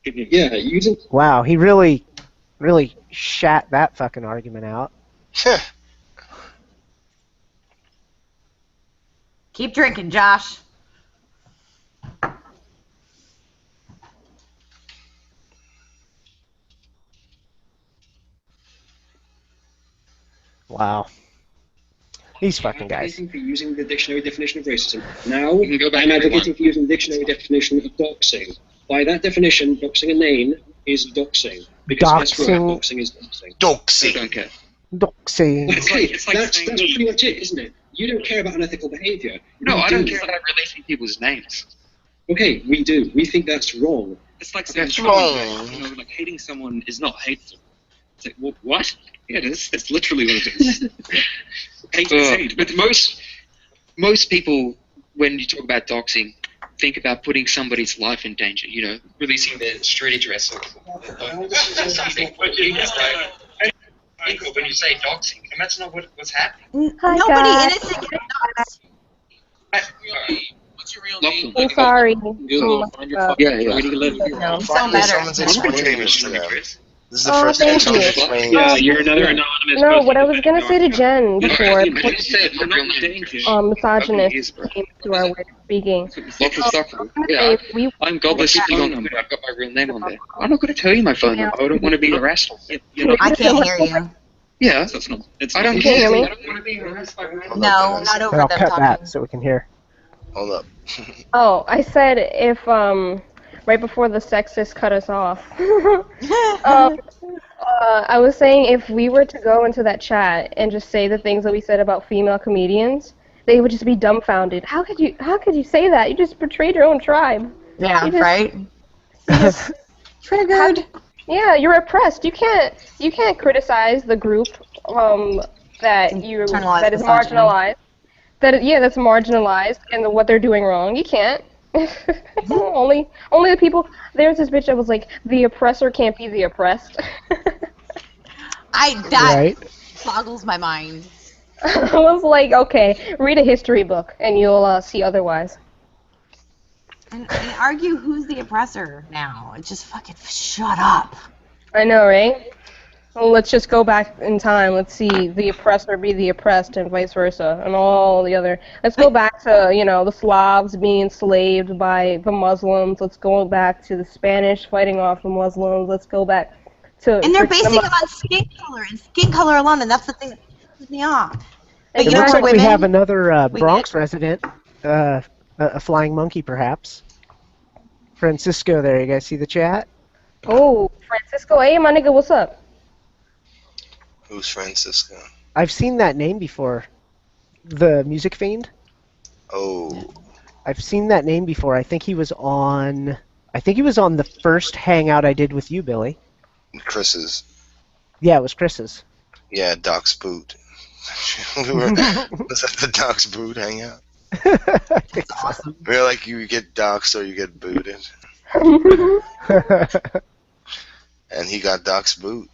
Good news.
Yeah, you didn't.
Wow, he really shat that fucking argument out.
Keep drinking, Josh.
Wow. These fucking
I'm
guys.
advocating for using the dictionary definition of racism. Now,
You can go back
I'm
to
advocating for using the dictionary definition of doxing. By that definition, doxing a name is doxing. Because guess what?
Doxing.
Doxing is doxing.
I
Doxing.
don't care.
Doxing.
Okay,
It's like
that's
saying-
pretty much it, isn't it? You don't care about unethical behaviour.
No,
We
I don't
do.
care about releasing people's names.
Okay, we do. We think that's wrong.
It's like saying,
That's
oh,
wrong.
you know, like hating someone is not hateful. It's like, well, what? Yeah, it is. That's literally what it is. Hate is hate.
But most people, when you talk about doxing, think about putting somebody's life in danger. You know, releasing their street address or something. But you just when you say doxing, and that's not what's happening.
Hi,
Nobody
guys.
innocent gets doxxed.
What's your real
Lachlan.
name?
I'm sorry.
Google, find your
fucking-
Yeah, yeah.
reading a letter.
No.
Sound better.
Someone's explaining this to them. This is the
Oh,
first time
thank
someone's
you.
explaining
Yeah,
this.
you're another anonymous.
No,
posting
what I was gonna say to Jen
I
before,
didn't say it for real name.
misogynist came to our way of speaking.
Lachlan Stockwell.
I'm gonna
Yeah,
say if we
I'm Godless City on Twitter. I've got my real name on there. I'm not going to tell you my phone number. I don't want to be harassed.
I can't hear you.
Yeah,
So it's not. It's
I don't
You can't
care.
hear me?
I don't want to be harassed by random.
No, not over
But I'll
them
cut
talking.
that so we can hear.
Hold up.
Oh, I said if right before the sexist cut us off. I was saying if we were to go into that chat and just say the things that we said about female comedians, they would just be dumbfounded. How could you say that? You just betrayed your own tribe.
Yeah,
You just-
right? Triggered.
Yeah, you're oppressed. You can't criticize the group that
Internalized
that is
misogyny.
marginalized. That's marginalized and what they're doing wrong. You can't. only the people. There's this bitch that was like, the oppressor can't be the oppressed.
That
Right?
boggles my mind.
I was like, okay, read a history book and you'll see otherwise.
And argue who's the oppressor now. Just fucking shut up.
I know, right? Well, let's just go back in time. Let's see the oppressor be the oppressed and vice versa, and all the other. Let's go back to, the Slavs being enslaved by the Muslims. Let's go back to the Spanish fighting off the Muslims. Let's go back to.
And they're
freaking
basing it on skin color and skin color alone, and that's the thing that pisses me off. But
It
you know
looks
what,
like we
women?
have another
we
Bronx resident, a flying monkey perhaps. Francisco there, you guys see the chat?
Oh, Francisco, hey, my nigga, what's up?
Who's Francisco?
I've seen that name before. The Music Fiend?
Oh,
I've seen that name before. I think he was on the first hangout I did with you, Billy.
Chris's.
Yeah, it was Chris's.
Yeah, Doc's boot. Was that the Doc's boot hangout?
Awesome.
We were like, you get doxed or you get booted. And he got Doc's boot.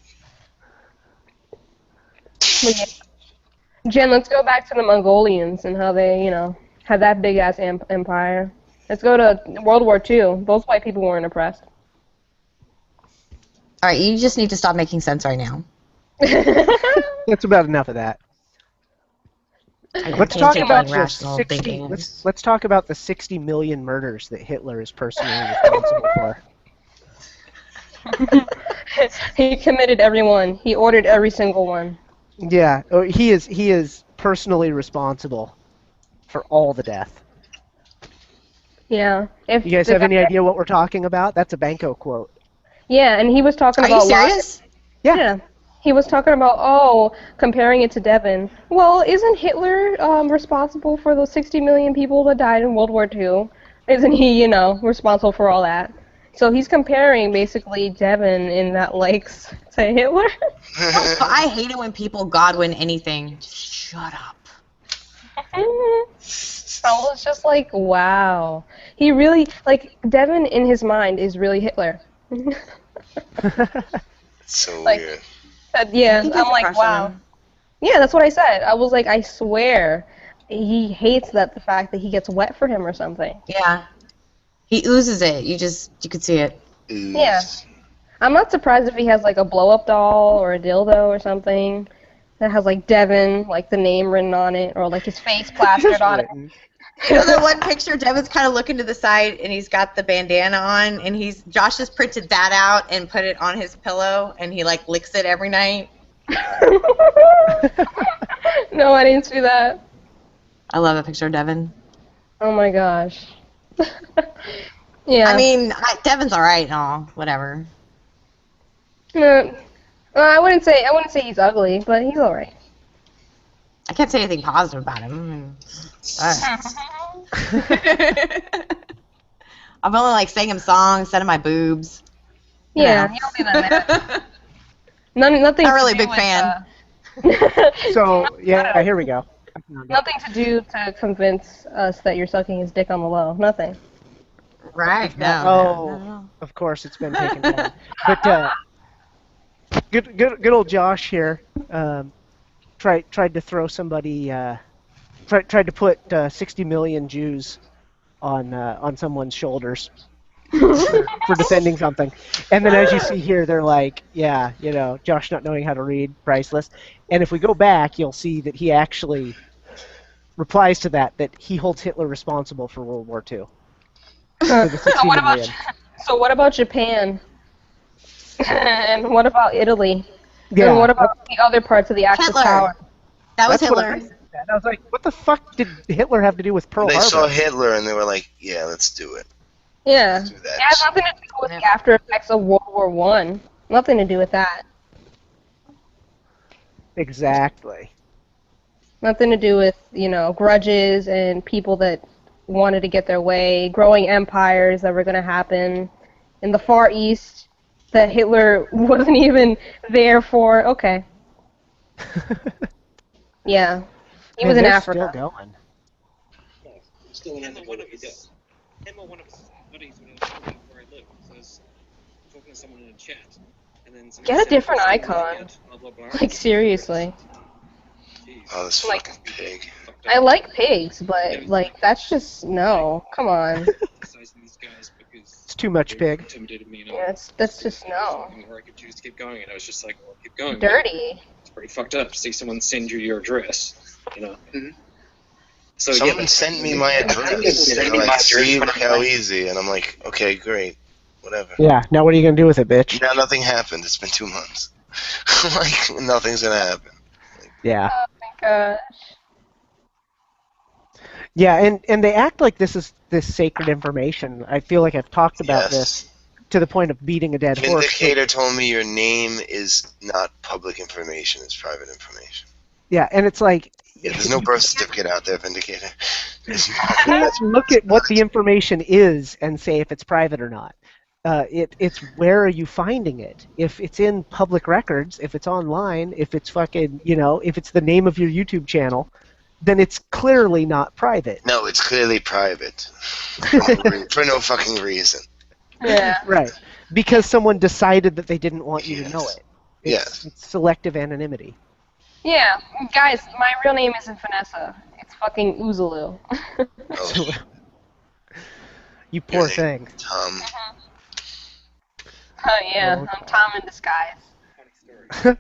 Jen, let's go back to the Mongolians and how they, had that big ass empire. Let's go to World War II. Those white people weren't oppressed.
All right, you just need to stop making sense right now.
That's about enough of that. Let's
can't
talk
take
about the
rational
60.
thinking.
Let's talk about the 60 million murders that Hitler is personally responsible for.
He committed every one. He ordered every single one.
Yeah, he is personally responsible for all the death.
Yeah. If
You guys
the
have any
guy-
idea what we're talking about? That's a Banco quote.
Yeah, and he was talking
Are you
about
serious?
Yeah.
He was talking about comparing it to Devon. Well, isn't Hitler responsible for those 60 million people that died in World War II? Isn't he, responsible for all that? So he's comparing basically Devon in that likes to Hitler.
But I hate it when people Godwin anything. Just shut up.
I was just like, wow. He really, Devon in his mind is really Hitler.
So
Like-
weird.
Yeah,
think
I'm
he's a
like,
crush on
wow.
him.
Yeah, that's what I said. I was like, I swear, he hates the fact that he gets wet for him or something.
Yeah. He oozes it. You could see it.
Ooze.
Yeah. I'm not surprised if he has like a blow-up doll or a dildo or something that has like Devon, like the name written on it, or like his face plastered on it.
Written.
You know that one picture? Devin's kind of looking to the side, and he's got the bandana on, and Josh just printed that out and put it on his pillow, and he like licks it every night.
No, I didn't see that.
I love that picture of Devin.
Oh my gosh. Yeah.
I mean, Devin's all right and all, whatever.
No, I wouldn't say he's ugly, but he's all right.
I can't say anything positive about him. I've only like sang him songs, said him my boobs.
Yeah, you don't do that. Nothing.
Not really a
to do
big
with,
fan.
So, yeah, here we go.
Nothing to do to convince us that you're sucking his dick on the low. Nothing.
Right. No.
Oh, of course it's been taken down. But good old Josh here tried to throw somebody tried to put 60 million Jews on someone's shoulders for defending something. And then as you see here, they're like, yeah, you know, Josh not knowing how to read, priceless. And if we go back, you'll see that he actually replies to that he holds Hitler responsible for World War II. For the 60 million.
So what about Japan? And what about Italy?
Yeah.
And what about the other parts of the Axis
Hitler.
power?
That was
That's what
Hitler.
I said. I was like, what the fuck did Hitler have to do with Pearl
They
Harbor?
saw Hitler and they were like, yeah, let's do it.
Yeah.
Do that.
It has nothing to do with the after effects of World War I. Nothing to do with that.
Exactly.
Nothing to do with, you know, grudges and people that wanted to get their way, growing empires that were going to happen in the Far East that Hitler wasn't even there for. Okay. Yeah. He was in Africa.
Still going.
Still an animal.
Him or one of his buddies when I was living where I live, so I was talking to someone in a chat, and then someone
Get a
said,
different
"What's
icon.
that? Blah, blah, blah."
Like, seriously.
Jeez.
Oh, this
Like-
fucking pig.
Fucked up.
I like pigs, but, like, that's just, no. Come on.
Criticizing these guys because
It's too much
they
pig.
intimidated me,
Yeah, that's just no.
something where I could choose to keep going, and I was just like, well, keep going.
Dirty.
It's pretty fucked up to see someone send you your address, you know. So
Someone
yeah,
sent me my address.
Send
They're
me my
like,
address,
see,
but
look
I'm
how
like-
easy. And I'm like, okay, great. Whatever.
Yeah, now what are you going to do with it, bitch?
Now nothing happened. It's been 2 months. Like, nothing's gonna happen.
Yeah.
Oh my gosh.
Yeah, and they act like this is this sacred information. I feel like I've talked about
Yes.
this to the point of beating a dead horse.
Vindicator told me your name is not public information, it's private information.
Yeah, and it's like,
Yeah, there's no birth certificate out there, Vindicator. There's
let's look at what the information is and say if it's private or not. It's where are you finding it? If it's in public records, if it's online, if it's fucking, you know, if it's the name of your YouTube channel, then it's clearly not private.
No, it's clearly private. For no fucking reason.
Yeah.
Right. Because someone decided that they didn't want you to know it.
Yes.
It's selective anonymity.
Yeah, guys, my real name isn't Vanessa. It's fucking Oozaloo.
Oh,
You poor
Your name.
thing.
Tom.
Oh yeah,
Oh.
I'm Tom in disguise.
funny story.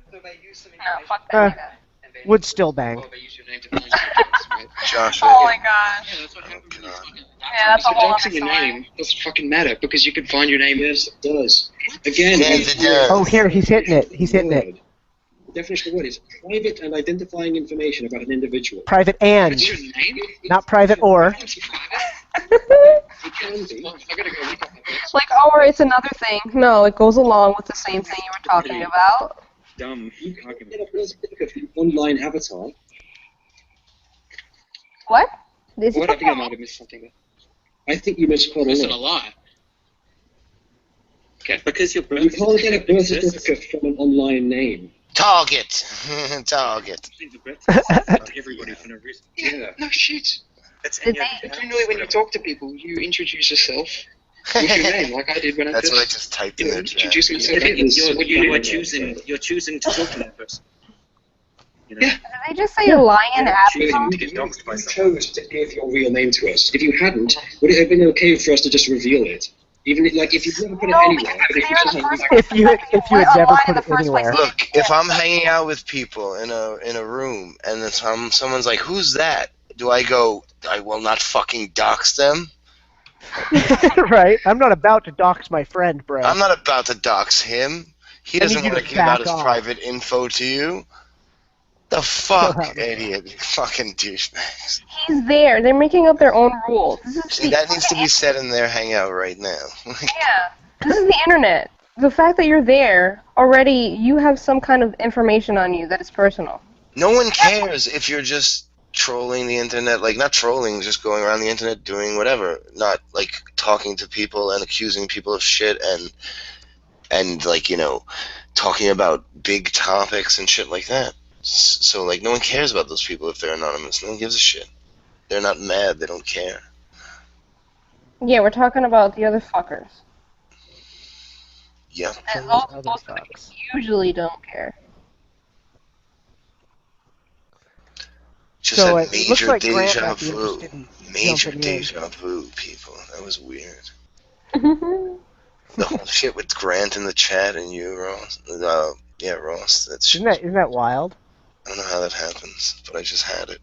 No, fuck that
Uh,
nigga.
Would still bang.
Well, they use your name to find your address, right?
Josh.
Oh my gosh.
Yeah, that's what happened.
God.
Yeah, that's a
So
whole other
doxing your
story.
name doesn't fucking matter because you can find your name.
Yes, it does. Again,
Yes, it does.
Oh, here, he's hitting it. He's hitting it.
Definition of the word is private and identifying information about an individual.
Private and,
It's your name?
not private or.
It's private?
It can be.
Well, I gotta go look up this.
Like, or it's another thing. No, it goes along with the same thing you were talking about.
dumb
You can
argument.
get a birth certificate from an online avatar.
What? Is
What?
it
I think I might have missed something there.
I think you missed quite a
Missing a
lot.
lot.
Because your birth
You can't get a birth
exists.
certificate from an online name.
Target. Target.
The birth certificate to everybody for no reason.
Yeah.
No shit.
That's
Did
yeah,
they-
You know when you talk to people, you introduce yourself with your name, like I did when I
That's
first
what I just typed in there. Chat.
introduced myself.
You're choosing to talk to that person. You know?
Yeah.
Did they just say lion
Choosing
avatar?
to get doxed by
You
someone.
chose to give your real name to us. If you hadn't, would it have been okay for us to just reveal it? Even if, like if you've never put it
No,
anywhere,
because
but if you
they're
just
the
had,
first
like,
If you had
Why
never
online in
put
the
it
first place?
anywhere.
Look, if I'm hanging out with people in a room and then someone's like, "Who's that?" do I go, I will not fucking dox them?
Right? I'm not about to dox my friend, bro.
I'm not about to dox him. He
I need
doesn't
you
want
to
to give out
back
his
off.
private info to you. The
Chill
fuck,
out.
idiot. You fucking douchebags.
He's there. They're making up their own rules. This is
See,
the
that needs to be said in their hangout right now.
yeah. This is the internet. The fact that you're there already, you have some kind of information on you that is personal.
No one cares if you're just trolling the internet, like not trolling, just going around the internet doing whatever, not like talking to people and accusing people of shit and like, you know, talking about big topics and shit like that. So like no one cares about those people if they're anonymous. No one gives a shit. They're not mad, they don't care.
Yeah, we're talking about the other fuckers.
Yep.
And
Those
those
other
most of the
fucks.
usually don't care.
Just
So
had
it looks
major
like Grant
deja
might be
vu.
interested in
Major
jumping in.
deja vu, people. That was weird. The whole shit with Grant in the chat and you, Ross. Yeah, Ross.
Isn't that wild?
I don't know how that happens, but I just had it.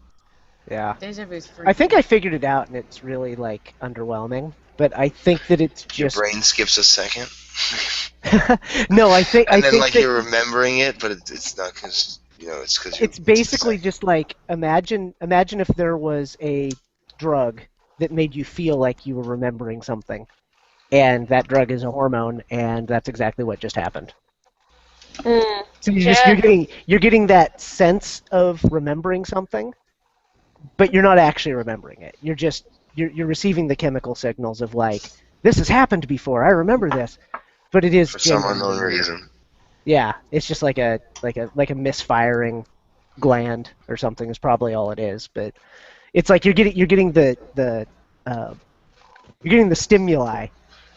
Yeah.
Deja vu's free.
I think I figured it out, and it's really like underwhelming. But I think that it's
Your
just
brain skips a second.
no. I think
And then
think
like
that
you're remembering it, but it's not because you know it's because
it's basically just like imagine if there was a drug that made you feel like you were remembering something, and that drug is a hormone, and that's exactly what just happened. So you're getting that sense of remembering something, but you're not actually remembering it. You're receiving the chemical signals of like, this has happened before. I remember this, but it is
for some
genuinely
unknown reason.
Yeah, it's just like a misfiring gland or something is probably all it is. But it's like you're getting the stimuli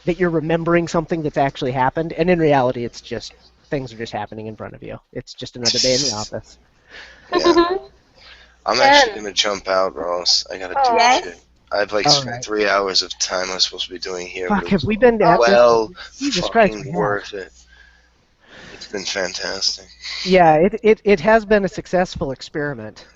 that you're remembering something that's actually happened, and in reality, it's just things are just happening in front of you. It's just another day in the office.
Yeah. I'm actually gonna jump out, Ross. I gotta do shit. I've like spent 3 hours of time I was supposed to be doing here.
Fuck,
but
have we been at
well
this? Jesus Christ, we
fucking
have.
worth it. It's been fantastic.
Yeah, it has been a successful experiment.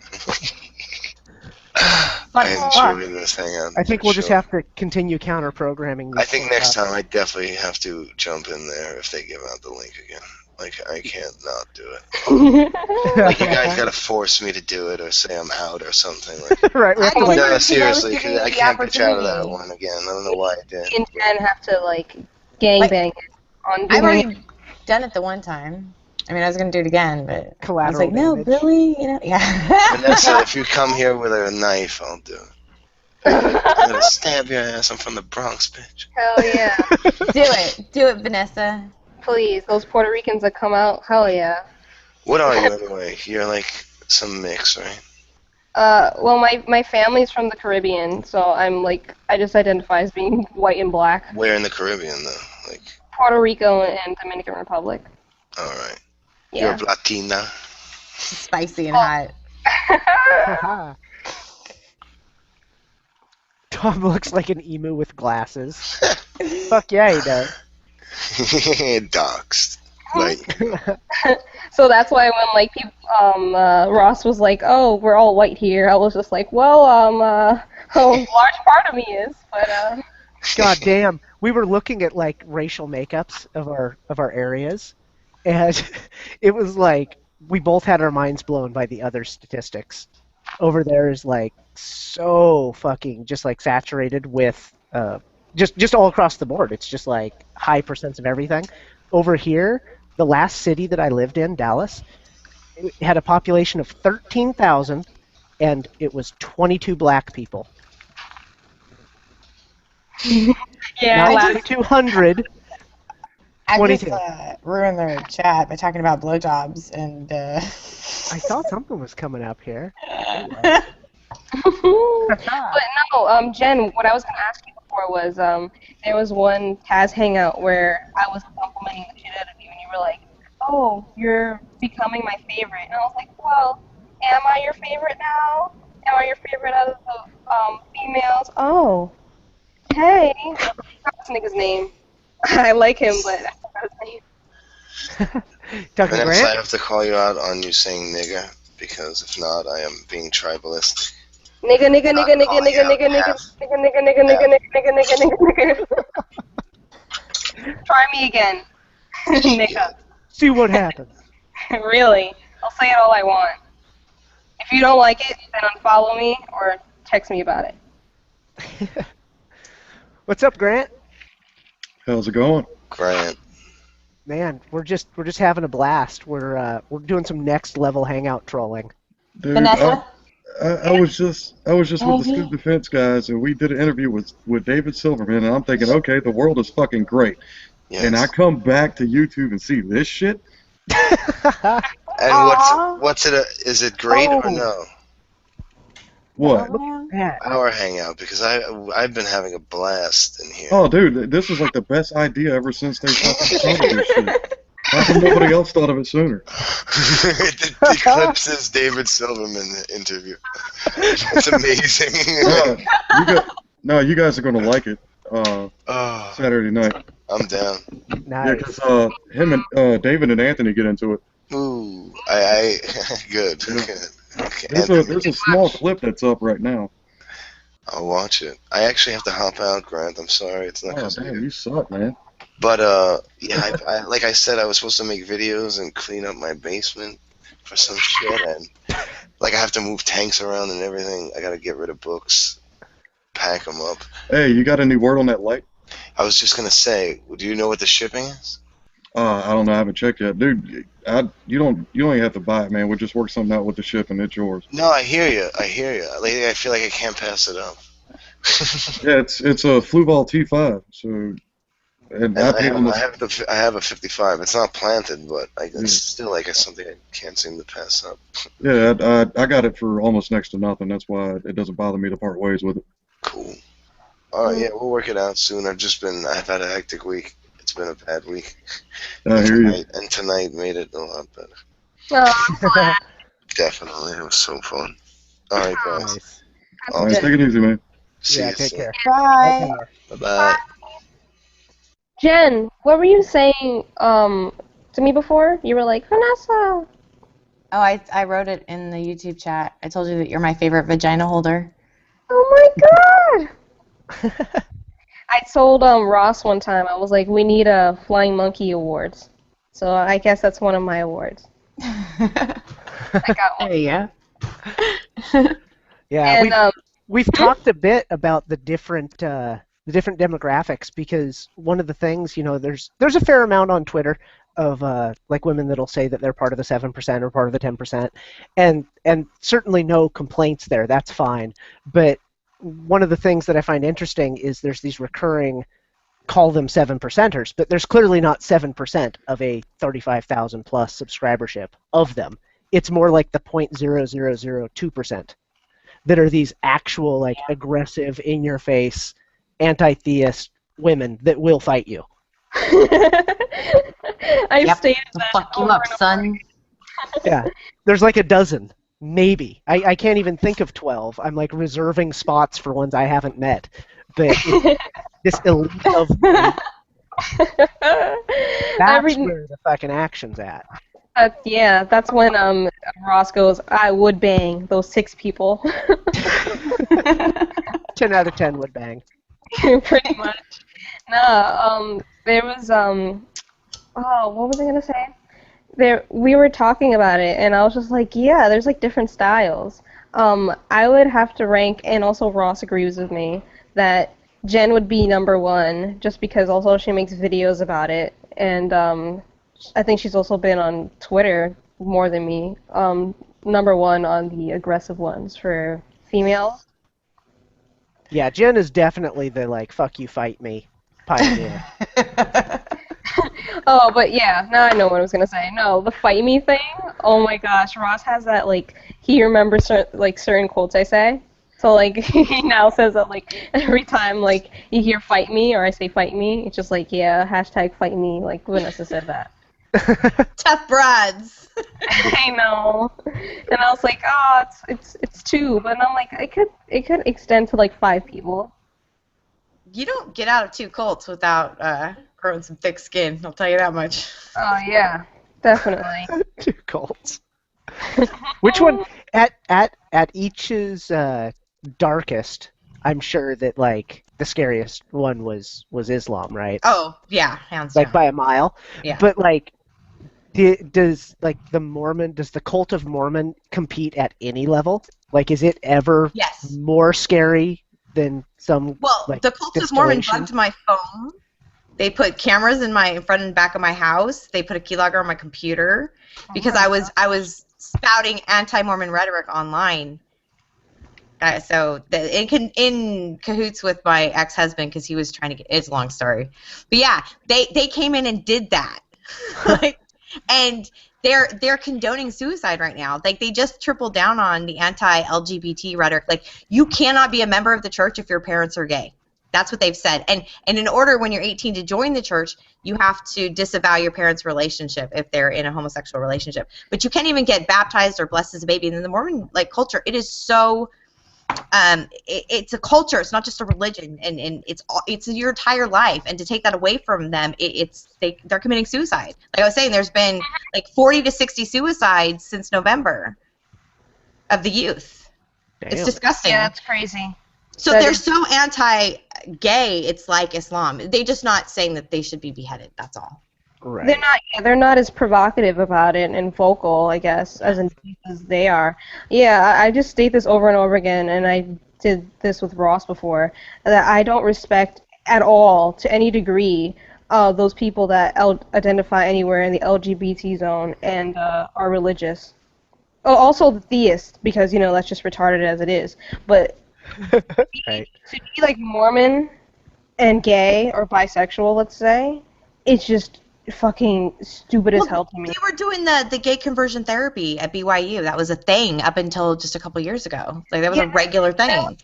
I enjoy this hangout.
I think we'll just have to continue counter programming.
I think next time I definitely have to jump in there if they give out the link again. Like I can't not do it. Like you guys gotta force me to do it or say I'm out or something. Like,
right.
No, seriously, because I can't bitch out of that one again. I don't know why I did.
And Jen have to like gangbang it on
I've
doing
already done it the one time. I mean, I was gonna do it again, but I was like, no,
damage.
Billy, you know, yeah.
Vanessa, if you come here with a knife, I'll do it. I'm gonna stab your ass. I'm from the Bronx, bitch.
Hell yeah.
Do it, Vanessa.
Please, those Puerto Ricans that come out, hell yeah.
What are you anyway? You're like some mix, right?
Well, my family's from the Caribbean, so I just identify as being white and black.
Where in the Caribbean, though? Like
Puerto Rico and Dominican Republic.
all right.
Yeah.
You're Latina.
Spicy and hot.
Tom
looks like an emu with glasses. Fuck yeah, he does.
Doxed. Like.
So that's why when people, Ross was like, "Oh, we're all white here," I was just like, "Well, a large part of me is," but.
God damn, we were looking at like racial makeups of our areas, and it was like we both had our minds blown by the other statistics. Over there is like so fucking just like saturated with just all across the board. It's just like high percents of everything. Over here, the last city that I lived in, Dallas, it had a population of 13,000, and it was 22 black people.
Yeah,
not 200.
I just ruined their chat by talking about blowjobs, and
I thought something was coming up here.
But no, Jen, what I was gonna ask you before was there was one Taz hangout where I was complimenting the shit out of you, and you were like, "Oh, you're becoming my favorite," and I was like, "Well, am I your favorite now? Am I your favorite out of the females?" Oh, hey, what's this nigga's name? I like him, but I forgot his name.
Vanessa, I have to call you out on you saying nigger, because if not, I am being tribalistic.
Nigga, nigga, nigga, nigga,
calling
nigga,
out
nigga, nigga,
half.
nigga, nigga, nigga, nigga, nigga, nigga, nigga, nigga. Try me again, nigga.
See what happens.
Really, I'll say it all I want. If you don't like it, then unfollow me or text me about it.
What's up, Grant?
How's it going?
Grant.
Man, we're just having a blast. We're doing some next level hangout trolling.
Dude,
Vanessa?
I was just with the
Maggie?
Scoop Defense guys, and we did an interview with David Silverman, and I'm thinking, okay, the world is fucking great.
Yes.
And I come back to YouTube and see this shit.
And what's it? Is it great or no?
What?
Our hangout, because I've been having a blast in here.
Oh, dude, this is like the best idea ever since they fucking started this shit. How come nobody else thought of it sooner?
It eclipses David Silverman interview. It's amazing.
You guys are gonna like it. Saturday night.
I'm down.
Nice.
Yeah, because him and David and Anthony get into it.
Ooh, I good.
Yeah.
Good. Okay,
There's a small clip that's up right now.
I'll watch it. I actually have to hop out, Grant. I'm sorry. It's not
Oh,
because
damn, you suck, man.
But yeah, I like I said, I was supposed to make videos and clean up my basement for some shit, and like I have to move tanks around and everything. I gotta get rid of books, pack them up.
Hey, you got any word on that light?
I was just gonna say, do you know what the shipping is?
I don't know. I haven't checked yet, dude. You don't even have to buy it, man. We'll just work something out with the shipping. It's yours.
No, I hear you. Like, I feel like I can't pass it up.
Yeah, it's a Fluval T5. So, and
I have a 55. It's not planted, but it's still like something I can't seem to pass up.
Yeah, I got it for almost next to nothing. That's why it doesn't bother me to part ways with it.
Cool. All right, yeah, we'll work it out soon. I've had a hectic week. It's been a bad week.
I hear you.
And tonight made it a lot better.
Oh,
Definitely, it was so fun. All right, guys.
Nice.
All right, take it easy, man.
See
Yeah,
you
take
soon.
care.
Bye.
Bye-bye.
Jen, what were you saying to me before? You were like, Vanessa.
Oh, I wrote it in the YouTube chat. I told you that you're my favorite vagina holder.
Oh my god! I told Ross one time, I was like, we need a Flying Monkey Awards. So I guess that's one of my awards. I got one.
There you go.
Yeah,
And,
we've talked a bit about the different demographics, because one of the things, there's a fair amount on Twitter of like women that'll say that they're part of the 7% or part of the 10%, and certainly no complaints there. That's fine. But one of the things that I find interesting is there's these recurring call them 7%ers, but there's clearly not 7% of a 35,000 plus subscribership of them. It's more like the 0.0002% that are these actual, like, aggressive, in-your-face, anti-theist women that will fight you.
I've stated
to
that
fuck you
over
up,
and over
son.
Yeah, there's like a dozen, maybe. I can't even think of 12. I'm like reserving spots for ones I haven't met. But this elite of that's where the fucking action's at.
Yeah, that's when Ross goes, I would bang those 6 people.
10 out of 10 would bang.
Pretty much. No, there was what was I gonna say? We were talking about it, and I was just like, yeah, there's like different styles. I would have to rank, and also Ross agrees with me, that Jen would be number 1, just because also she makes videos about it, and I think she's also been on Twitter more than me. Number 1 on the aggressive ones for females.
Yeah, Jen is definitely the, like, fuck you, fight me pioneer.
Oh, but yeah, now I know what I was gonna say. No, the fight me thing. Oh my gosh, Ross has that, like, he remembers certain quotes I say. So like he now says that, like, every time like you hear fight me or I say fight me, it's just like, yeah, hashtag fight me. Like Vanessa said that.
Tough broads.
I know. And I was like, oh, it's 2, but I'm like, it could extend to like 5 people.
You don't get out of 2 cults without growing some thick skin. I'll tell you that much.
Oh yeah, definitely.
2 cults. Which one at each's darkest, I'm sure that like the scariest one was Islam, right?
Oh yeah, hands
Like
down.
by a mile.
Yeah.
But like, does like does the cult of Mormon compete at any level? Like, is it ever
Yes.
more scary than some
Well,
like
the Cult of Mormon
distillation?
bugged my phone. They put cameras in front and back of my house. They put a keylogger on my computer because I was spouting anti-Mormon rhetoric online. In cahoots with my ex-husband because he was trying to get. It's a long story, but yeah, they came in and did that, like, and they're condoning suicide right now. Like they just tripled down on the anti-LGBT rhetoric. Like you cannot be a member of the church if your parents are gay. That's what they've said. And in order, when you're 18 to join the church, you have to disavow your parents' relationship if they're in a homosexual relationship. But you can't even get baptized or blessed as a baby. And in the Mormon culture, it is so. It's a culture. It's not just a religion, and it's your entire life. And to take that away from them, they're committing suicide. Like I was saying, there's been like 40 to 60 suicides since November of the youth.
Damn.
It's disgusting.
Yeah, that's crazy.
So they're so anti-gay. It's like Islam. They're just not saying that they should be beheaded. That's all.
Right.
They're not as provocative about it and vocal, I guess, as they are. Yeah, I just state this over and over again, and I did this with Ross before, that I don't respect at all, to any degree, those people that identify anywhere in the LGBT zone and are religious. Oh, also the theists, because, that's just retarded as it is. But
Right.
to be like Mormon and gay or bisexual, let's say, it's just fucking stupid as hell to me.
They were doing the gay conversion therapy at BYU. That was a thing up until just a couple years ago. Like that was a regular thing.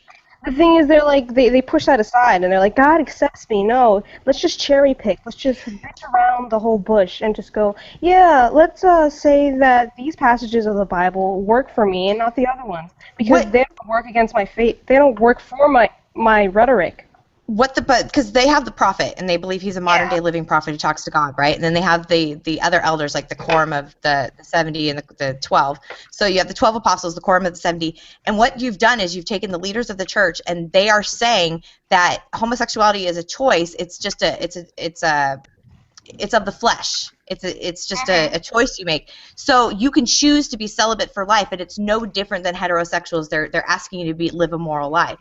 The thing is, they're like they push that aside, and they're like, God accepts me. No, let's just cherry pick. Let's just reach around the whole bush and just go, yeah, let's say that these passages of the Bible work for me and not the other ones, because they don't work against my faith. They don't work for my rhetoric.
Because they have the prophet, and they believe he's a modern day living prophet who talks to God, right? And then they have the other elders, like the quorum of the 70 and the 12. So you have the 12 apostles, the quorum of the 70, and what you've done is you've taken the leaders of the church, and they are saying that homosexuality is a choice. It's just it's of the flesh. It's just a choice you make. So you can choose to be celibate for life, and it's no different than heterosexuals. They're asking you to live a moral life.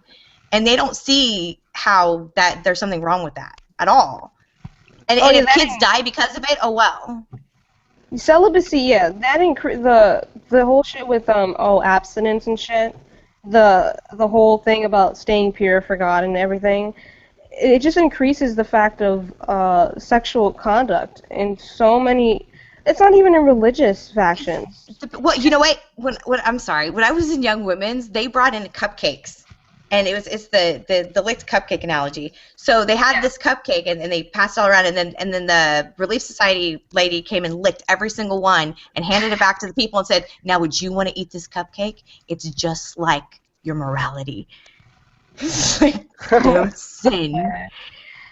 And they don't see how that there's something wrong with that at all. And if kids die because of it, oh well.
Celibacy, yeah, that the whole shit with abstinence and shit, the whole thing about staying pure for God and everything, it just increases the fact of sexual conduct in so many. It's not even in religious factions.
Well, you know what? When I'm sorry, when I was in Young Women's, they brought in cupcakes. And it's the licked cupcake analogy. So they had this cupcake, and they passed it all around, and then the Relief Society lady came and licked every single one and handed it back to the people and said, now would you want to eat this cupcake? It's just like your morality. Like, don't sin.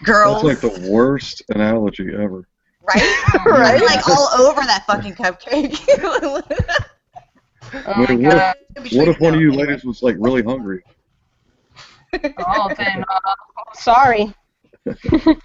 Girls.
That's like the worst analogy ever.
Right? Right? Like all over that fucking cupcake.
What if one of you ladies was like really hungry?
Oh, then sorry.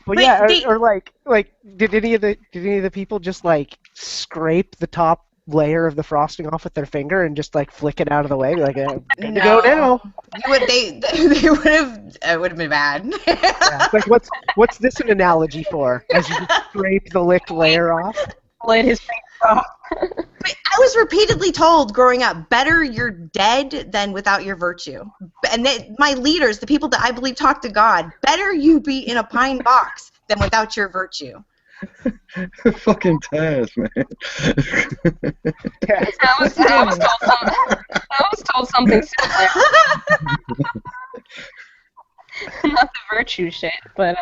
Well, yeah, or like did any of the people just like scrape the top layer of the frosting off with their finger and just like flick it out of the way, like good to go now?
They would have. It would have been bad.
Yeah, like what's this an analogy for? As you scrape the licked layer off.
Let his finger off.
I was repeatedly told growing up, better you're dead than without your virtue. And my leaders, the people that I believe talk to God, better you be in a pine box than without your virtue.
Fucking Taz, man.
I was told something similar. Not the virtue shit, but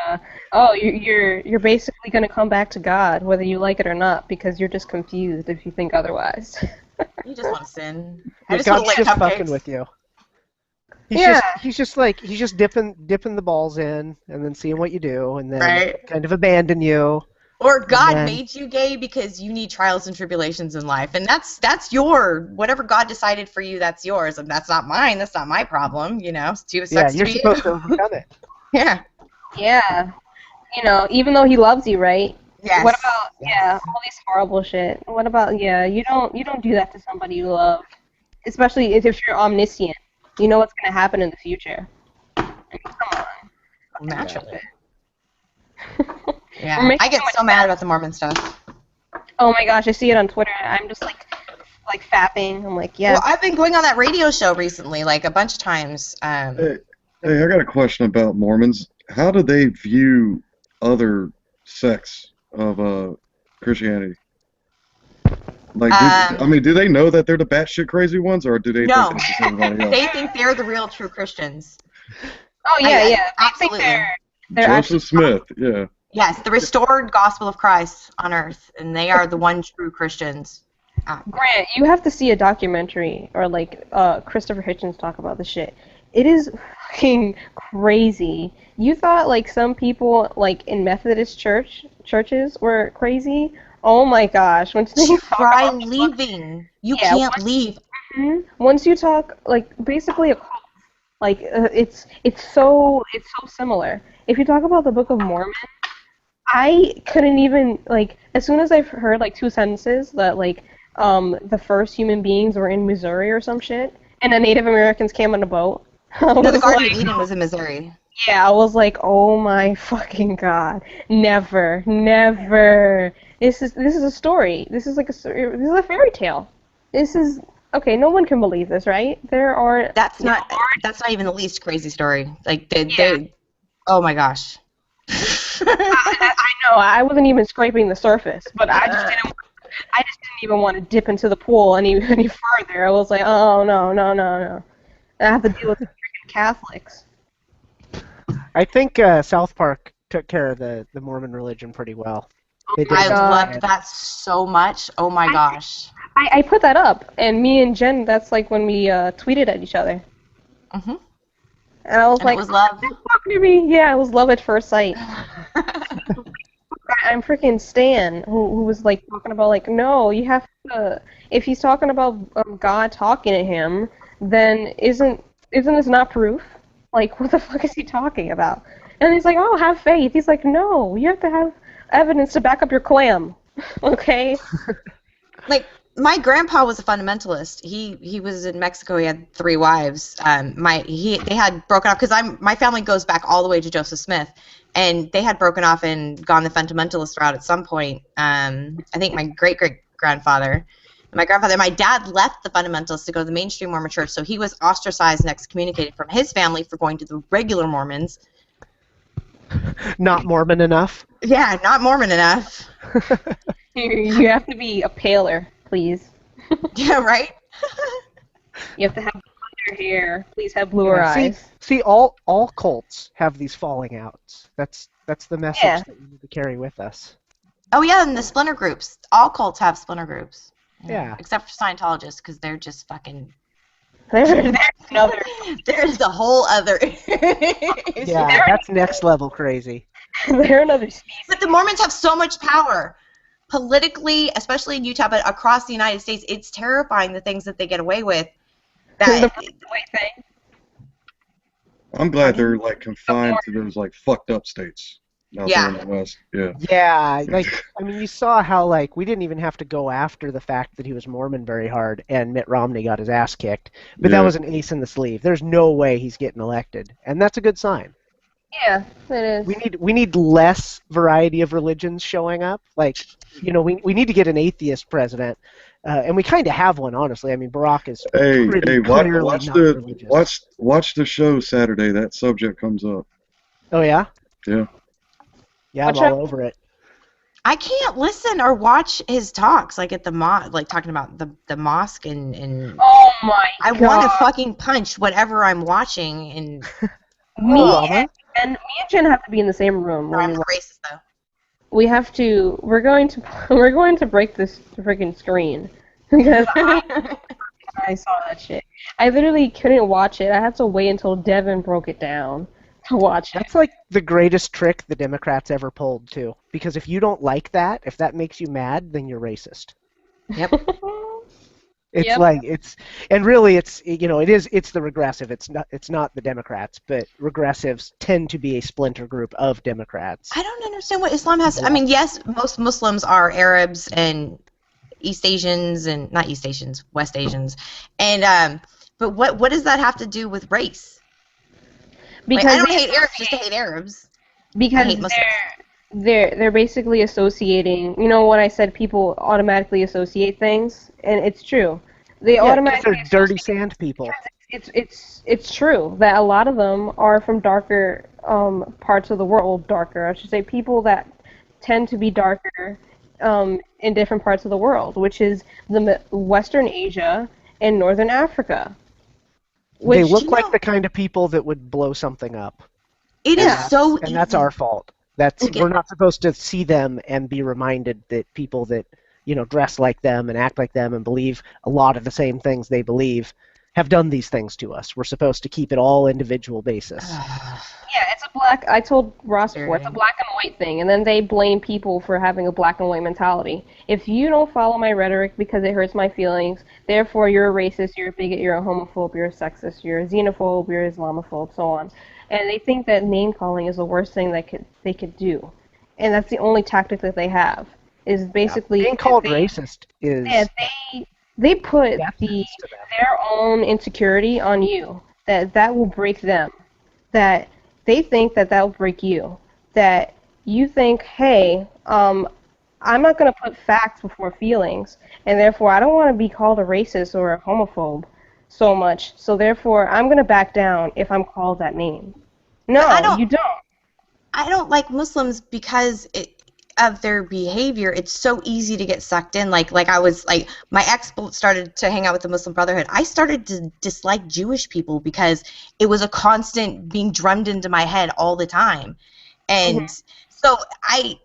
you're basically gonna come back to God whether you like it or not, because you're just confused if you think otherwise.
You just want to sin.
God's just fucking with you. He's just dipping the balls in and then seeing what you do and then kind of abandon you.
Or God
then-
made you gay because you need trials and tribulations in life, and that's your whatever God decided for you. That's yours, and that's not mine. That's not my problem. You know, it
Yeah,
sucks
you're
to be
supposed to
you.
overcome it.
Yeah.
Yeah. You know, even though he loves you, right?
Yes.
What about all these horrible shit? What about you don't do that to somebody you love, especially if you're omniscient. You know what's gonna happen in the future. I mean, come on.
Naturally.
We're
Yeah.
making
I get
so much
so mad about the Mormon stuff.
Oh my gosh, I see it on Twitter. I'm just like fapping. I'm like, yeah.
Well, I've been going on that radio show recently, like a bunch of times.
Hey, I got a question about Mormons. How do they view other sects of Christianity? Like, do they know that they're the batshit crazy ones, or do they
No,
think it's just everybody else?
they think they're the real true Christians.
Oh yeah, yeah.
Absolutely.
They're
Joseph Smith, yeah.
Yes, the restored gospel of Christ on earth, and they are the one true Christians.
Grant, you have to see a documentary or like Christopher Hitchens talk about the shit. It is fucking crazy. You thought like some people like in Methodist churches were crazy? Oh my gosh! When they
try leaving, you can't leave.
Once you talk like basically a cult, like it's so similar. If you talk about the Book of Mormon, I couldn't even like as soon as I've heard like two sentences that like the first human beings were in Missouri or some shit, and the Native Americans came on a boat.
No, the Garden of Eden was in Missouri.
Yeah, I was like, oh my fucking god, never. This is a story. This is like a story. This is a fairy tale. This is okay. No one can believe this, right?
That's not even the least crazy story. Like they oh my gosh.
I know. I wasn't even scraping the surface, but I just didn't even want to dip into the pool any further. I was like, oh no. I have to deal with the freaking Catholics.
I think South Park took care of the Mormon religion pretty well.
I loved that so much. Oh my gosh.
I put that up, and me and Jen, that's like when we tweeted at each other.
Mhm.
And I was
And
like,
it was love.
Yeah, it was love at first sight. I'm freaking Stan, who was like talking about like, no, you have to. If he's talking about God talking to him, then isn't this not proof? Like, what the fuck is he talking about? And he's like, oh, have faith. He's like, no, you have to have evidence to back up your claim. Okay.
Like my grandpa was a fundamentalist. He was in Mexico. He had 3 wives. They had broken off because my family goes back all the way to Joseph Smith, and they had broken off and gone the fundamentalist route at some point. I think my great grandfather, my grandfather, my dad left the fundamentalists to go to the mainstream Mormon church, so he was ostracized and excommunicated from his family for going to the regular Mormons.
Not Mormon enough.
Yeah, not Mormon enough.
You have to be a paler, please.
Yeah, right?
You have to have blonder hair. Please have bluer eyes.
See, all cults have these falling outs. That's the message that we need to carry with us.
Oh yeah, and the splinter groups. All cults have splinter groups.
Yeah.
Except for Scientologists, because they're just fucking.
There's another.
There's the whole other.
Yeah, that's next level crazy.
They're another species.
But the Mormons have so much power. Politically, especially in Utah, but across the United States, it's terrifying the things that they get away with.
I'm glad they're like confined to those like fucked up states out there in the West. Yeah.
Yeah, like I mean, you saw how like we didn't even have to go after the fact that he was Mormon very hard, and Mitt Romney got his ass kicked. But that was an ace in the sleeve. There's no way he's getting elected, and that's a good sign.
Yeah, it is.
We need less variety of religions showing up. Like, you know, we need to get an atheist president, and we kind of have one, honestly. I mean, Barack is pretty clearly
watch
not religious.
watch the show Saturday. That subject comes up.
Oh yeah.
Yeah.
Yeah, I'm all over it.
I can't listen or watch his talks like at the like talking about the mosque and.
Oh my
I want to fucking punch whatever I'm watching and.
Me and Jen have to be in the same room.
No, I'm not racist though.
We have to. We're going to break this freaking screen because I saw that shit. I literally couldn't watch it. I had to wait until Devin broke it down to watch it.
That's like the greatest trick the Democrats ever pulled, too. Because if you don't like that, if that makes you mad, then you're racist.
Yep.
It's
Yep.
like and really it's it's the regressive. It's not the Democrats, but regressives tend to be a splinter group of Democrats.
I don't understand what Islam has. I mean, yes, most Muslims are Arabs and East Asians, and not East Asians, West Asians, and but what does that have to do with race?
Because
I don't
they
hate Arabs just to hate Arabs. I
because
hate Muslims.
they're basically associating. You know what I said? People automatically associate things, and it's true. They
Yeah, 'cause
automatically
they're dirty sand people.
it's true that a lot of them are from darker parts of the world. Darker, I should say, people that tend to be darker in different parts of the world, which is Western Asia and Northern Africa.
They
Which,
look like the kind of people that would blow something up.
It
And
is so
and that's
easy.
our fault. We're not supposed to see them and be reminded that people that dress like them and act like them and believe a lot of the same things they believe have done these things to us. We're supposed to keep it all individual basis.
yeah, it's a black. I told Ross before, it's a black and white thing, and then they blame people for having a black and white mentality. If you don't follow my rhetoric because it hurts my feelings, therefore you're a racist, you're a bigot, you're a homophobe, you're a sexist, you're a xenophobe, you're an Islamophobe, so on. And they think that name calling is the worst thing they could do, and that's the only tactic that they have. Is basically
being called racist is
they put their own insecurity on you. That will break them. That they think that will break you. That you think, hey, I'm not going to put facts before feelings, and therefore I don't want to be called a racist or a homophobe so much. So therefore I'm going to back down if I'm called that name. No, you don't.
I don't like Muslims because of their behavior. It's so easy to get sucked in. Like I was like, my ex started to hang out with the Muslim Brotherhood. I started to dislike Jewish people because it was a constant being drummed into my head all the time, and so I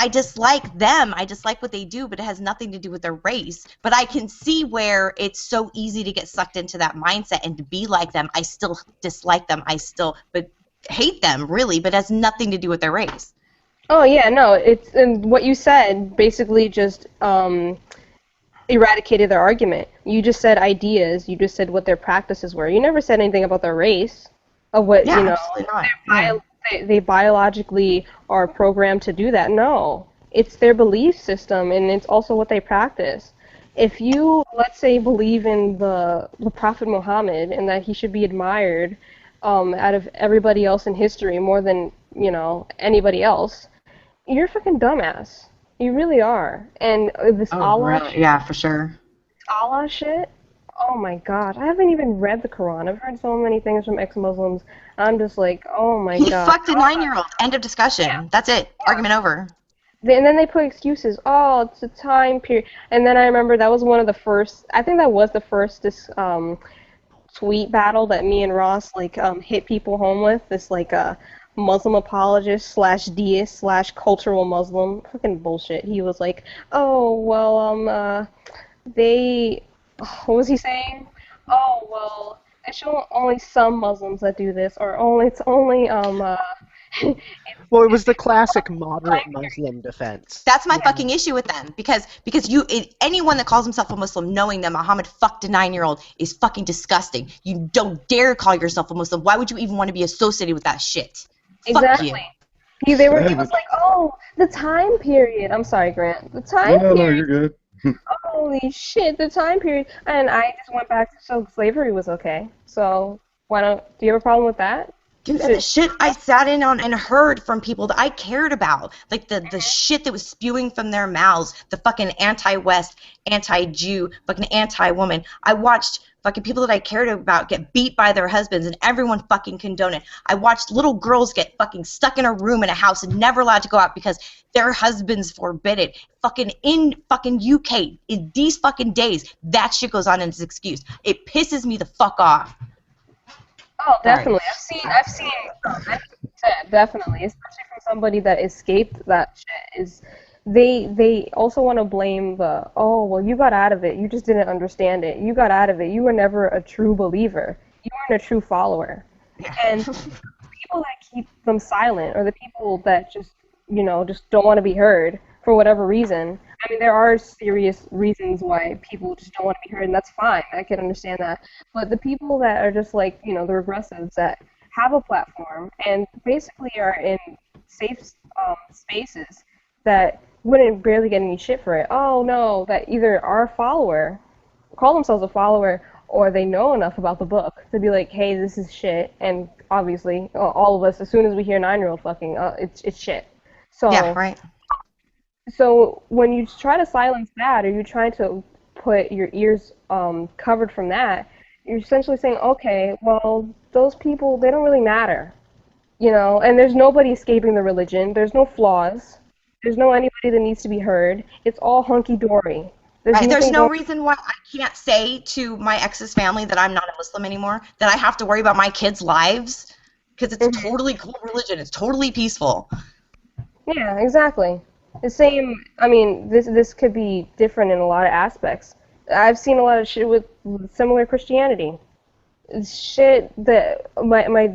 dislike them. I dislike what they do, but it has nothing to do with their race. But I can see where it's so easy to get sucked into that mindset and to be like them. I still dislike them. But hate them, really, but it has nothing to do with their race.
Oh yeah, no, it's and what you said basically just eradicated their argument. You just said ideas. You just said what their practices were. You never said anything about their race, of what they biologically are programmed to do that. No, it's their belief system, and it's also what they practice. If you, let's say, believe in the Prophet Muhammad and that he should be admired out of everybody else in history more than anybody else, you're a fucking dumbass. You really are. And this Allah shit,
yeah, for sure.
Allah shit, oh my god. I haven't even read the Quran. I've heard so many things from ex-Muslims. I'm just like, oh my
He
god.
fucked a 9-year-old. End of discussion. Yeah. That's it. Argument over.
And then they put excuses. Oh, it's a time period. And then I remember that was one of the first, I think that was the first tweet battle that me and Ross hit people home with. This Muslim apologist / deist / cultural Muslim. Fucking bullshit. He was like, oh, well, what was he saying? Oh, well, it's only some Muslims that do this, or it's only,
Well, it was the classic moderate Muslim defense.
That's my fucking issue with them, because anyone that calls himself a Muslim, knowing that Muhammad fucked a 9-year-old is fucking disgusting. You don't dare call yourself a Muslim. Why would you even want to be associated with that shit?
Exactly.
Fuck you.
He was like, oh, the time period. I'm sorry, Grant. The time period.
No, you're good.
Holy shit, the time period. And I just went back to slavery was okay. So do you have a problem with that?
Dude, the shit I sat in on and heard from people that I cared about, like the shit that was spewing from their mouths, the fucking anti-West, anti-Jew, fucking anti-woman. I watched fucking people that I cared about get beat by their husbands, and everyone fucking condoned it. I watched little girls get fucking stuck in a room in a house and never allowed to go out because their husbands forbid it. Fucking in fucking UK, in these fucking days, that shit goes on as an excuse. It pisses me the fuck off.
Oh, definitely. I've seen definitely, especially from somebody that escaped that shit. Is they also want to blame well, you got out of it, you just didn't understand it. You got out of it, you were never a true believer. You weren't a true follower. And people that keep them silent, or the people that just, just don't want to be heard for whatever reason. I mean, there are serious reasons why people just don't want to be heard, and that's fine. I can understand that. But the people that are just like, the regressives that have a platform and basically are in safe spaces that wouldn't barely get any shit for it. Oh no, that either are a follower, call themselves a follower, or they know enough about the book to be like, hey, this is shit, and obviously, all of us, as soon as we hear 9-year-old fucking, it's shit. So,
Yeah, right.
So when you try to silence that, or you're trying to put your ears covered from that, you're essentially saying, okay, well, those people, they don't really matter, and there's nobody escaping the religion. There's no flaws. There's no anybody that needs to be heard. It's all hunky-dory.
Right. There's
nothing
no
going.
reason why I can't say to my ex's family that I'm not a Muslim anymore, that I have to worry about my kids' lives, because it's a totally cool religion. It's totally peaceful.
Yeah, exactly. The same. I mean, this could be different in a lot of aspects. I've seen a lot of shit with similar Christianity. Shit that my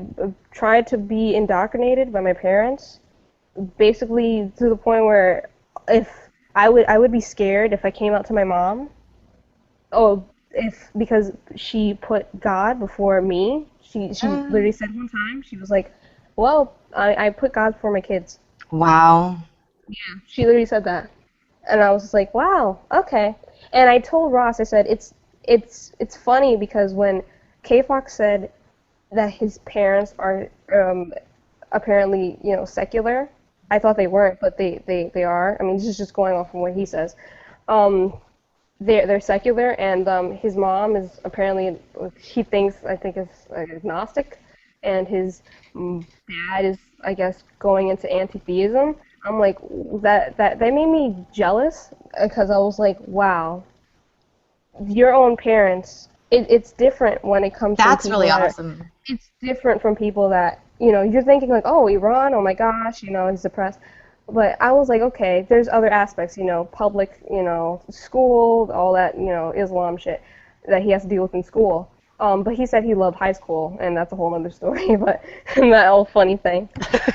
tried to be indoctrinated by my parents, basically to the point where if I would be scared if I came out to my mom. Oh, if because she put God before me. She literally said one time, she was like, "Well, I put God before my kids."
Wow.
Yeah, she literally said that, and I was just like, "Wow, okay." And I told Ross, I said, "It's funny because when K Fox said that his parents are apparently secular, I thought they weren't, but they are. I mean, this is just going off from what he says. Um, they're secular, and his mom is apparently, he thinks, I think, is agnostic, and his dad is, I guess, going into anti-theism. I'm like, that made me jealous, because I was like, wow, your own parents. It's different when it comes from
That's
people
really
that
awesome.
it's different from people that, you're thinking like, oh, Iran, oh my gosh, he's depressed. But I was like, okay, there's other aspects, public, school, all that, Islam shit that he has to deal with in school. But he said he loved high school, and that's a whole other story. But that whole funny thing.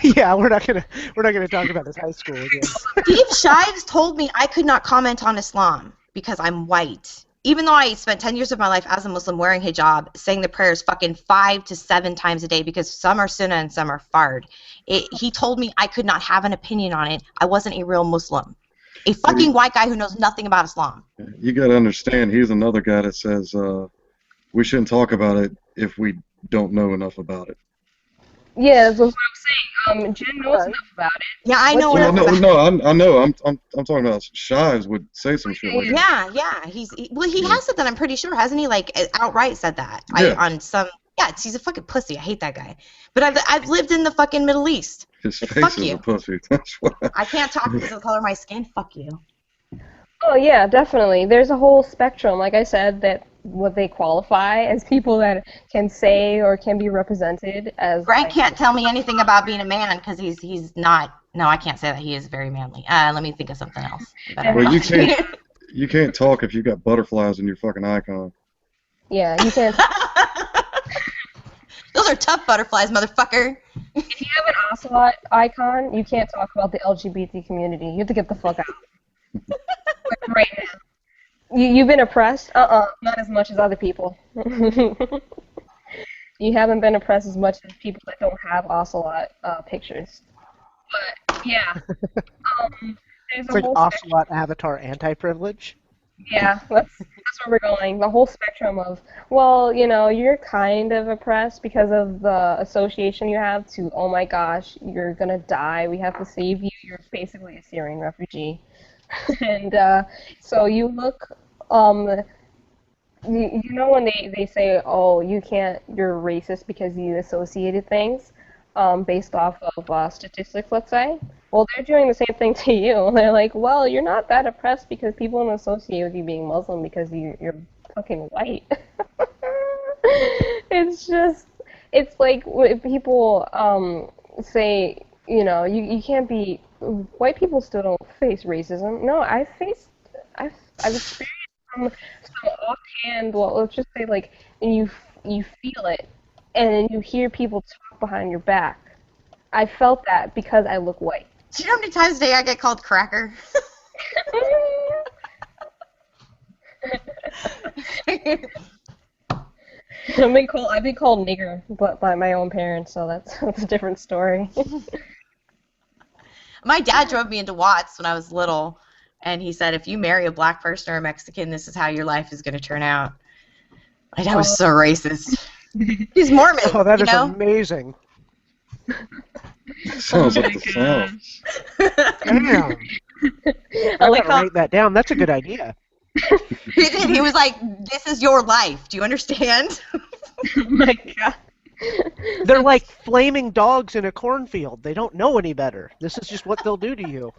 Yeah, we're not gonna talk about this high school again.
Steve Shives told me I could not comment on Islam because I'm white. Even though I spent 10 years of my life as a Muslim wearing hijab, saying the prayers fucking 5 to 7 times a day, because some are sunnah and some are fard. He told me I could not have an opinion on it. I wasn't a real Muslim. A fucking white guy who knows nothing about Islam.
You got to understand, he's another guy that says we shouldn't talk about it if we don't know enough about it.
Yeah, that's what I'm saying. Jen knows enough about it.
Yeah, I know
Well,
enough about it.
no, I know. I'm talking about Shives would say some shit like that.
Yeah. He has said that, I'm pretty sure, hasn't he? Like, outright said that.
Yeah.
On some. Yeah, he's a fucking pussy. I hate that guy. But I've lived in the fucking Middle East.
His face
Fuck
is
you.
a pussy. That's why.
I can't talk because of the color of my skin. Fuck you.
Oh yeah, definitely. There's a whole spectrum, like I said, that what they qualify as people that can say or can be represented as.
Grant can't tell me anything about being a man because he's not. No, I can't say that he is very manly. Let me think of something else.
Well, you can't talk if you got butterflies in your fucking icon.
Yeah, you can't.
Those are tough butterflies, motherfucker.
If you have an ocelot icon, you can't talk about the LGBT community. You have to get the fuck out. Like, right now. You've been oppressed? Not as much as other people. You haven't been oppressed as much as people that don't have ocelot pictures. But, yeah. There's
It's
a
like
whole
ocelot avatar anti-privilege.
Yeah, that's where we're going. The whole spectrum of, well, you're kind of oppressed because of the association you have to, oh my gosh, you're gonna die, we have to save you, you're basically a Syrian refugee. And so you look, when they say, oh, you're racist because you associated things based off of statistics, let's say. Well, they're doing the same thing to you. They're like, well, you're not that oppressed because people don't associate with you being Muslim because you're fucking white. It's like if people say, you can't be, white people still don't face racism. No, I've experienced some offhand, well, let's just say, like, you feel it, and then you hear people talk behind your back. I felt that because I look white.
Do you know how many times a day I get called cracker?
I've been called nigger, but by my own parents, so that's a different story.
My dad drove me into Watts when I was little, and he said, if you marry a black person or a Mexican, this is how your life is going to turn out. My dad was so racist. He's Mormon.
Oh, that
you
is
know?
amazing.
Sounds like the South.
Damn. I like write that down. That's a good idea.
He did. He was like, this is your life. Do you understand?
Oh my God.
They're like flaming dogs in a cornfield. They don't know any better. This is just what they'll do to you.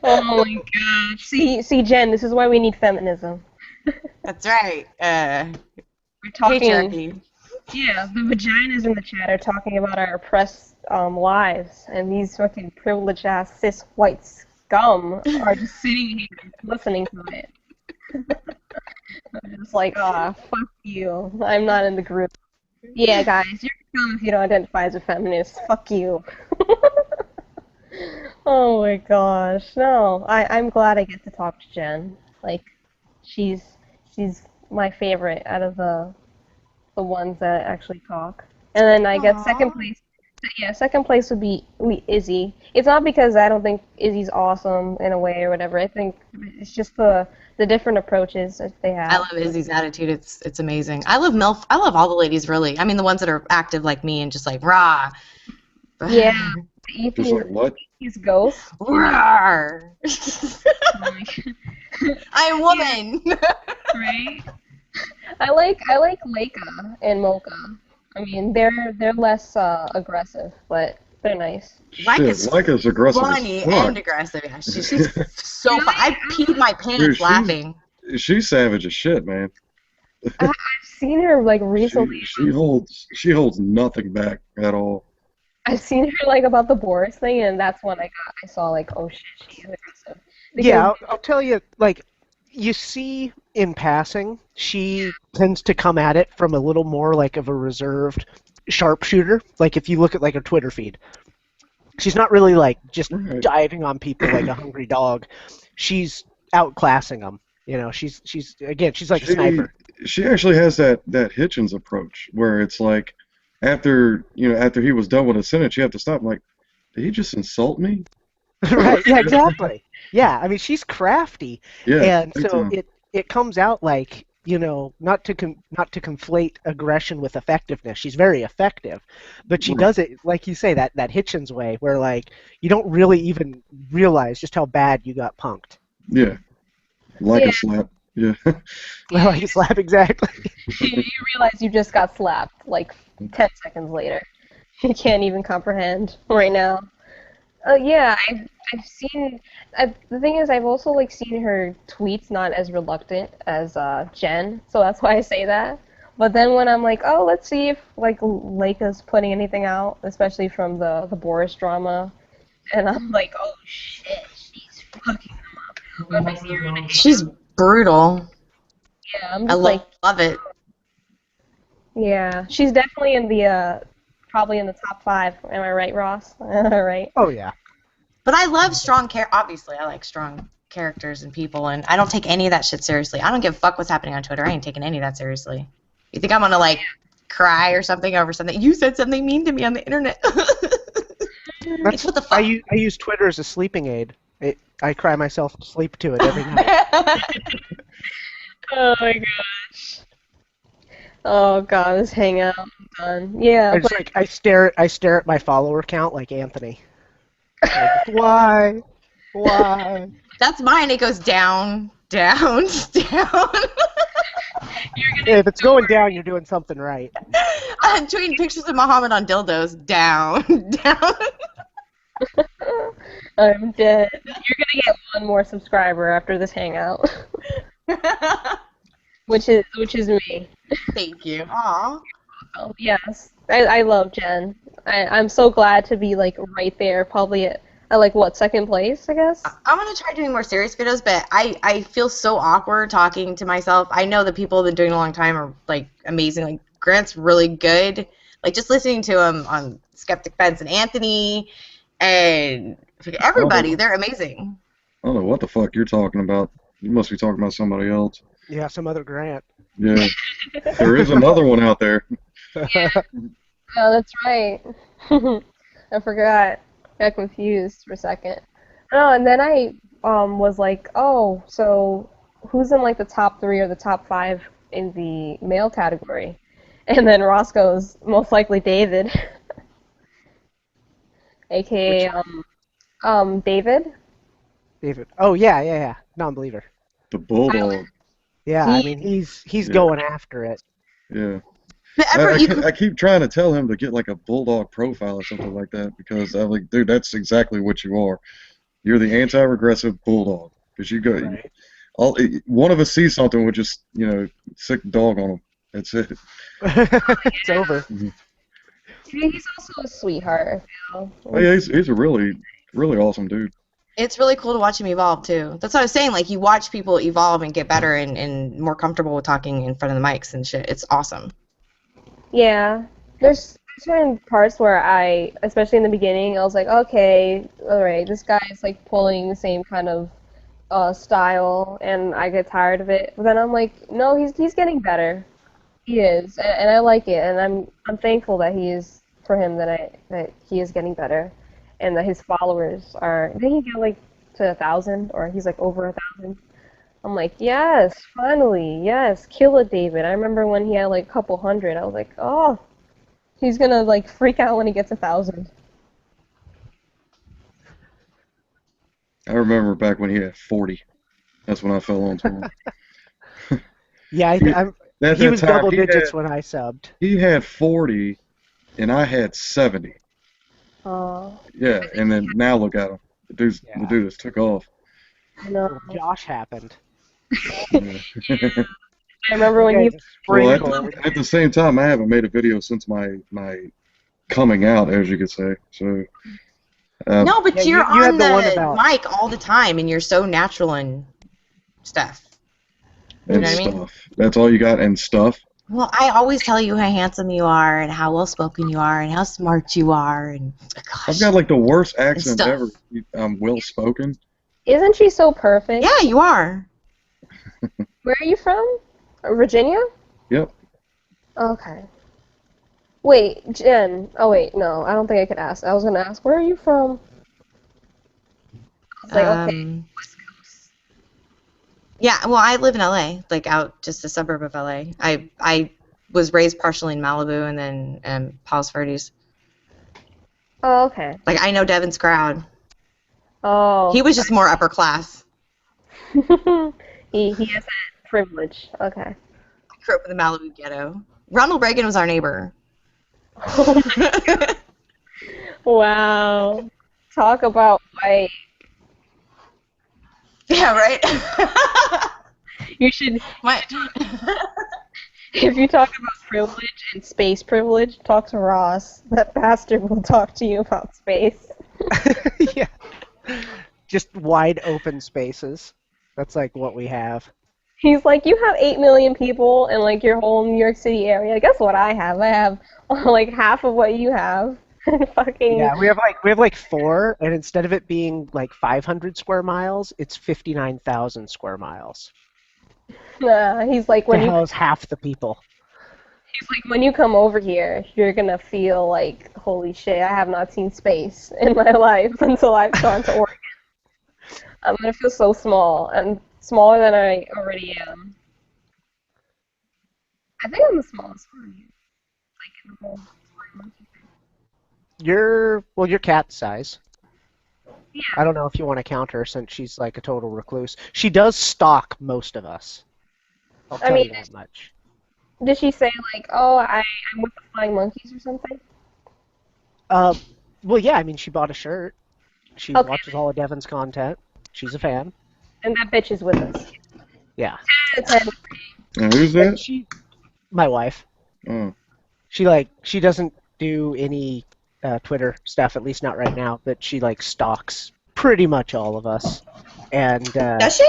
Oh my God. See, Jen, this is why we need feminism.
That's right.
We're talking.
Patriarchy.
Yeah, the vaginas in the chat are talking about our oppressed lives, and these fucking privileged ass cis white scum are just sitting here listening to it. I'm just like, fuck you. I'm not in the group. Yeah, guys, you're scum if you don't identify as a feminist. Fuck you. Oh my gosh. No, I'm glad I get to talk to Jen. Like, she's my favorite out of the ones that actually talk. And then I guess second place. Yeah, second place would be Izzy. It's not because I don't think Izzy's awesome in a way or whatever. I think it's just the different approaches that they have.
I love Izzy's attitude. It's amazing. I love MILF. I love all the ladies, really. I mean, the ones that are active like me and just like, rah.
Yeah.
Just like what?
He's ghost.
Rawr. I'm woman.
Right? I like Leica and Mocha. I mean, they're less aggressive, but they're nice.
Leica's aggressive
funny
as fuck.
and aggressive. Yeah, she's so fun. I peed my pants
Dude,
laughing.
She's savage as shit, man.
I've seen her like recently.
She holds nothing back at all.
I've seen her like about the Boris thing, and that's when I saw like, oh shit, she is aggressive.
Yeah, I'll tell you, like, you see in passing, she tends to come at it from a little more like of a reserved sharpshooter. Like if you look at like her Twitter feed, she's not really like just diving on people like a hungry dog. She's outclassing them. You know, she's like a sniper.
She actually has that Hitchens approach where it's like after he was done with a sentence, you have to stop. I'm like, did he just insult me?
Right? Yeah, exactly. Yeah, I mean she's crafty,
Yeah,
and so it comes out like, you know, not to conflate aggression with effectiveness. She's very effective, but she does it like you say that Hitchens way, where like you don't really even realize just how bad you got punked.
Yeah, like a slap. Yeah.
Like a slap, exactly.
You realize you just got slapped like 10 seconds later. You can't even comprehend right now. Yeah, I've seen. The thing is, I've also like seen her tweets not as reluctant as Jen, so that's why I say that. But then when I'm like, oh, let's see if like Leica's putting anything out, especially from the Boris drama, and I'm like, oh shit, she's fucking them up. Or if I see her in a
She's brutal.
Yeah, I'm
I
just
love it.
Yeah, she's definitely in the probably in the top 5. Am I right, Ross? Right.
Oh yeah.
But I love strong obviously, I like strong characters and people, and I don't take any of that shit seriously. I don't give a fuck what's happening on Twitter. I ain't taking any of that seriously. You think I'm gonna like cry or something over something? You said something mean to me on the internet.
That's what the fuck. I use Twitter as a sleeping aid. I cry myself to sleep to it every night.
Oh my gosh. Oh god, this hangout. I'm done. Yeah.
I stare at my follower count like Anthony. Like, why?
That's mine. It goes down, down, down.
If it's going down, you're doing something right.
I'm tweeting pictures of Muhammad on dildos. Down, down.
I'm dead. You're gonna get one more subscriber after this hangout. which is me.
Thank you. Aw.
Yes. I love Jen. I'm so glad to be like right there, probably At like what, second place, I guess?
I'm gonna try doing more serious videos, but I feel so awkward talking to myself. I know the people that are doing it a long time are like amazing. Like Grant's really good. Like just listening to him on Skeptic Fence and Anthony and everybody, they're amazing.
I don't know what the fuck you're talking about. You must be talking about somebody else.
Yeah, some other Grant.
Yeah. There is another one out there.
Yeah. Oh, that's right. I forgot. Got confused for a second. Oh, and then I was like, oh, so who's in like the top 3 or the top 5 in the male category? And then Ross goes, most likely David, aka David.
David. Oh yeah. Non-believer.
The Bulldog.
Yeah, I mean he's going after it.
Yeah. I keep trying to tell him to get like a Bulldog profile or something like that because I'm like, dude, that's exactly what you are. You're the anti-regressive Bulldog because you go.
Right.
One of us sees something, we'll just sick the dog on him. That's it.
It's over.
He's also a sweetheart, I feel.
Oh, yeah, he's a really awesome dude.
It's really cool to watch him evolve too. That's what I was saying. Like you watch people evolve and get better and more comfortable with talking in front of the mics and shit. It's awesome.
Yeah, there's certain parts where especially in the beginning, I was like, okay, all right, this guy's like pulling the same kind of style, and I get tired of it. But then I'm like, no, he's getting better. He is, and I like it, and I'm thankful that that he is getting better, and that his followers are. Did he get like to 1,000, or he's like over 1,000? I'm like, yes, finally, yes, kill it, David. I remember when he had like a couple hundred. I was like, oh, he's gonna like freak out when he gets 1,000.
I remember back when he had 40. That's when I fell onto him.
Yeah, he was double digits when I subbed.
He had 40, and I had 70.
Oh.
Yeah, and then now look at him. The dude just took off.
No.
Josh happened.
I remember when you.
Well, at the same time, I haven't made a video since my coming out, as you could say. So.
No, but you're
you
on
the
mic all the time, and you're so natural and stuff. You know what I mean?
That's all you got, and stuff.
Well, I always tell you how handsome you are, and how well-spoken you are, and how smart you are, and gosh.
I've got like the worst accent ever. I'm well-spoken.
Isn't she so perfect?
Yeah, you are.
Where are you from? Virginia?
Yep.
Okay. Wait, Jen. Oh wait, no, I don't think I could ask. I was gonna ask, where are you from? I was like, okay.
Yeah, well, I live in LA, like out just a suburb of LA. I was raised partially in Malibu and then Palos Verdes.
Oh, okay.
Like I know Devin's crowd.
Oh.
He was just more upper class.
he has that privilege. Okay.
I grew up in the Malibu ghetto. Ronald Reagan was our neighbor.
Wow. Talk about white.
Yeah, right?
You should.
What?
If you talk about privilege and space privilege, talk to Ross. That bastard will talk to you about space.
Yeah. Just wide open spaces. That's like what we have.
He's like, you have 8 million people in like your whole New York City area. Guess what I have? I have like half of what you have. Fucking.
Yeah, we have like 4, and instead of it being like 500 square miles, it's 59,000 square miles.
He's like, when
to
you
house half the people.
He's like, when you come over here, you're gonna feel like, holy shit, I have not seen space in my life until I've gone to Oregon. I'm gonna feel so small, and smaller than I already am. I think I'm the smallest one. Like in the whole monkey thing.
You're cat size.
Yeah.
I don't know if you want to count her since she's like a total recluse. She does stalk most of us. I'll tell you that much.
Did she say like, oh, I'm with the flying monkeys or something?
Well, yeah. I mean, she bought a shirt. She watches all of Devin's content. She's a fan.
And that bitch is with us.
Yeah.
And who's that?
My wife.
Oh.
She doesn't do any Twitter stuff, at least not right now, that she like stalks pretty much all of us. And
Does she?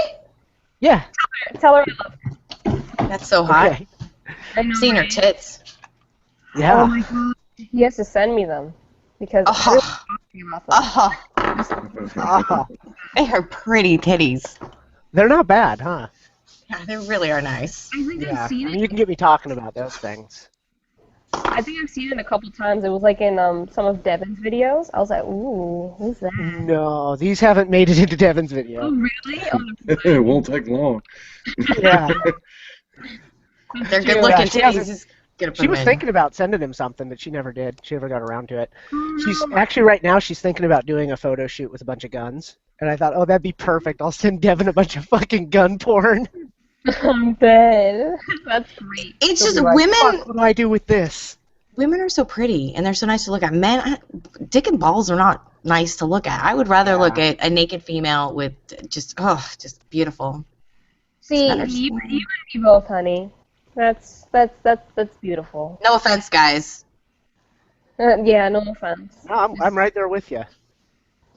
yeah.
Tell her I love her.
That's so hot.
Okay.
I know,
Seen her
right?
tits.
Yeah.
Oh my god. He has to send me them because
Oh.
everyone's talking about them.
Oh, they are pretty titties.
They're not bad, huh?
Yeah, they really are nice.
I think
Yeah.
I've seen
I
it.
mean, you can get me talking about those things.
I think I've seen it a couple times. It was like in some of Devin's videos. I was like, ooh, who's that?
No, these haven't made it into Devin's video.
Oh really? Oh,
It won't take long.
Yeah.
They're good looking
she
titties.
hasn't-
Just gonna put
She
them
was
in.
thinking about sending him something, but she never did. She never got around to it. She's actually right now. She's thinking about doing a photo shoot with a bunch of guns, and I thought, oh, that'd be perfect. I'll send Devin a bunch of fucking gun porn.
I'm dead. That's great.
It's
She'll
just
be like,
women.
"Fuck, what do I do with this?"
Women are so pretty and they're so nice to look at. Men, dick and balls are not nice to look at. I would rather look at a naked female with just beautiful.
See,
Better.
you and me both, honey. That's beautiful.
No offense, guys.
Yeah, no offense.
No, I'm right there with you.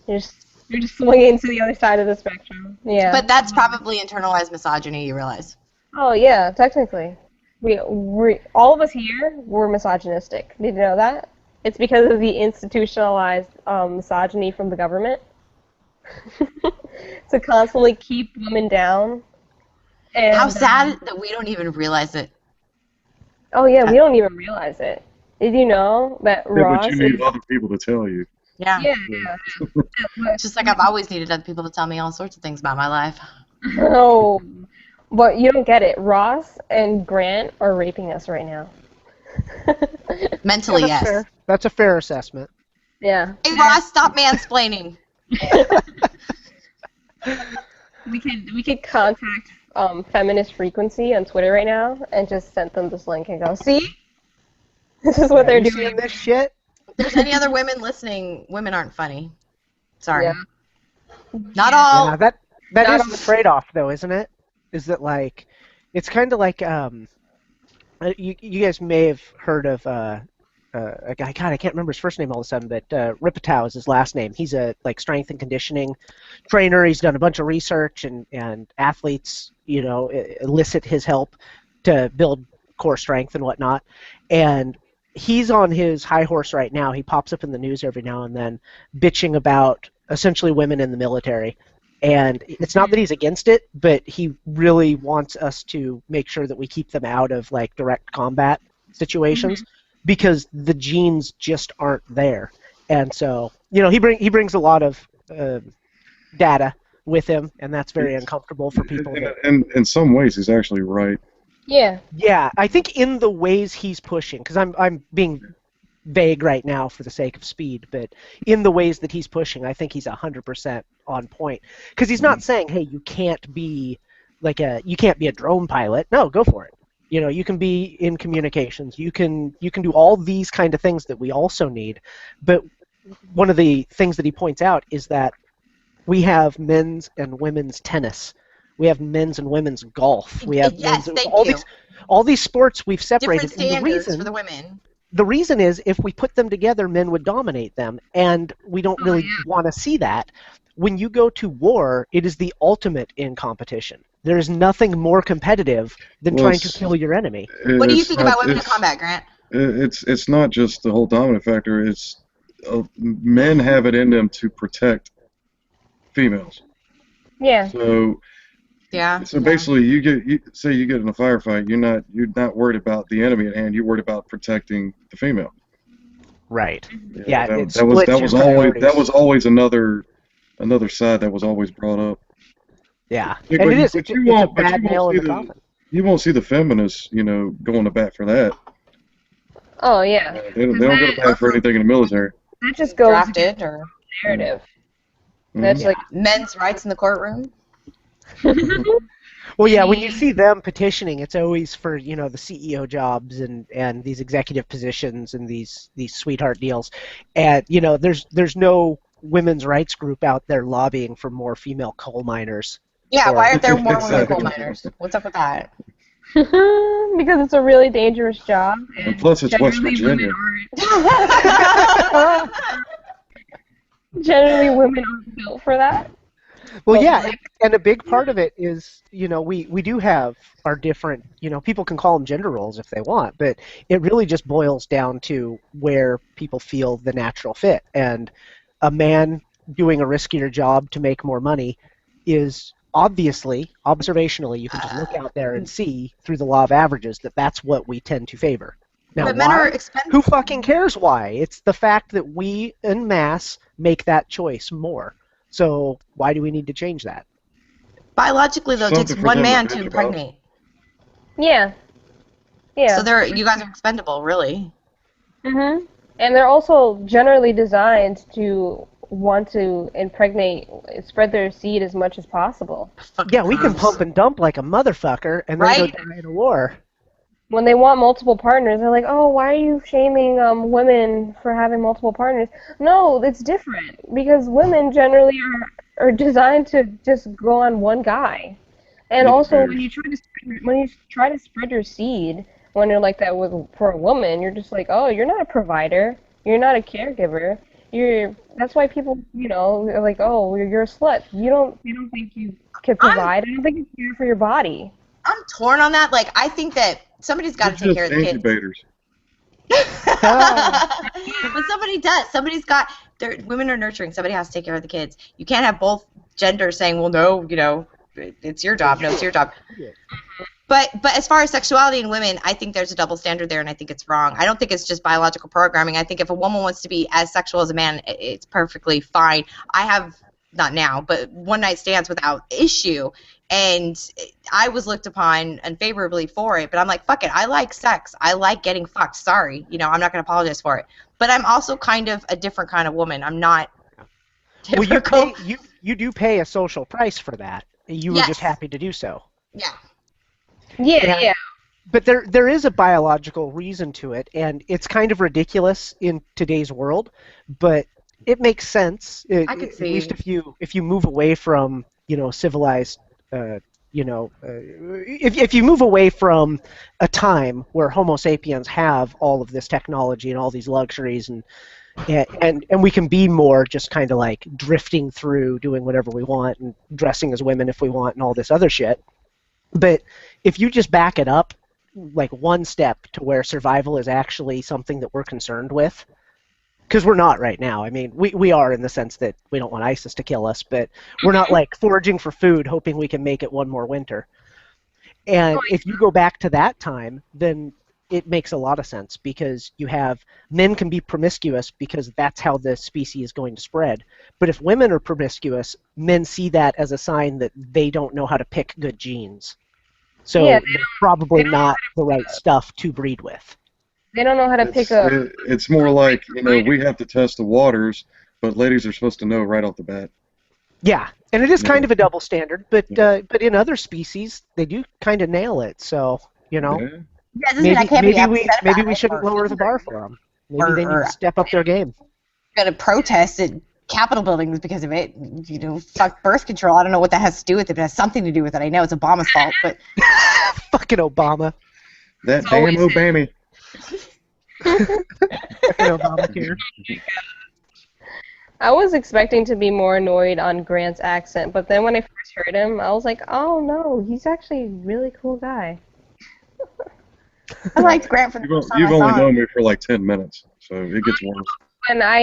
You're just swinging to the other side of the spectrum. Yeah.
But that's probably internalized misogyny. You realize?
Oh yeah, technically, we all of us here we're misogynistic. Did you know that? It's because of the institutionalized misogyny from the government to constantly keep women down. And,
How sad that we don't even realize it.
Oh yeah, we don't even realize it. Did you know that
Yeah,
Ross
but you need
is?
other people to tell you.
Yeah.
Yeah.
It's just like I've always needed other people to tell me all sorts of things about my life.
Oh, but you don't get it. Ross and Grant are raping us right now.
Mentally,
Yeah,
yes.
fair. That's a fair assessment.
Yeah.
Hey Ross, stop mansplaining.
We could contact Feminist Frequency on Twitter right now and just send them this link and go, see? This is what they're
you
doing.
seeing this shit?
If there's any other women listening, women aren't funny. Sorry.
Yeah.
Not all.
Yeah, that
Not
is
all-
the trade-off, though, isn't it? Is that like, it's kind of like you guys may have heard of a guy. God, I can't remember his first name all of a sudden, but Ripatow is his last name. He's a like strength and conditioning trainer. He's done a bunch of research, and athletes, elicit his help to build core strength and whatnot. And he's on his high horse right now. He pops up in the news every now and then, bitching about essentially women in the military. And it's not that he's against it, but he really wants us to make sure that we keep them out of like direct combat situations because the genes just aren't there. And so, he brings a lot of data with him, and that's very uncomfortable for people.
And in some ways, he's actually right.
Yeah.
Yeah, I think in the ways he's pushing, because I'm being vague right now for the sake of speed, but in the ways that he's pushing, I think he's 100% on point. Because he's not saying, hey, you can't be a drone pilot. No, go for it. You can be in communications. You can do all these kind of things that we also need. But one of the things that he points out is that we have men's and women's tennis. We have men's and women's golf. We have
Yes,
men's,
thank you.
all these sports we've separated.
Different standards
and
for the women.
the reason is if we put them together, men would dominate them, and we don't really want to see that. When you go to war, it is the ultimate in competition. There is nothing more competitive than
Well,
trying to kill your enemy.
What do you
It's
think
not-
about women in
it's-
combat, Grant?
It's not just the whole dominant factor. It's men have it in them to protect females.
Yeah.
So
Yeah.
basically, you get in a firefight, you're not worried about the enemy at hand. You're worried about protecting the female.
Right.
You know,
Yeah.
that,
it
that was
splits your
always
priorities.
another side that was always brought up.
Yeah.
Yeah,
And
but
it
you-
is.
but
It's,
you
it's a
won't- but you
bad
won't
nail in
see
the
the-
coffin.
You won't see the feminists, going to bat for that.
Oh yeah.
They don't go to bat for anything in the military.
That just goes
Drafted or
narrative.
Mhm.
That's like
men's rights in the courtroom.
Well, yeah, when you see them petitioning, it's always for the CEO jobs and these executive positions and these sweetheart deals, and there's no women's rights group out there lobbying for more female coal miners.
Yeah,
Or-
why aren't there more women
Exactly.
coal miners? What's up with that?
because it's a really dangerous job.
And plus, it's West
generally
Virginia.
women aren't. Generally, women aren't built for that.
Well,
But,
yeah,
like,
and a big part of it is, we do have our different, people can call them gender roles if they want, but it really just boils down to where people feel the natural fit. And a man doing a riskier job to make more money is obviously, observationally, you can just look out there and see through the law of averages that that's what we tend to favor. Now,
But men are
why?
expendable.
Who fucking cares why? It's the fact that we, en masse, make that choice more. So why do we need to change that?
Biologically, though, it takes
Something for
one
them to
man
bitch
to
about.
impregnate.
yeah, yeah.
So you guys are expendable, really.
And they're also generally designed to want to impregnate, spread their seed as much as possible.
Yeah, we can pump and dump like a motherfucker and then go
Right?
die in a war.
When they want multiple partners, they're like, "Oh, why are you shaming women for having multiple partners?" No, it's different because women generally are designed to just go on one guy. And also, when you try to spread your seed, when you're like that for a woman, you're just like, "Oh, you're not a provider. You're not a caregiver. That's why people, are like, "Oh, you're a slut. You don't think you can provide. I don't think you care for your body."
I'm torn on that. Like, I think that somebody's got to take care of the kids.
Incubators.
But somebody does. Somebody's got. Women are nurturing. Somebody has to take care of the kids. You can't have both genders saying, "Well, no, it's your job. No, it's your job." But as far as sexuality in women, I think there's a double standard there, and I think it's wrong. I don't think it's just biological programming. I think if a woman wants to be as sexual as a man, it's perfectly fine. I have, not now, but one night stands without issue, and I was looked upon unfavorably for it. But I'm like, fuck it. I like sex. I like getting fucked. Sorry, I'm not going to apologize for it. But I'm also kind of a different kind of woman. I'm not.
Well, you do pay a social price for that. You were
Yes.
just happy to do so.
Yeah.
Yeah.
But there is a biological reason to it, and it's kind of ridiculous in today's world, but it makes sense.
I could
At
see.
least if you move away from civilized, if you move away from a time where Homo sapiens have all of this technology and all these luxuries and we can be more just kind of like drifting through, doing whatever we want and dressing as women if we want and all this other shit. But if you just back it up like one step to where survival is actually something that we're concerned with, because we're not right now. I mean, we are in the sense that we don't want ISIS to kill us, but we're not like foraging for food hoping we can make it one more winter. And if you go back to that time, then it makes a lot of sense because you have men can be promiscuous because that's how the species is going to spread. But if women are promiscuous, men see that as a sign that they don't know how to pick good genes. So
Yeah,
they're probably not the right stuff to breed with.
They don't know how to pick up.
It's more like, we have to test the waters, but ladies are supposed to know right off the bat.
Yeah, and it is kind of a double standard, but in other species they do kind of nail it. So
Yeah, it doesn't mean I can't be upset about
maybe we
it
shouldn't
or
lower the bar for them. Maybe they need to step up their game.
Go to protest at Capitol buildings because of it. Fuck birth control. I don't know what that has to do with it, but it has something to do with it. I know it's Obama's fault, but
fucking Obama.
That damn Obama.
Obamacare.
I was expecting to be more annoyed on Grant's accent, but then when I first heard him, I was like, oh no, he's actually a really cool guy.
I liked Grant for the first time I
You've
saw
only
him.
known me for like 10 minutes, so it gets worse.
When I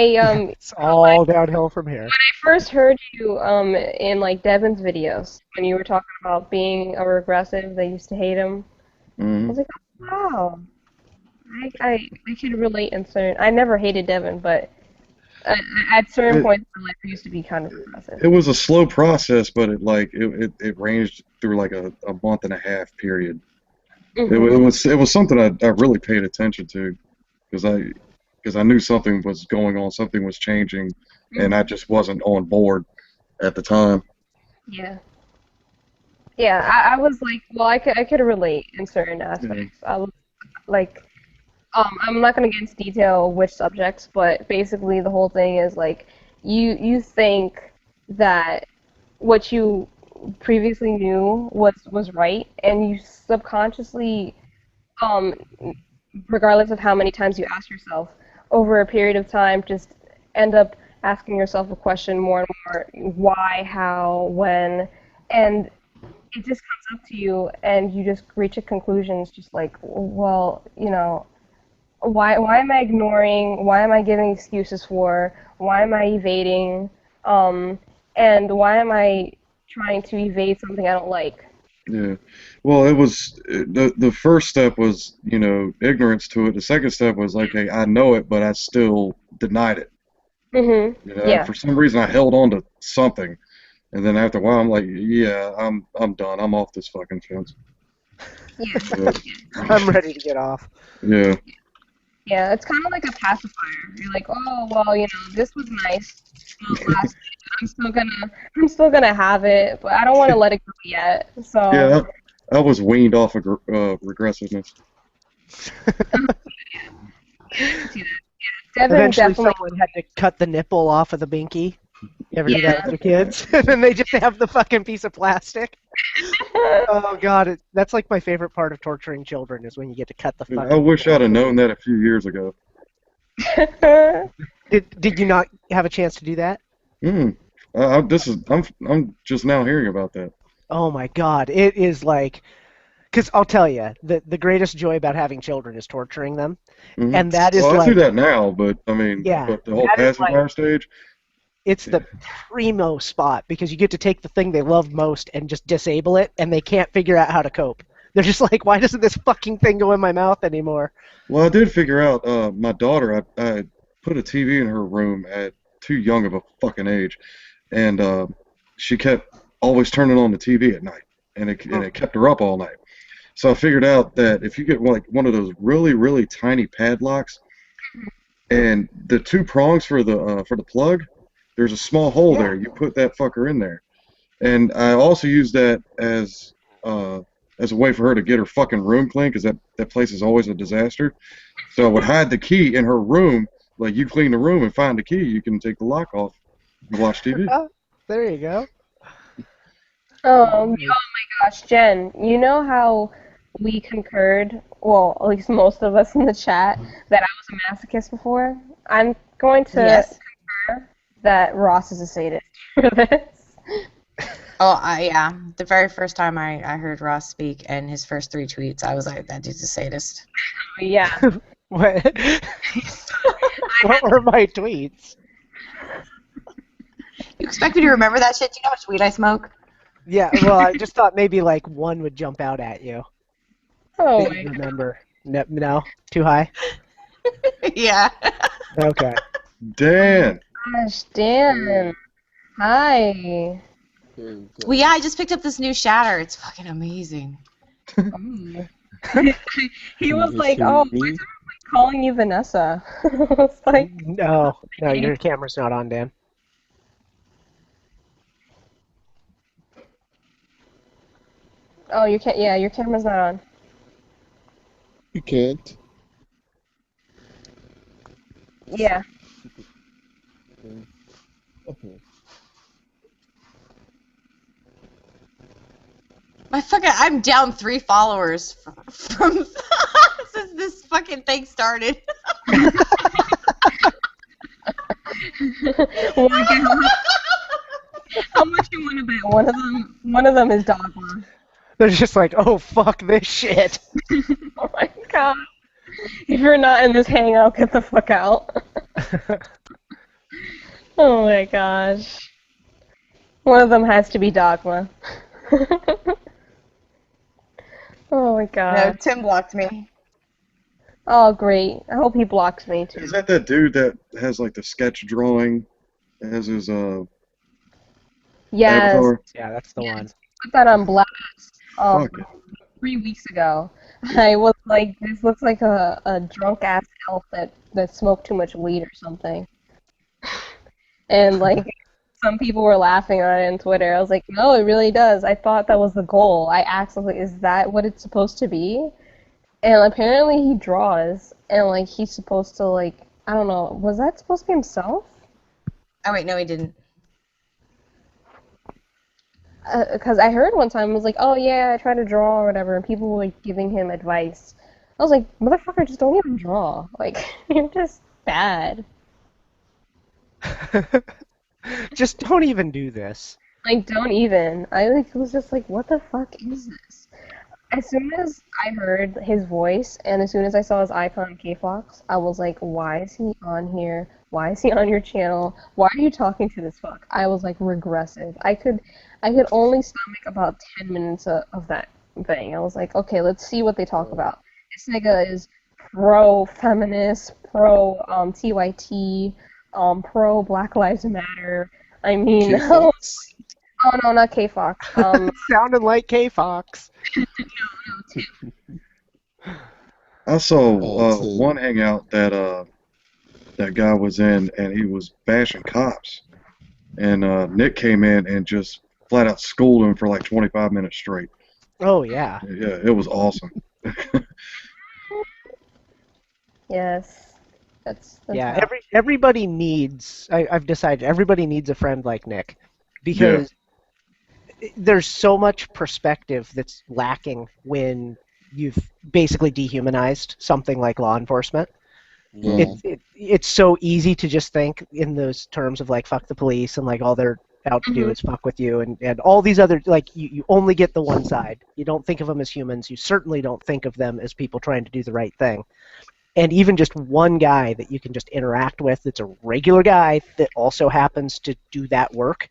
it's all downhill from here.
When I first heard you in like Devin's videos, when you were talking about being a regressive, they used to hate him. I was like, oh, wow, I can relate in certain. I never hated Devin, but at certain points in my life, I used to be kind of regressive.
It was a slow process, but it ranged through like a month and a half period.
Mm-hmm.
It was something I really paid attention to because I knew something was going on, something was changing, and I just wasn't on board at the time.
Yeah. Yeah, I was like, well, I could relate in certain aspects. I was like, I'm not going to get into detail which subjects, but basically the whole thing is like, you think that what you previously knew was right, and you subconsciously, regardless of how many times you ask yourself, over a period of time, just end up asking yourself a question more and more: why, how, when, and it just comes up to you, and you just reach a conclusion. It's just like, well, why am I ignoring? Why am I giving excuses for? Why am I evading? And why am I trying to evade something I don't like?
Yeah. Well, it was the first step was, ignorance to it. The second step was like, hey, I know it, but I still denied it.
Yeah.
For some reason I held on to something, and then after a while I'm like, yeah, I'm done. I'm off this fucking fence.
Yeah.
I'm ready to get off.
Yeah.
Yeah, it's kind of like a pacifier. You're like, oh well, this was nice. Well, last night, but I'm still gonna have it, but I don't want to let it go yet. So.
Yeah, I was weaned off of regressiveness.
Devin
Eventually,
definitely.
someone had to cut the nipple off of the binky. You ever do that
Yeah.
with your kids? And then they just have the fucking piece of plastic. Oh god, that's like my favorite part of torturing children is when you get to cut the fucking.
I wish I'd have known that a few years ago.
Did you not have a chance to do that?
I'm just now hearing about that.
Oh my god, it is like, because I'll tell you, the greatest joy about having children is torturing them, and that is
I
like.
do that now, but I mean,
Yeah,
but the whole
that is
pacifier stage.
It's the primo spot because you get to take the thing they love most and just disable it, and they can't figure out how to cope. They're just like, why doesn't this fucking thing go in my mouth anymore?
Well, I did figure out my daughter. I put a TV in her room at too young of a fucking age, and she kept always turning on the TV at night, and it kept her up all night. So I figured out that if you get like one of those really really tiny padlocks, and the two prongs for the plug, there's a small hole there. You put that fucker in there, and I also use that as a way for her to get her fucking room clean because that place is always a disaster. So I would hide the key in her room. Like, you clean the room and find the key, you can take the lock off and watch TV.
There you go.
Oh my gosh, Jen, you know how we concurred, well, at least most of us in the chat, that I was a masochist before? I'm going to concur that Ross is a sadist for this.
Oh, yeah. The very first time I heard Ross speak and his first 3 tweets, I was like, that dude's a sadist.
Yeah.
What? What were my tweets?
You expect me to remember that shit? Do you know how much weed I smoke?
Yeah, well, I just thought maybe like one would jump out at you.
Oh,
I remember. No? Too high?
Yeah.
Okay.
Dan.
Gosh, Dan. Hi.
Well, yeah, I just picked up this new shatter. It's fucking amazing.
He was like, oh, why is everyone calling you Vanessa? It's like,
No, your camera's not on, Dan.
oh, your camera's not on.
You can't.
Yeah.
Okay.
I'm down 3 followers from since this fucking thing started.
How much you want to bet? One of them is Dogma.
They're just like, oh fuck this shit.
Oh my god. If you're not in this hangout, get the fuck out. Oh my gosh. One of them has to be Dogma. Oh my god.
No, Tim blocked me.
Oh great. I hope he blocks me too.
Is that dude that has like the sketch drawing as his
Yes.
avatar?
Yeah, that's the one.
Put that on blast.
Fuck it.
3 weeks ago. I was like, this looks like a drunk ass elf that smoked too much weed or something. And like some people were laughing on it on Twitter. I was like, no, it really does. I thought that was the goal. I asked, I was like, is that what it's supposed to be? And apparently he draws, and like he's supposed to like, I don't know, was that supposed to be himself?
Oh wait, no, he didn't.
Because I heard one time it was like, oh yeah, I tried to draw or whatever, and people were like, giving him advice. I was like, motherfucker, just don't even draw. Like, you're just bad.
Just don't even do this.
Like, don't even. I like was just like, what the fuck is this? As soon as I heard his voice and as soon as I saw his icon, K-Fox, I was like, why is he on here? Why is he on your channel? Why are you talking to this fuck? I was like regressive. I could only stomach about 10 minutes of that thing. I was like, okay, let's see what they talk about. This nigga is pro-feminist, pro-TYT, pro Black Lives Matter. I mean,
K-Fox?
oh no, not K-Fox.
Sounded like K-Fox.
I saw
Tim.
one hangout that that guy was in, and he was bashing cops. And Nick came in and just flat out schooled him for like 25 minutes straight.
Oh yeah.
Yeah, it was awesome.
Yes, that's
Yeah,
rough.
everybody needs. I've decided everybody needs a friend like Nick, because there's so much perspective that's lacking when you've basically dehumanized something like law enforcement.
Yeah.
It's so easy to just think in those terms of like fuck the police and like all they're out to do
Mhm.
is fuck with you and all these other like you only get the one side. You don't think of them as humans. You certainly don't think of them as people trying to do the right thing. And even just one guy that you can just interact with that's a regular guy that also happens to do that work,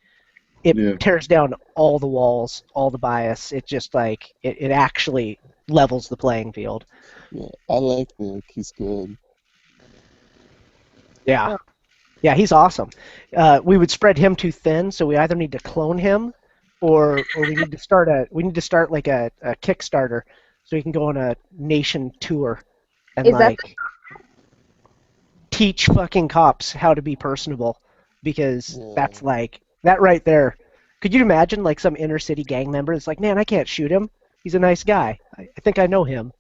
it
Yeah.
tears down all the walls, all the bias. It just like it actually levels the playing field.
Yeah. I like Nick. He's good.
Yeah. Yeah, he's awesome. We would spread him too thin, so we either need to clone him, or we need to start like a Kickstarter, so he can go on a nation tour and
Is that
like teach fucking cops how to be personable, because
Yeah.
that's like that right there. Could you imagine like some inner city gang member that's like, man, I can't shoot him. He's a nice guy. I think I know him.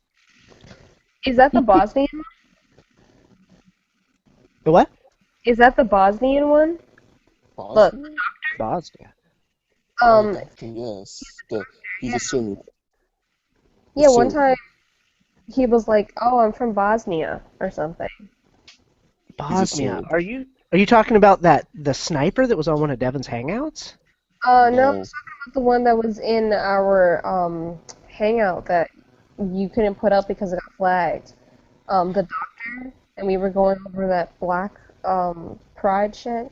the Bosnian?
The what?
Is that the Bosnian one? Look,
Bosnia?
Bosnia.
Oh,
um,
doctor, yes. He's a swimmer.
yeah, one
So,
time he was like, "Oh, I'm from Bosnia" or something.
he's a
Bosnia.
Serb.
Are you talking about the sniper that was on one of Devin's hangouts?
No, I
No.
was talking about the one that was in our hangout that you couldn't put up because it got flagged. The doctor, and we were going over that black pride shit.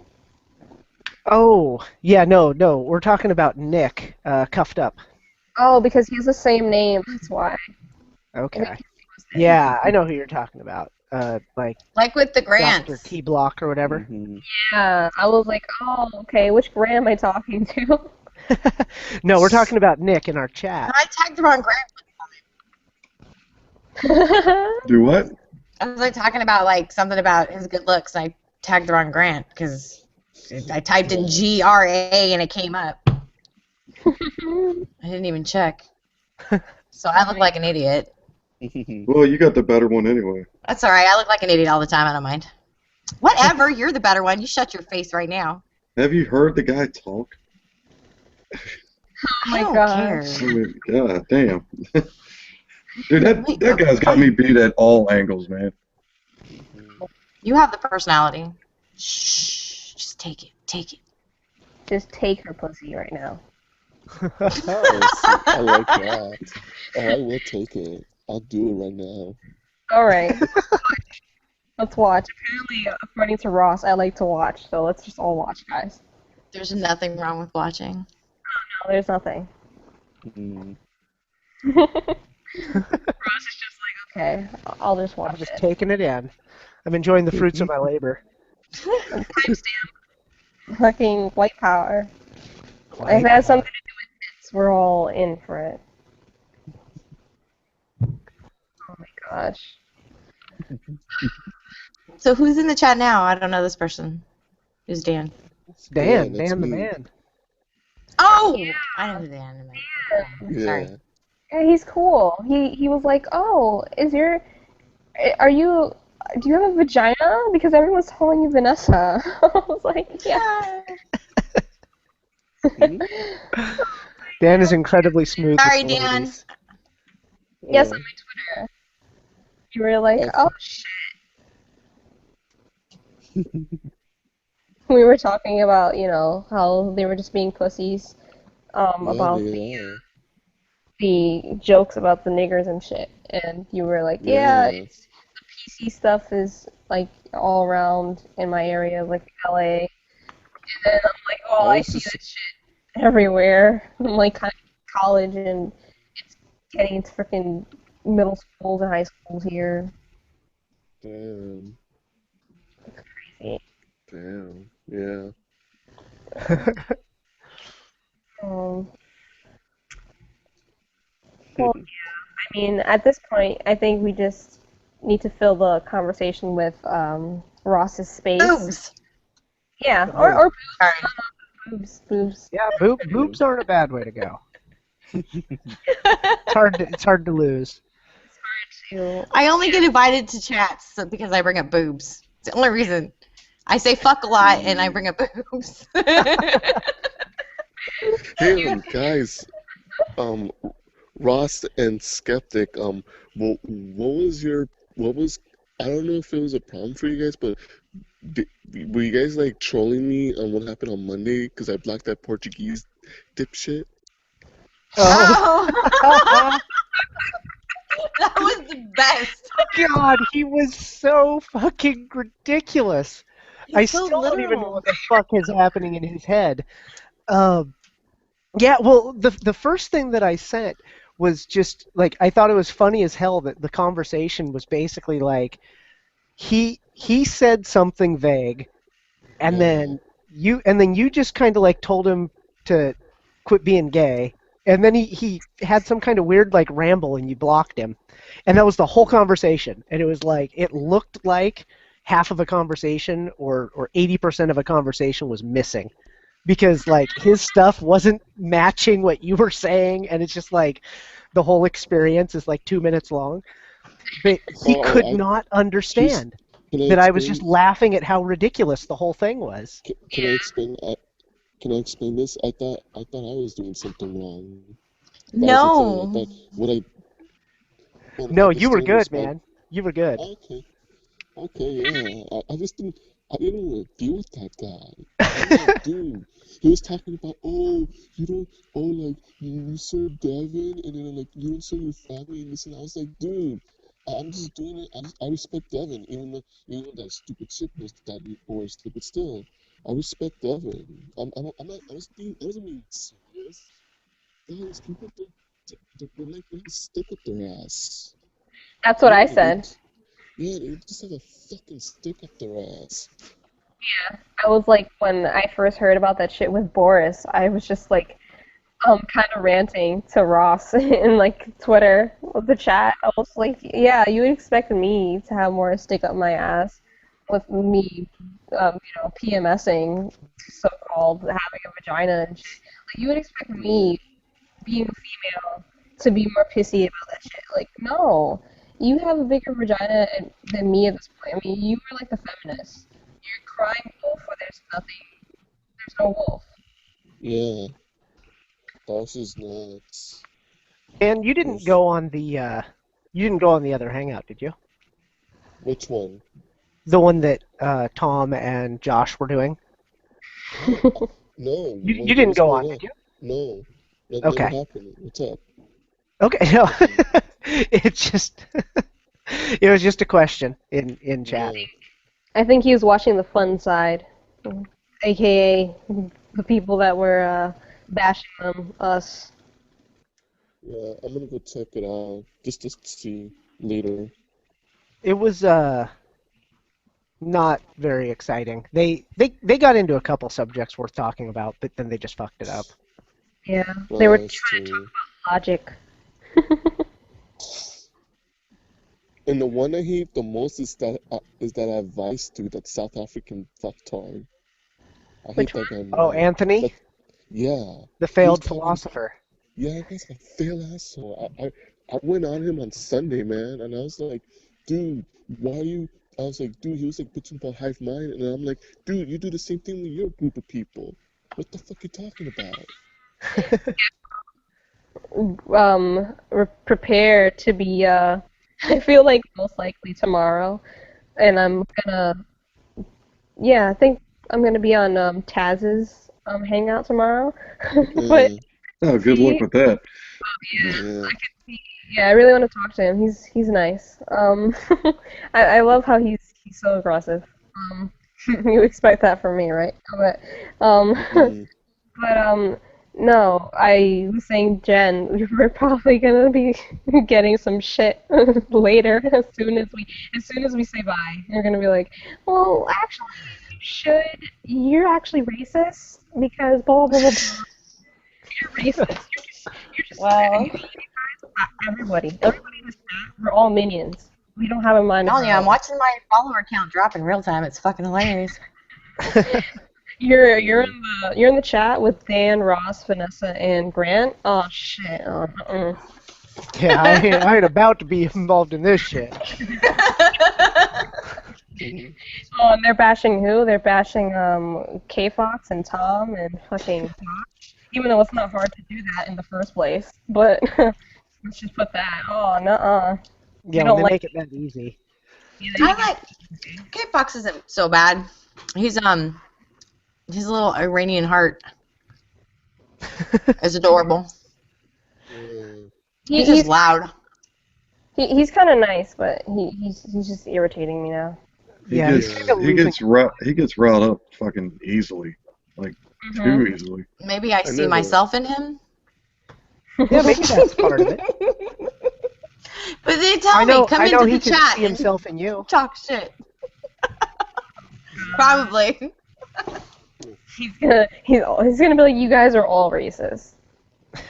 Oh, yeah, no. We're talking about Nick, cuffed up.
Oh, because he has the same name, that's why.
Okay. Yeah, I know who you're talking about. Like
Like with the
Dr.
grants.
T Block or whatever.
Mm-hmm.
Yeah, I was like, oh, okay, which Grant am I talking to?
No, we're talking about Nick in our chat.
I tagged the wrong Grant.
Do what?
I was like talking about like something about his good looks, and I tagged the wrong Grant because I typed in GRA and it came up. I didn't even check. So I look like an idiot.
Well, you got the better one anyway.
That's alright, I look like an idiot all the time, I don't mind. Whatever, you're the better one. You shut your face right now.
Have you heard the guy talk?
Oh my
I don't
god.
care.
I mean, God damn. Dude, that guy's got me beat at all angles, man.
You have the personality. Shh, just take it. Take it.
Just take her pussy right now.
Oh, see, I like that. Oh, I will take it. I'll do it right now.
Alright. Let's watch. Apparently, according to Ross, I like to watch, so let's just all watch, guys.
There's nothing wrong with watching.
No, there's nothing.
Mm.
Ross is just like, okay, I'll just watch
I'm just
it.
taking it in. I'm enjoying the fruits of my labor.
Timestamp. Fucking white power. If
White
it has
power.
something to do with this, we're all in for it. Oh my gosh.
So who's in the chat now? I don't know this person. Who's Dan?
It's Dan.
Yeah, that's
Dan the
me.
man.
Oh! I know who Dan is.
Yeah.
Sorry.
Yeah, he's cool. He was like, oh, do you have a vagina? Because everyone's calling you Vanessa. I was like, yeah.
Dan is incredibly smooth.
Sorry,
with
Dan.
celebrities.
Yes, on my Twitter. You were like, oh shit. we were talking about, how they were just being pussies,
Yeah,
about
they are.
the jokes about the niggers and shit, and you were like, yeah,
Yeah.
PC stuff is like all around in my area, like LA, and then I'm like,
I
oh, I
was
see
just
that shit everywhere. I'm like kind of college, and it's getting into freaking middle schools and high schools here.
damn.
Crazy.
Damn. Yeah.
Um, well, I mean, at this point, I think we just need to fill the conversation with Ross's space.
Boobs.
Yeah,
Oh,
or
Sorry.
boobs.
Yeah, boobs aren't a bad way to go. It's hard to lose.
I only get invited to chats because I bring up boobs. It's the only reason. I say fuck a lot and I bring up boobs.
Hey, guys. Um, Ross and Skeptic. What was? I don't know if it was a problem for you guys, but were you guys like trolling me on what happened on Monday because I blocked that Portuguese dipshit?
Oh.
That was the best.
God, he was so fucking ridiculous. I
so
still don't even know
literal.
what the fuck is happening in his head. Yeah, well, the first thing that I sent was just like I thought it was funny as hell that the conversation was basically like he said something vague, and
Yeah.
then you just kind of like told him to quit being gay, and then he had some kind of weird like ramble, and you blocked him, and that was the whole conversation. And it was like it looked like half of a conversation or 80% of a conversation was missing because like his stuff wasn't matching what you were saying, and it's just like the whole experience is like 2 minutes long. But he could
Oh,
not
here's.
understand
Can I
that I was just
explain?
laughing at how ridiculous the whole thing was.
Can I explain? Can I explain this? I thought I was doing something wrong. That was the thing. I
No.
thought what I what I
No,
was
you were
doing was
good, man. You were good.
okay. Okay, yeah. I didn't want to deal with that guy. I'm like, dude, he was talking about, oh, you don't, oh, like, you serve Devin, and then, like, you don't serve your family, and this, and I was like, dude, I'm just doing it, I respect Devin, even though that stupid shit was that or stupid, but still, I respect Devin. I'm not, I wasn't being serious. Guys, people, they're like, they stick up their ass.
That's what I said.
Yeah, they just have a fucking stick up their ass.
Yeah, I was like, when I first heard about that shit with Boris, I was just like, kind of ranting to Ross in like Twitter, the chat. I was like, yeah, you would expect me to have more stick up my ass with me, PMSing, so-called having a vagina and shit. Like, you would expect
Yeah.
me, being a female, to be more pissy about that shit. Like, no, you have a bigger vagina than me at this point. I mean, you were like the feminist. You're crying wolf where there's nothing, there's no wolf.
Yeah. That was nuts.
And you
That
didn't
was,
go on the other hangout, did you?
which one?
The one that Tom and Josh were doing.
No.
You
What
didn't
was
go
going
on,
on?
did you?
No. Never
Okay.
happened. What's up?
Okay. No. It's just it was just a question in chat.
Yeah.
I think he was watching the fun side, aka the people that were bashing them, us.
Yeah. I'm gonna go check it out. Just to see later.
It was not very exciting. They got into a couple subjects worth talking about, but then they just fucked it up.
Yeah, they were
Nice
trying to talk
too.
about logic.
And the one I hate the most is that advice dude, that South African fucktard. I hate
Which one?
that guy
Oh,
more.
Anthony,
That yeah.
the
He was
failed
talking.
philosopher.
Yeah, that guy's a fail asshole. I went on him on Sunday, man, and I was like, dude, why you? I was like, dude, he was like bitching about hive mind, and I'm like, dude, you do the same thing with your group of people. What the fuck you talking about?
Prepare to be, I feel like most likely tomorrow, and I'm gonna, yeah, I think I'm gonna be on Taz's hangout tomorrow. But
Oh, good luck with that.
Yeah.
yeah, I really want to talk to him. He's nice. I love how he's so aggressive. You expect that from me, right? But
Mhm.
but no, I was saying, Jen, we're probably gonna be getting some shit later as soon as we say bye. You're gonna be like, well, actually, you're actually racist because blah blah blah blah. You're racist. You're just
Well,
everybody in this chat, we're all minions. We don't have a mind of
telling
our
you, I'm
own.
watching my follower count drop in real time. It's fucking hilarious.
You're in the chat with Dan, Ross, Vanessa, and Grant. Oh shit.
Yeah, I ain't about to be involved in this shit.
Mhm.
Oh, and they're bashing who? They're bashing K Fox and Tom and fucking Tosh. Even though it's not hard to do that in the first place. But let's just put that. Oh, nuh-uh.
Yeah, when
don't
they
like
make it that easy.
I like K-Fox isn't so bad. He's a little Iranian heart. It's adorable. He's just loud.
He's kind of nice, but he's just irritating me now.
He
Yeah,
gets
he's kinda
he gets he gets riled up fucking easily, like too easily.
Maybe I see
never-
myself in him.
Yeah, maybe that's part of it.
But they tell me, come
I know
into
he
the
could
chat
see himself in you.
talk shit. Probably.
He's gonna be like, you guys are all racist.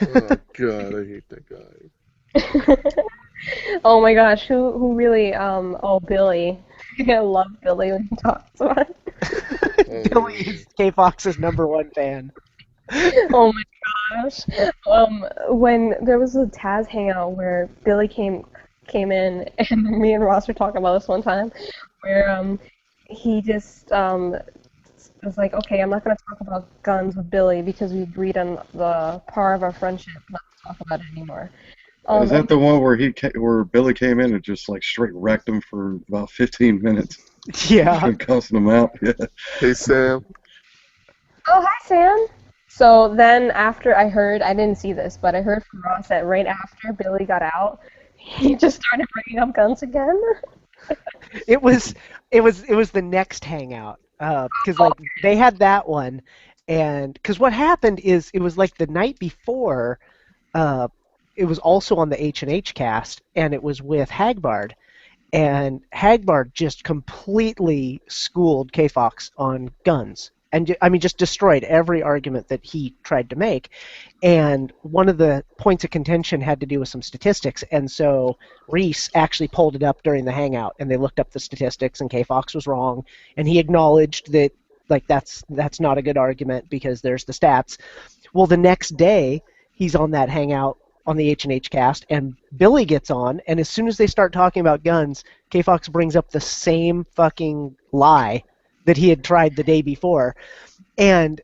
Oh god, I hate that guy.
Oh my gosh, who really Billy. I love Billy when he talks about it.
Billy is K Fox's #1 fan.
Oh my gosh. When there was a Taz hangout where Billy came in and me and Ross were talking about this one time where he just was like, okay, I'm not gonna talk about guns with Billy because we agreed on the part of our friendship not to talk about it anymore.
Is that the one where where Billy came in and just like straight wrecked him for about 15 minutes?
Yeah.
And cussing him out. Yeah.
Hey Sam.
Oh, hi, Sam. So then after I didn't see this, but I heard from Ross that right after Billy got out, he just started bringing up guns again.
It was the next hangout because like they had that one, and because what happened is it was like the night before, it was also on the H&H cast, and it was with Hagbard, and Hagbard just completely schooled K-Fox on guns. And I mean, just destroyed every argument that he tried to make. And one of the points of contention had to do with some statistics. And so Reese actually pulled it up during the hangout, and they looked up the statistics, and K-Fox was wrong. And he acknowledged that, like, that's not a good argument because there's the stats. Well, the next day, he's on that hangout on the H&H cast, and Billy gets on, and as soon as they start talking about guns, K-Fox brings up the same fucking lie that he had tried the day before. And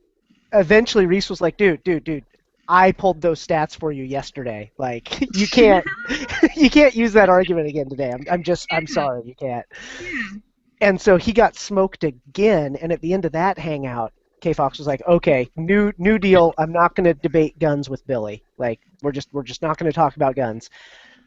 eventually Reese was like, dude, I pulled those stats for you yesterday. Like, you can't use that argument again today. I'm sorry, you can't. And so he got smoked again, and at the end of that hangout, K-Fox was like, okay, new deal. I'm not going to debate guns with Billy. Like, we're just not going to talk about guns.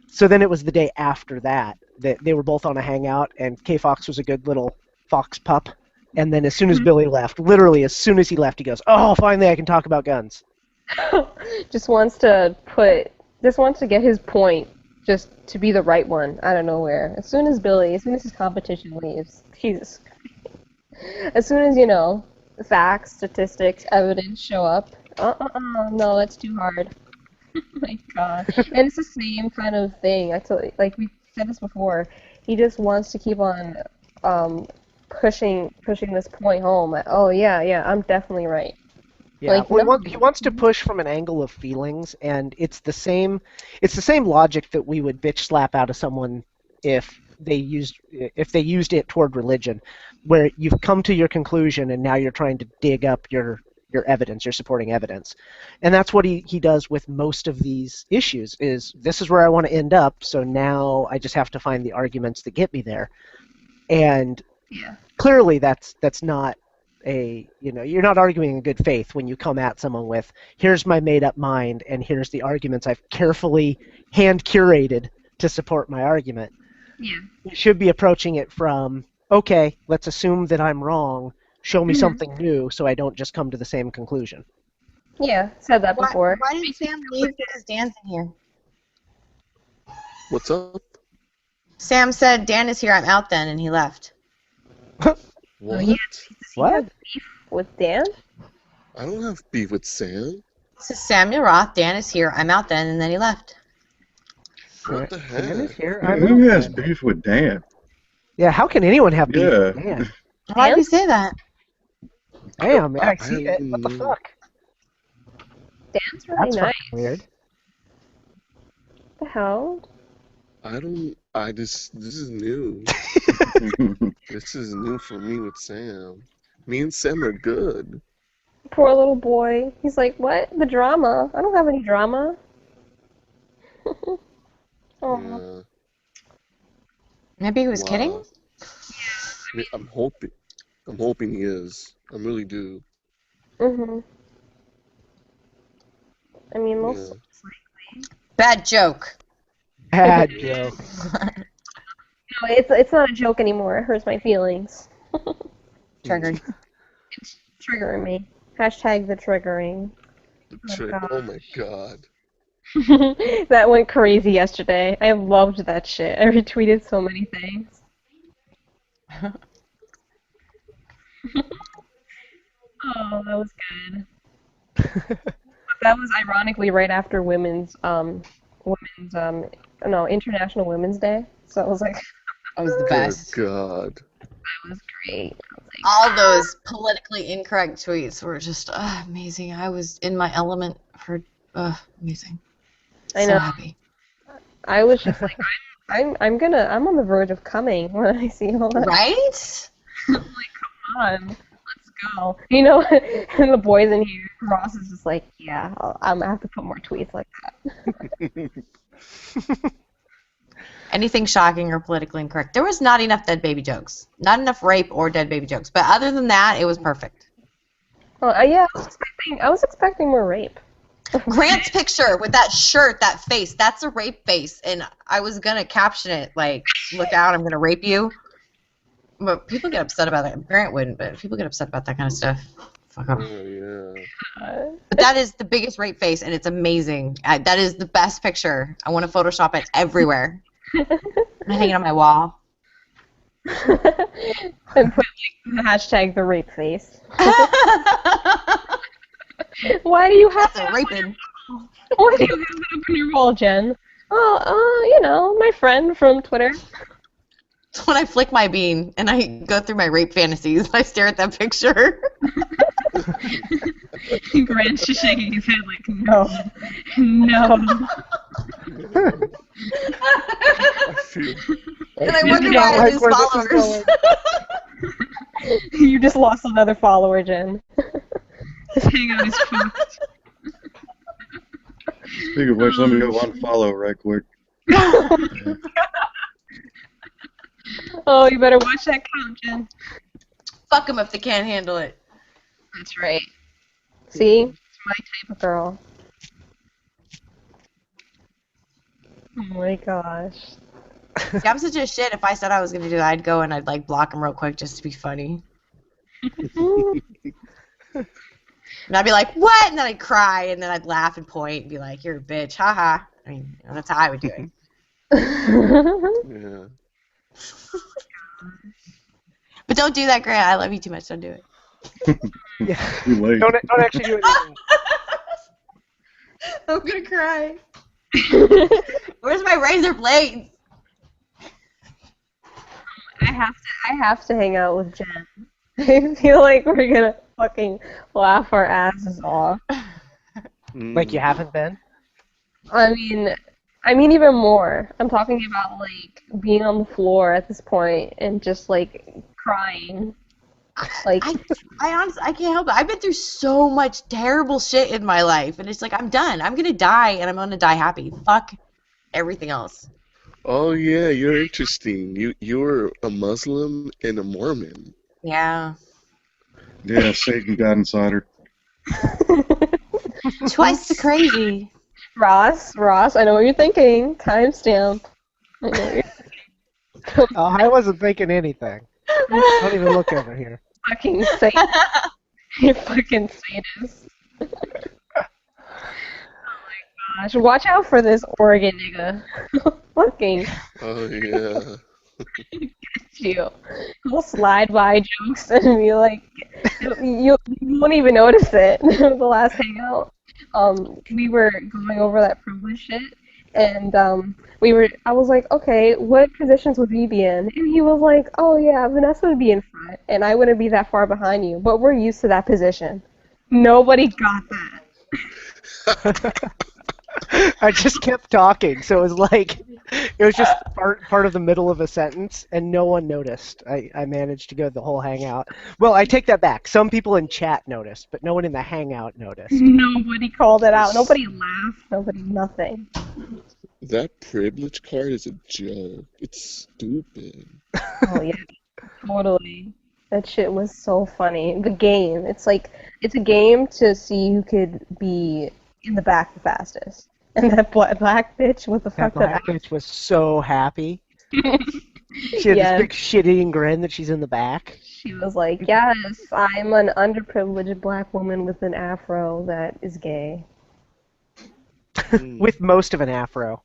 So then it was the day after that they were both on a hangout, and K-Fox was a good little fox pup. And then as soon as Billy left, literally as soon as he left, he goes, oh, finally I can talk about guns.
just wants to get his point, just to be the right one out of nowhere. As soon as his competition leaves, Jesus. As soon as, facts, statistics, evidence show up, no, that's too hard. Oh my god. And it's the same kind of thing. Like we said this before, he just wants to keep on pushing this point home. Like, oh yeah, I'm definitely right.
Yeah,
Like,
well,
no.
he wants to push from an angle of feelings, and it's the same logic that we would bitch slap out of someone if they used it toward religion, where you've come to your conclusion and now you're trying to dig up your evidence, your supporting evidence. And that's what he does with most of these issues, is this is where I want to end up, so now I just have to find the arguments that get me there. And clearly that's not you're not arguing in good faith when you come at someone with, here's my made up mind and here's the arguments I've carefully hand curated to support my argument.
Yeah.
You should be approaching it from, okay, let's assume that I'm wrong. Show me something new so I don't just come to the same conclusion.
Yeah, said that before.
Why did Sam leave because Dan's in here?
What's up?
Sam said, Dan is here, I'm out then, and he left.
What?
Does he have beef with Dan?
I don't have beef with Sam.
This is Samuel Roth, Dan is here, I'm out then, and then he left.
What the heck?
Dan is here.
Who has beef with Dan?
Yeah, how can anyone have beef
Yeah.
with Dan?
Why did you say that?
Damn, man, I see it. What the fuck?
Dan's really
That's
nice.
fucking weird.
What the hell?
This is new. This is new for me with Sam. Me and Sam are good.
Poor little boy. He's like, what? The drama? I don't have any drama.
Yeah.
Maybe he was
Wow.
kidding?
I'm hoping. I'm hoping he is. I really do.
Mhm. I mean, most
Yeah.
likely.
Bad joke.
Bad joke.
No, it's not a joke anymore. It hurts my feelings.
Triggered.
It's triggering me. Hashtag the triggering.
Oh my god.
That went crazy yesterday. I loved that shit. I retweeted so many things. Oh, that was good. That was ironically right after International Women's Day. So it was like,
That was the
Good
best.
god.
that was great. I was like,
All those politically incorrect tweets were just amazing. I was in my element for amazing.
I
So
know.
happy.
I was just like, I'm on the verge of coming when I see all that.
Right?
I'm like, come on, let's go. You know, and the boys in here, Ross is just like, yeah, I'm gonna have to put more tweets like that.
Anything shocking or politically incorrect. There was not enough dead baby jokes. Not enough rape or dead baby jokes. But other than that, it was perfect.
Well, yeah, I was expecting more rape.
Grant's picture with that shirt, that face, that's a rape face. And I was going to caption it like, look out, I'm going to rape you. But people get upset about it. Grant wouldn't, but people get upset about that kind of stuff. Fuck off.
Oh yeah.
But that is the biggest rape face, and it's amazing. That is the best picture. I want to Photoshop it everywhere. I'm hanging on my wall.
And put like the hashtag the rape face. Why do you have
That's a raping.
Why do you have that up on your wall, Jen? Oh, my friend from Twitter.
When I flick my bean and I go through my rape fantasies, I stare at that picture.
Grant's just shaking his head like, no. No.
And I wonder why I lose followers.
You just lost another follower, Jen. Just hang out his post.
Speaking of which, let me go unfollow right quick.
Oh, you better watch that count, Jen.
Fuck them if they can't handle it.
That's right. See? It's my type of girl. Oh my gosh.
See, I'm such a shit. If I said I was gonna do that, I'd go and I'd like block them real quick just to be funny. And I'd be like, what? And then I'd cry, and then I'd laugh and point and be like, you're a bitch, haha. I mean, that's how I would do it.
Yeah.
But don't do that, Grant. I love you too much. Don't do it.
Yeah.
Too late.
Don't actually do anything.
I'm gonna cry. Where's my razor blades?
I have to hang out with Jen. I feel like we're gonna fucking laugh our asses off.
Like you haven't been?
I mean even more. I'm talking about like being on the floor at this point and just like crying. Like
I honestly, I can't help it. I've been through so much terrible shit in my life, and it's like I'm done. I'm gonna die, and I'm gonna die happy. Fuck everything else.
Oh yeah, you're interesting. You're a Muslim and a Mormon.
Yeah.
Yeah, Satan got inside her.
Twice the crazy.
Ross, I know what you're thinking. Timestamp. I know what you're
Oh, I wasn't thinking anything. Don't even look over here.
fucking Satan. You're fucking sadist. Gosh, watch out for this Oregon nigga. Fucking
Oh yeah.
you. He'll slide by jokes and be like, you won't even notice it. The last hangout, we were going over that privilege shit, and I was like, okay, what positions would we be in? And he was like, oh yeah, Vanessa would be in front, and I wouldn't be that far behind you, but we're used to that position. Nobody got that.
I just kept talking, so it was just part of the middle of a sentence, and no one noticed. I managed to go the whole hangout. Well, I take that back. Some people in chat noticed, but no one in the hangout noticed.
Nobody called it out. Nobody laughed. Nobody nothing.
That privilege card is a joke. It's stupid.
Oh yeah, totally. That shit was so funny. The game. It's a game to see who could be in the back the fastest. And that black bitch, what the fuck did
That black bitch was so happy. She had this big shit-eating grin that she's in the back.
She was like, yes, I'm an underprivileged black woman with an afro that is gay.
With most of an afro.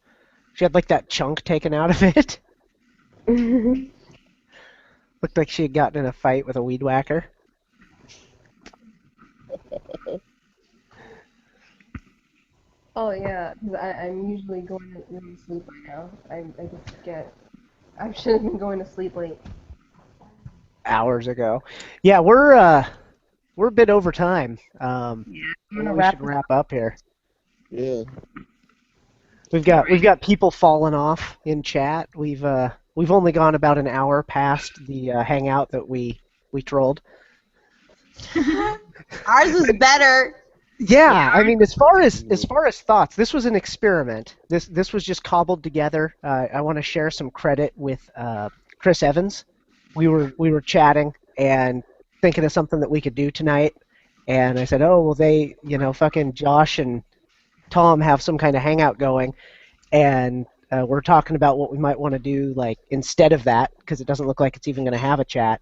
She had like that chunk taken out of it. Looked like she had gotten in a fight with a weed whacker.
Oh yeah, 'cause I'm usually going to sleep right now. I should have been going to sleep late.
Hours ago. Yeah, we're a bit over time.
I'm gonna
We should wrap up here.
Yeah.
We've got people falling off in chat. We've only gone about an hour past the hangout that we trolled.
Ours was better.
Yeah, I mean, as far as thoughts, this was an experiment. This was just cobbled together. I want to share some credit with Chris Evans. We were chatting and thinking of something that we could do tonight, and I said, oh well, fucking Josh and Tom have some kind of hangout going, and we're talking about what we might want to do like instead of that, because it doesn't look like it's even going to have a chat.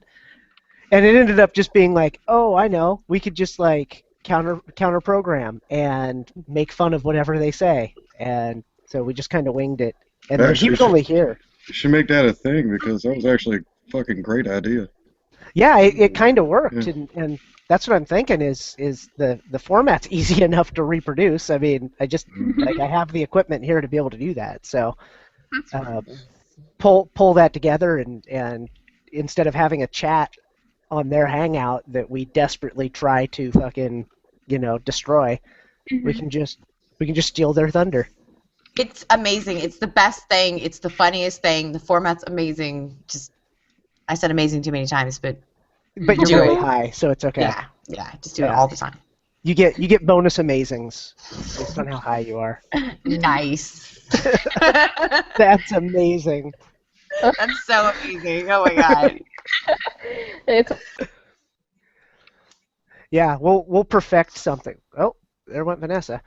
And it ended up just being like, oh, I know, we could just like counter program and make fun of whatever they say, and so we just kind of winged it. And then he was only here.
You should make that a thing, because that was actually a fucking great idea.
Yeah, it kind of worked,
Yeah.
and that's what I'm thinking is the format's easy enough to reproduce. I mean, I just I have the equipment here to be able to do that. So pull that together, and instead of having a chat on their hangout that we desperately try to fucking destroy, we can just steal their thunder.
It's amazing. It's the best thing. It's the funniest thing. The format's amazing. Just I said amazing too many times, but
you're really high, so it's okay.
Yeah. Just do it all the time.
You get bonus amazings based on how high you are.
Nice.
That's amazing.
That's so amazing. Oh my god.
Yeah, we'll perfect something. Oh, there went Vanessa.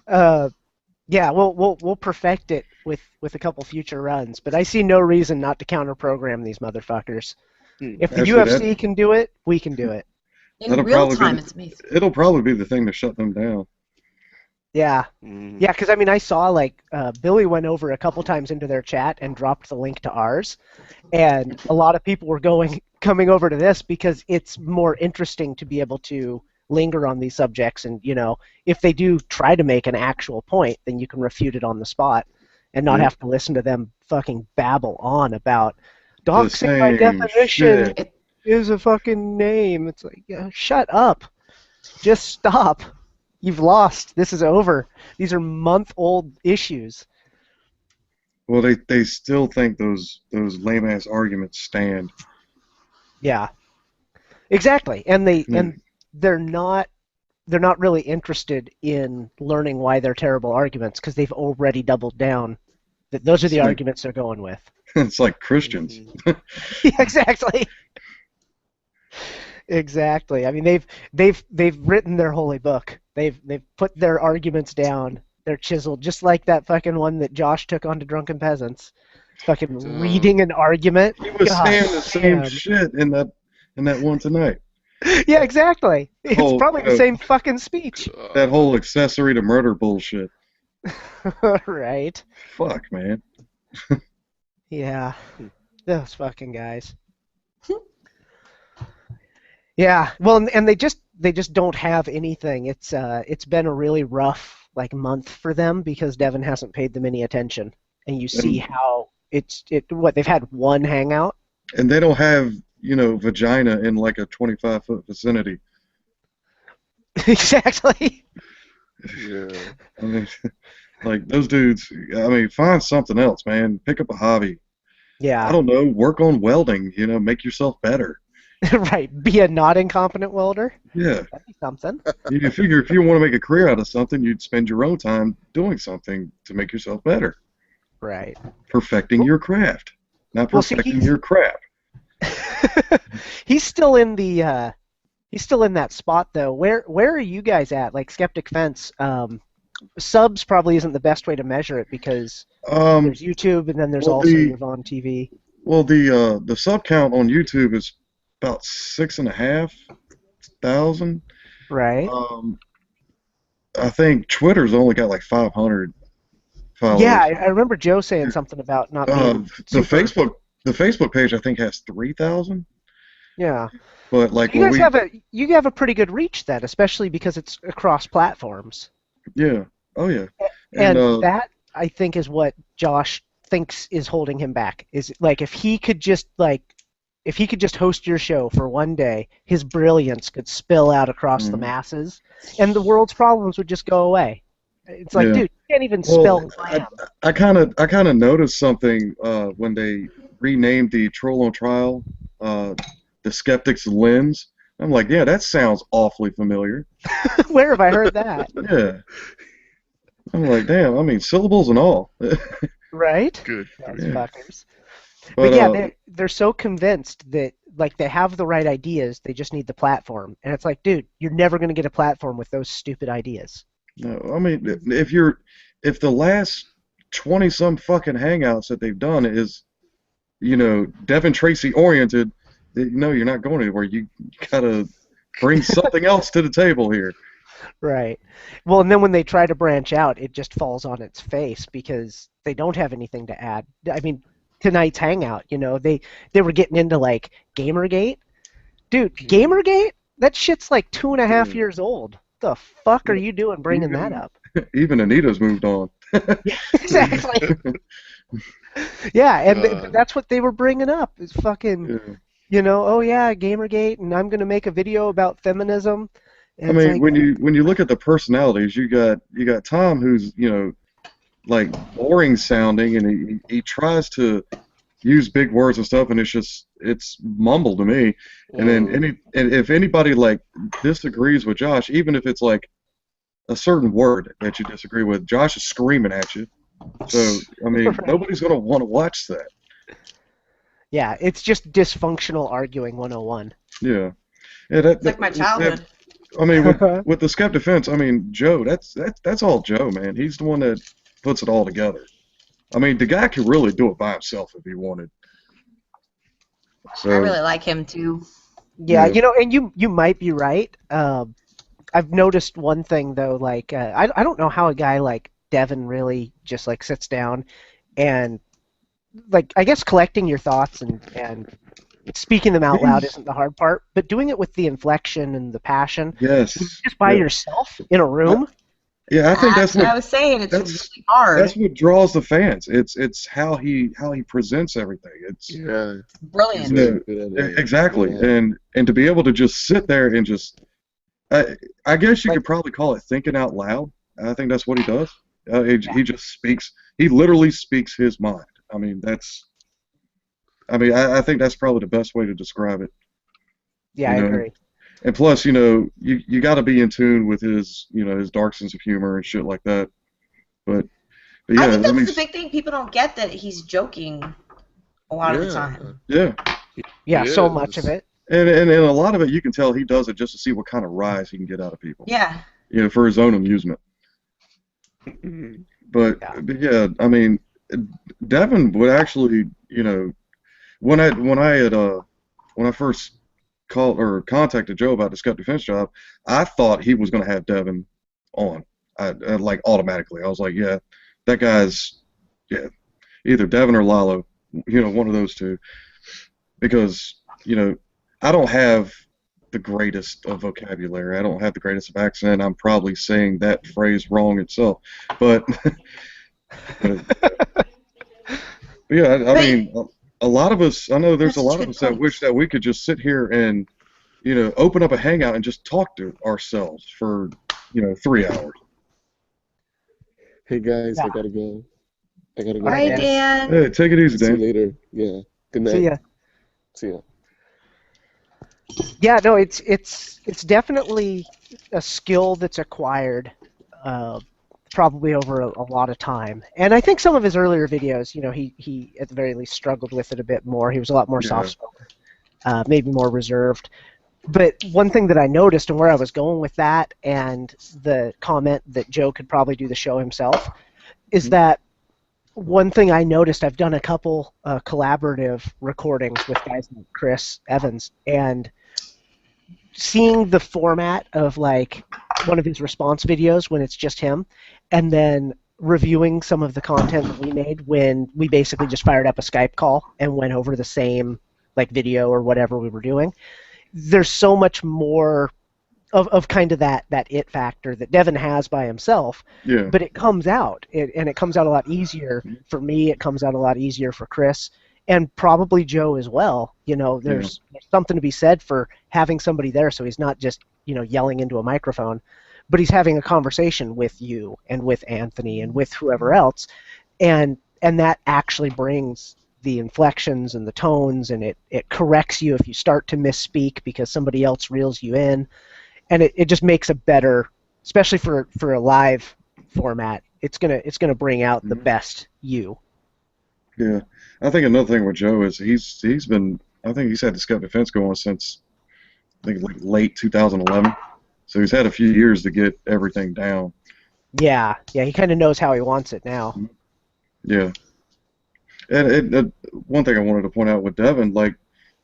Yeah, we'll perfect it with a couple future runs, but I see no reason not to counter program these motherfuckers. If the UFC can do it, we can do it.
In real time, it's amazing.
It'll probably be the thing to shut them down.
Yeah, yeah, because I mean, I saw like Billy went over a couple times into their chat and dropped the link to ours, and a lot of people were coming over to this because it's more interesting to be able to linger on these subjects, and if they do try to make an actual point, then you can refute it on the spot and not have to listen to them fucking babble on about doxing by definition is a fucking name. It's like, yeah, shut up, just stop. You've lost. This is over. These are month-old issues.
Well, they still think those lame-ass arguments stand.
Yeah, exactly. And they're not really interested in learning why they're terrible arguments, because they've already doubled down that those are the arguments they're going with.
It's like Christians.
Yeah, exactly. Exactly. I mean, they've written their holy book. They've put their arguments down. They're chiseled, just like that fucking one that Josh took on to Drunken Peasants. Fucking reading an argument.
He was
God
saying the same
damn.
shit in that one tonight.
Yeah, exactly. It's
Oh,
probably the same fucking speech.
That whole accessory to murder bullshit.
Right.
Fuck, man.
Yeah. Those fucking guys. Yeah. Well, and they just don't have anything. It's been a really rough like month for them because Devin hasn't paid them any attention, and you see how what they've had one hangout.
And they don't have, vagina in like a 25-foot vicinity.
Exactly.
Yeah.
I mean, like those dudes. I mean, find something else, man. Pick up a hobby.
Yeah.
I don't know. Work on welding. Make yourself better.
Right. Be a not incompetent welder.
Yeah.
That'd be something.
You figure if you want to make a career out of something, you'd spend your own time doing something to make yourself better.
Right.
Perfecting your craft, not
Well, see,
perfecting your crap.
He's still in the he's still in that spot though. Where are you guys at? Like Skeptic Fence, subs probably isn't the best way to measure it because there's YouTube and then there's also Yvonne TV.
Well, the sub count on YouTube is about 6,500.
Right.
I think Twitter's only got like 500 followers.
Yeah, I remember Joe saying something about not being
the Facebook page I think has 3,000.
Yeah.
But like
you guys have a pretty good reach then, especially because it's across platforms.
Yeah. Oh yeah.
And that I think is what Josh thinks is holding him back. Is like if he could just host your show for one day, his brilliance could spill out across the masses, and the world's problems would just go away. It's like, dude, you can't even spell clam.
I kind of noticed something when they renamed the Troll on Trial, the Skeptic's Lens. I'm like, yeah, that sounds awfully familiar.
Where have I heard that?
Yeah. I'm like, damn. I mean, syllables and all.
Right?
Good.
Those fuckers. But yeah, they're so convinced that like they have the right ideas, they just need the platform. And it's like, dude, you're never going to get a platform with those stupid ideas.
No, I mean, if the last 20-some fucking hangouts that they've done is, Devin Tracy oriented, you're not going anywhere. You gotta bring something else to the table here.
Right. Well, and then when they try to branch out, it just falls on its face because they don't have anything to add. I mean, tonight's hangout, they were getting into like Gamergate. Dude, Gamergate? That shit's like 2.5 years old. The fuck are you doing bringing that up?
Even Anita's moved on.
Exactly. Yeah, and that's what they were bringing up. Is fucking, oh yeah, Gamergate, and I'm gonna make a video about feminism.
I mean, like, when you look at the personalities, you got Tom, who's like boring sounding, and he tries to use big words and stuff, and it's mumble to me. And then if anybody like disagrees with Josh, even if it's like a certain word that you disagree with, Josh is screaming at you. So I mean, nobody's gonna want to watch that.
Yeah, it's just dysfunctional arguing 101.
Yeah.
It's like my childhood.
I mean, with the Skeptic Fence, I mean, Joe, that's all Joe, man. He's the one that puts it all together. I mean, the guy could really do it by himself if he wanted. So,
I really like him too.
Yeah, and you might be right. I've noticed one thing though, like I don't know how a guy like Devin really just like sits down and like I guess collecting your thoughts and speaking them out loud isn't the hard part, but doing it with the inflection and the passion, just by yourself in a room.
Yeah, I think that's what
I was saying. It's really hard.
That's what draws the fans. It's how he presents everything. It's
brilliant.
Exactly, and to be able to just sit there and just, I guess you could probably call it thinking out loud. I think that's what he does. He just speaks. He literally speaks his mind. I mean, I think that's probably the best way to describe it.
Yeah, I agree.
And plus, you got to be in tune with his, his dark sense of humor and shit like that. But yeah,
I think that's the big thing. People don't get that he's joking a lot of the time.
Yeah.
Yeah, so much of it.
And a lot of it, you can tell he does it just to see what kind of rise he can get out of people.
Yeah.
You know, for his own amusement. But yeah, I mean, Devin would actually, you know, when I first called or contacted Joe about the Scut Defense job, I thought he was going to have Devin on. I like automatically. I was like, yeah, that guy's either Devin or Lalo, you know, one of those two, because you know I don't have the greatest of vocabulary. I don't have the greatest of accent. I'm probably saying that phrase wrong itself, but yeah, I mean, a lot of us. I know there's a lot of us that wish that we could just sit here and, you know, open up a hangout and just talk to ourselves for, you know, 3 hours.
Hey guys, I gotta go. I gotta go.
All right, Dan.
Hey, take it easy,
See you
Dan.
later. Yeah. Good night.
See ya.
See ya.
Yeah, no, it's definitely a skill that's acquired, probably over a lot of time. And I think some of his earlier videos, you know, he at the very least struggled with it a bit more. He was a lot more soft-spoken, maybe more reserved. But one thing that I noticed, and where I was going with that, and the comment that Joe could probably do the show himself, is that one thing I noticed. I've done a couple collaborative recordings with guys like Chris Evans, and seeing the format of like one of his response videos when it's just him, and then reviewing some of the content that we made when we basically just fired up a Skype call and went over the same like video or whatever we were doing. There's so much more of kind of that it factor that Devin has by himself, but it comes out, and it comes out a lot easier for me. It comes out a lot easier for Chris, and probably Joe as well. You know, there's something to be said for having somebody there, so he's not just, you know, yelling into a microphone, but he's having a conversation with you and with Anthony and with whoever else, and that actually brings the inflections and the tones, and it corrects you if you start to misspeak because somebody else reels you in. And it just makes a better, especially for a live format, it's gonna bring out the best you.
Yeah, I think another thing with Joe is he's been, I think he's had the Scut Defense going since I think like late 2011, so he's had a few years to get everything down.
Yeah, he kind of knows how he wants it now.
Yeah, and one thing I wanted to point out with Devin, like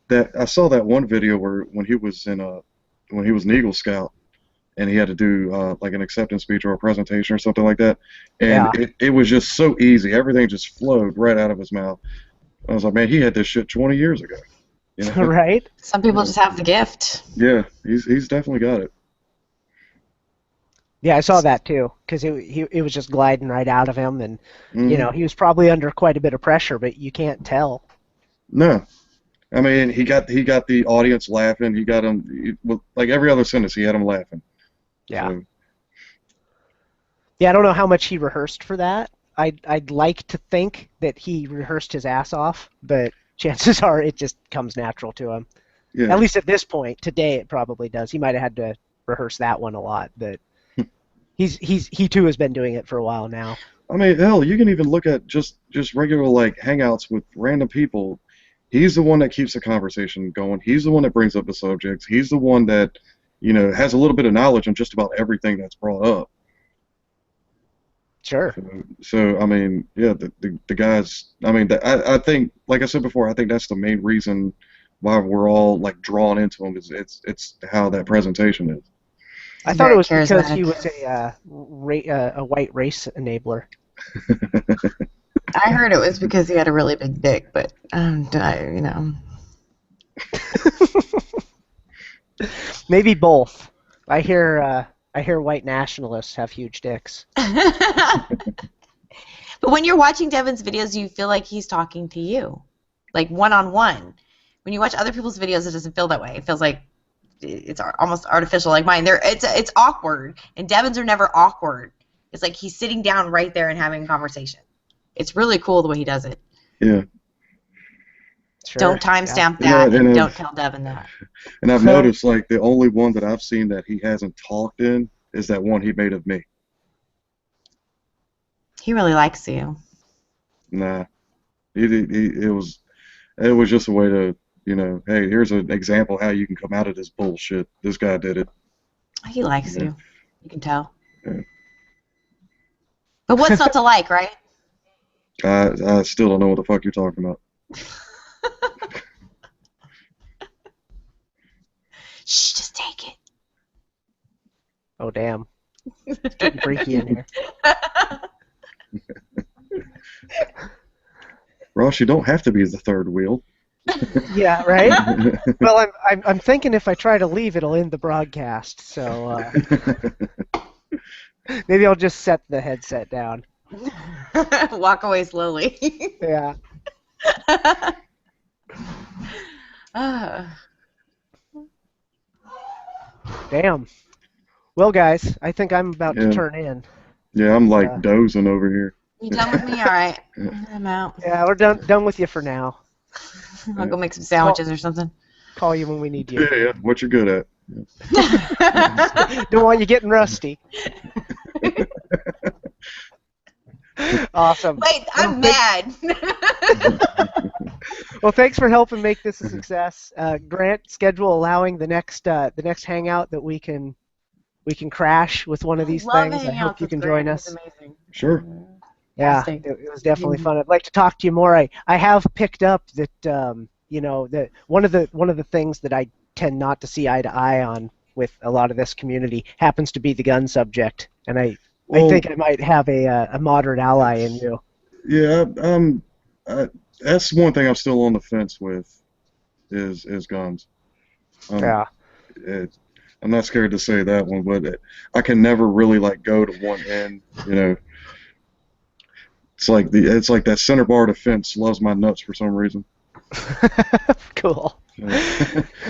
that I saw that one video where when he was an Eagle Scout, and he had to do like an acceptance speech or a presentation or something like that, and it was just so easy. Everything just flowed right out of his mouth. I was like, man, he had this shit 20 years ago. You know?
Right?
Some people just have the gift.
Yeah, he's definitely got it.
Yeah, I saw that too, because it was just gliding right out of him, and you know, he was probably under quite a bit of pressure, but you can't tell.
No. I mean, he got the audience laughing. He got them, like every other sentence, he had them laughing.
Yeah.
So.
Yeah, I don't know how much he rehearsed for that. I'd like to think that he rehearsed his ass off, but chances are it just comes natural to him.
Yeah.
At least at this point, today it probably does. He might have had to rehearse that one a lot, but he too has been doing it for a while now.
I mean, hell, you can even look at just regular like hangouts with random people. He's the one that keeps the conversation going. He's the one that brings up the subjects. He's the one that, you know, has a little bit of knowledge on just about everything that's brought up.
Sure.
So I mean, yeah, the guys. I mean, I think, like I said before, I think that's the main reason why we're all like drawn into him. Is it's how that presentation is.
I thought it was because he was a white race enabler.
I heard it was because he had a really big dick, but you know.
Maybe both. I hear white nationalists have huge dicks.
But when you're watching Devin's videos, you feel like he's talking to you, like one-on-one. When you watch other people's videos, it doesn't feel that way. It feels like it's almost artificial, like mine. It's awkward, and Devin's are never awkward. It's like he's sitting down right there and having a conversation. It's really cool the way he does it.
Yeah.
Sure. Don't timestamp that, and don't tell Devin that.
And I've noticed, like, the only one that I've seen that he hasn't talked in is that one he made of me.
He really likes you.
Nah. It was just a way to, you know, hey, here's an example how you can come out of this bullshit. This guy did it.
He likes
Yeah.
you. You can tell.
Yeah.
But what's not to like, right?
I still don't know what the fuck you're talking about.
Shh, just take it.
Oh damn. It's getting freaky in here.
Ross, you don't have to be the third wheel.
Yeah, right? Well, I'm thinking if I try to leave, it'll end the broadcast. So maybe I'll just set the headset down.
Walk away slowly.
Yeah. Damn. Well, guys, I think I'm about to turn in.
Yeah, I'm like dozing over here.
You done with me? All right. I'm out.
Yeah, we're done with you for now.
I'll go make some sandwiches or something.
Call you when we need you.
Yeah, what you're good at.
Don't want you getting rusty. Awesome.
Wait, I'm mad.
Well, thanks for helping make this a success. Grant, schedule allowing the next hangout that we can crash with one of these things. I hope you can join us.
Sure.
Yeah, it was definitely fun. I'd like to talk to you more. I have picked up that you know, that one of the things that I tend not to see eye to eye on with a lot of this community happens to be the gun subject, and I think I might have a moderate ally in you.
Yeah, that's one thing I'm still on the fence with is guns.
Yeah.
I'm not scared to say that one, but I can never really like go to one end. You know, it's like that center bar defense loves my nuts for some reason.
Cool.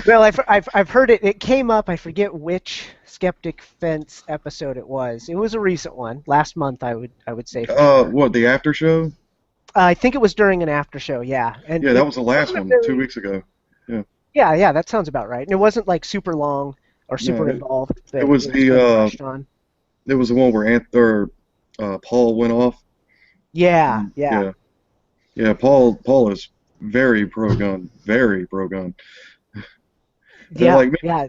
Well, I've heard it. It came up. I forget which Skeptic Fence episode it was. It was a recent one, last month. I would say.
What, the after show?
I think it was during an after show. Yeah. And
yeah, that was the last one, 2 weeks ago. Yeah.
Yeah, that sounds about right. And it wasn't like super long or super involved.
It was it was the one where Paul went off.
Yeah.
Yeah. Paul is very pro gun. Very pro gun.
Yeah.
Like,
yeah.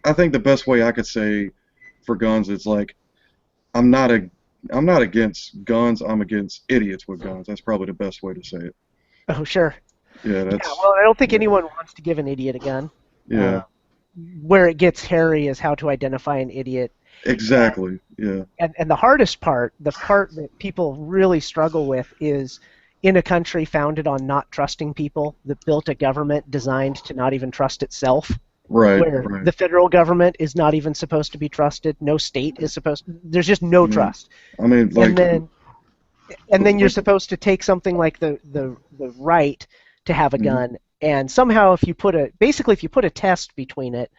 I think the best way I could say for guns is like I'm not against guns. I'm against idiots with guns. That's probably the best way to say it.
Oh, sure.
Yeah,
well, I don't think anyone wants to give an idiot a gun.
Yeah.
Where it gets hairy is how to identify an idiot.
Exactly. Yeah.
And the hardest part, the part that people really struggle with, is in a country founded on not trusting people, that built a government designed to not even trust itself.
Right.
Where the federal government is not even supposed to be trusted. No state is supposed. There's just no trust.
I mean, like.
And then you're supposed to take something like the right to have a gun, and somehow if you put a test between it,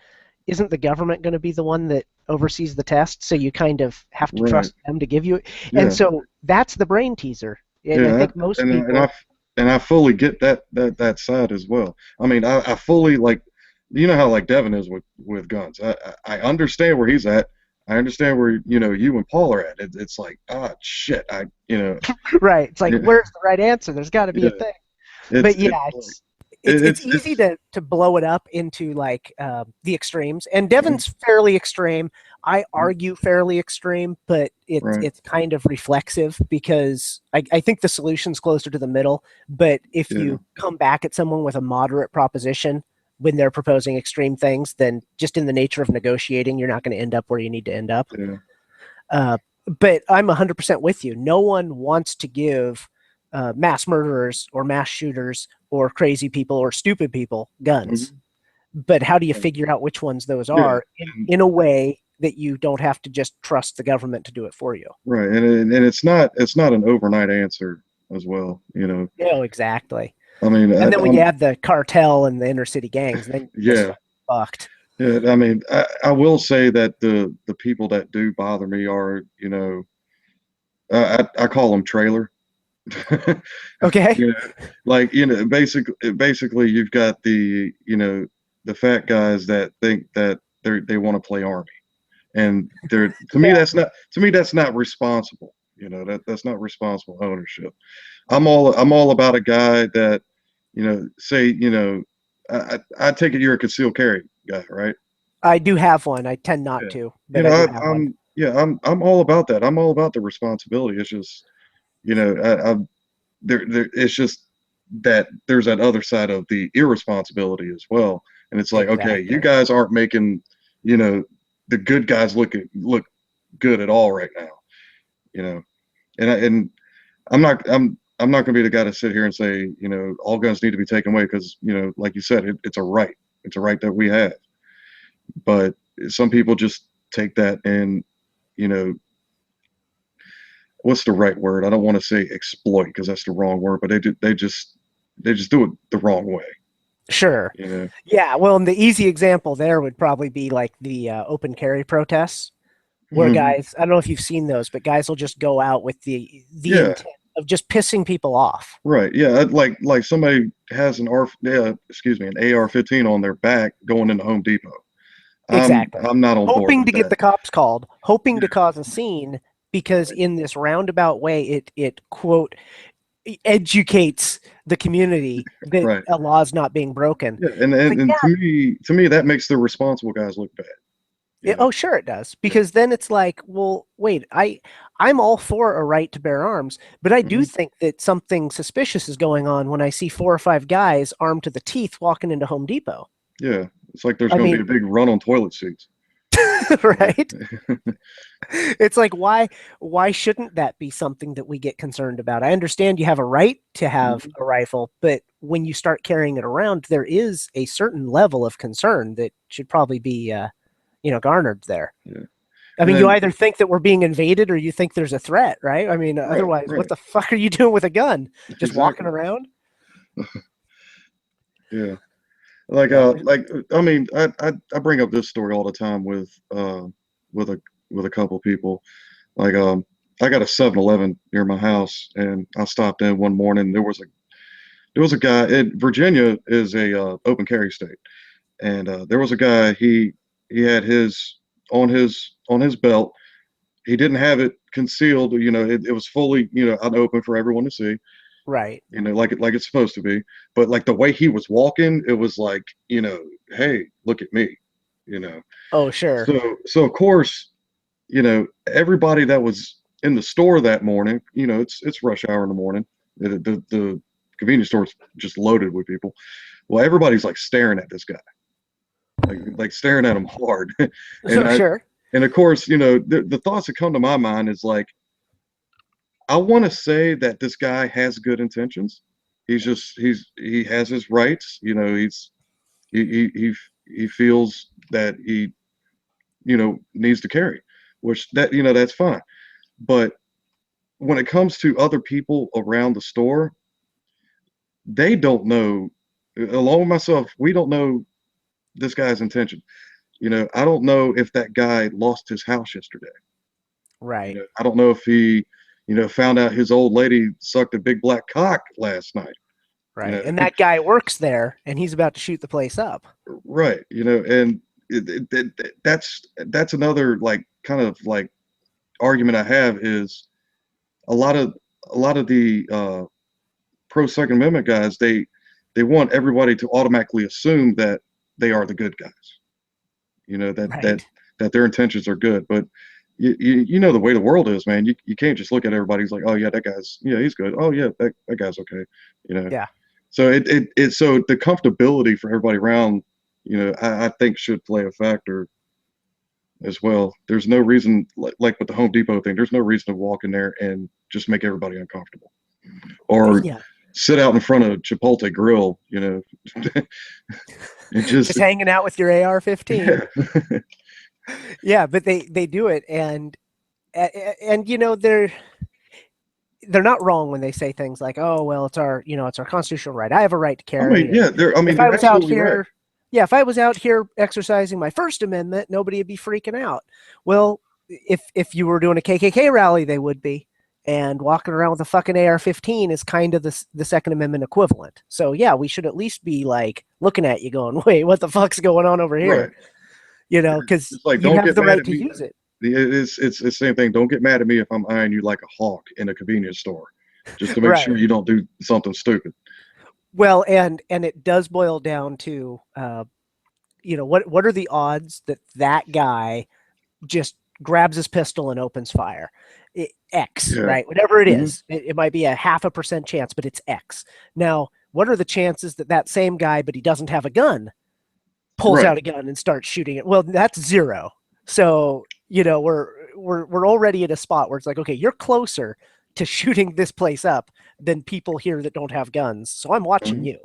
isn't the government going to be the one that oversees the test? So you kind of have to trust them to give you it.
Yeah.
And so that's the brain teaser. And I think most people.
And I fully get that side as well. I mean, I fully like. You know how like Devin is with guns. I understand where he's at. I understand where you and Paul are at. It's like shit.
Right. It's like where's the right answer? There's got to be a thing. It's easy to blow it up into like the extremes. And Devin's fairly extreme. I argue fairly extreme, but it's kind of reflexive because I think the solution's closer to the middle. But if you come back at someone with a moderate proposition when they're proposing extreme things, then just in the nature of negotiating, you're not going to end up where you need to end up.
Yeah.
But I'm 100% with you. No one wants to give mass murderers or mass shooters or crazy people or stupid people guns. But how do you figure out which ones those are in a way that you don't have to just trust the government to do it for you?
Right, and it's not an overnight answer as well.
No, exactly.
I mean,
and then when you have the cartel and the inner city gangs, then you're fucked.
Yeah, I mean, I will say that the people that do bother me are, I call them trailer.
Okay.
Basically, you've got the fat guys that think that they want to play army, and to me that's not responsible. That's not responsible ownership. I'm all about a guy that, say, I take it you're a concealed carry guy, right?
I do have one. I tend not
Yeah.
to,
You
but
know,
I do have one.
I'm all about that. I'm all about the responsibility. It's just, you know, it's just that there's that other side of the irresponsibility as well. And it's like, okay, you
Exactly.
guys aren't making, you know, the good guys look good at all right now, you know. And I'm not going to be the guy to sit here and say, you know, all guns need to be taken away because, you know, like you said, it's a right. It's a right that we have. But some people just take that and, you know, what's the right word? I don't want to say exploit because that's the wrong word, but they just do it the wrong way.
Sure.
You know?
Yeah. Well, and the easy example there would probably be like the open carry protests, where
Mhm.
guys, I don't know if you've seen those, but guys will just go out with the
Yeah.
intent of just pissing people off.
Right. Yeah. Like somebody has an AR-15 on their back going into Home Depot.
Exactly.
I'm not on board
Hoping
with
to get
that.
the cops called, hoping to cause a scene because in this roundabout way it quote educates the community that
Right.
a law is not being broken.
Yeah.
But
And
yeah,
to me that makes the responsible guys look bad. You know?
oh sure it does, because then it's like, well, wait, I'm all for a right to bear arms, but I do
Mhm.
think that something suspicious is going on when I see 4 or 5 guys armed to the teeth walking into Home Depot.
Yeah. It's like there's
I
going to be
mean,
a big run on toilet seats.
right? It's like, why shouldn't that be something that we get concerned about? I understand you have a right to have
Mhm.
a rifle, but when you start carrying it around, there is a certain level of concern that should probably be garnered there.
Yeah.
I
And
mean, you
then
either think that we're being invaded or you think there's a threat, right? I mean,
right,
otherwise, what
right.
the fuck are you doing with a gun? Just walking
Exactly.
around?
Yeah.
Yeah.
I mean, I bring up this story all the time with a couple people. Like I got a 7-Eleven near my house and I stopped in one morning. There was a guy. Virginia is a open carry state, and there was a guy. He had his on his belt. He didn't have it concealed. You know, it was fully, you know, out and open for everyone to see.
Right.
You know, like it's supposed to be. But like the way he was walking, it was like, you know, hey, look at me. You know.
Oh, sure.
So of course, you know, everybody that was in the store that morning, you know, it's rush hour in the morning. The convenience store's just loaded with people. Well, everybody's like staring at this guy, like staring at him hard. and
So
I
sure.
and of course, you know, the thoughts that come to my mind is like, I want to say that this guy has good intentions. He has his rights. You know, he feels that he, you know, needs to carry, which that, you know, that's fine. But when it comes to other people around the store, they don't know, along with myself, we don't know this guy's intention. You know, I don't know if that guy lost his house yesterday. You
Right.
know, I don't know if he, you know, found out his old lady sucked a big black cock last night. You
Right.
know,
And that guy works there and he's about to shoot the place up.
right. You know, and that's another like kind of like argument I have is a lot of the pro Second Amendment guys, they want everybody to automatically assume that they are the good guys. You know,
Right.
that their intentions are good. But you know the way the world is, man. You can't just look at everybody's like, oh yeah, that guy's, yeah, he's good. Oh yeah, that guy's okay. You know.
Yeah.
So so the comfortability for everybody around, you know, I think should play a factor as well. There's no reason, like with the Home Depot thing, there's no reason to walk in there and just make everybody uncomfortable, or
Yeah.
sit out in front of Chipotle Grill, you know, and just
Just hanging out with your AR-15.
yeah,
Yeah, but they do it, and you know, they're not wrong when they say things like, "Oh, well, it's our constitutional right. I have a right to
I mean,
carry." And
yeah,
if I
they're
was out
absolutely right.
here, yeah, if I was out here exercising my First Amendment, nobody would be freaking out. Well, if you were doing a KKK rally, they would be. And walking around with a fucking AR-15 is kind of the Second Amendment equivalent. So yeah, we should at least be like looking at you, going, "Wait, what the fuck's going on over
Right.
here?" You know, because
It's like,
you
don't
have
get
the
mad
right
at
to
me.
use it.
It's the same thing. Don't get mad at me if I'm eyeing you like a hawk in a convenience store, just to make
Right.
sure you don't do something stupid.
Well, and it does boil down to, what are the odds that that guy just grabs his pistol and opens fire? X,
Yeah.
right? Whatever it
Mhm.
is, it might be a 0.5% chance, but it's X. Now, what are the chances that that same guy, but he doesn't have a gun, pulls
Right.
out a gun and starts shooting it? Well, that's 0. So, we're already at a spot where it's like, okay, you're closer to shooting this place up than people here that don't have guns. So I'm watching
Mhm.
you.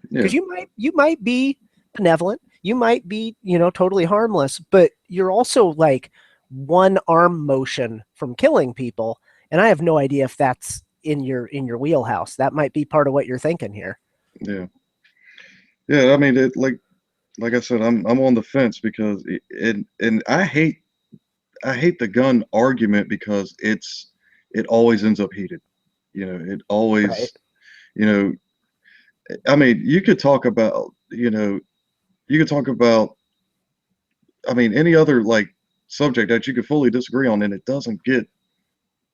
Yeah.
Because you might be benevolent, you might be totally harmless, but you're also like one arm motion from killing people, and I have no idea if that's in your wheelhouse. That might be part of what you're thinking here.
Yeah. Yeah. I mean, like I said, I'm on the fence because and I hate the gun argument because it always ends up heated. It
Right.
always, you know, I mean, you could talk about, I mean, any other like subject that you could fully disagree on, and it doesn't get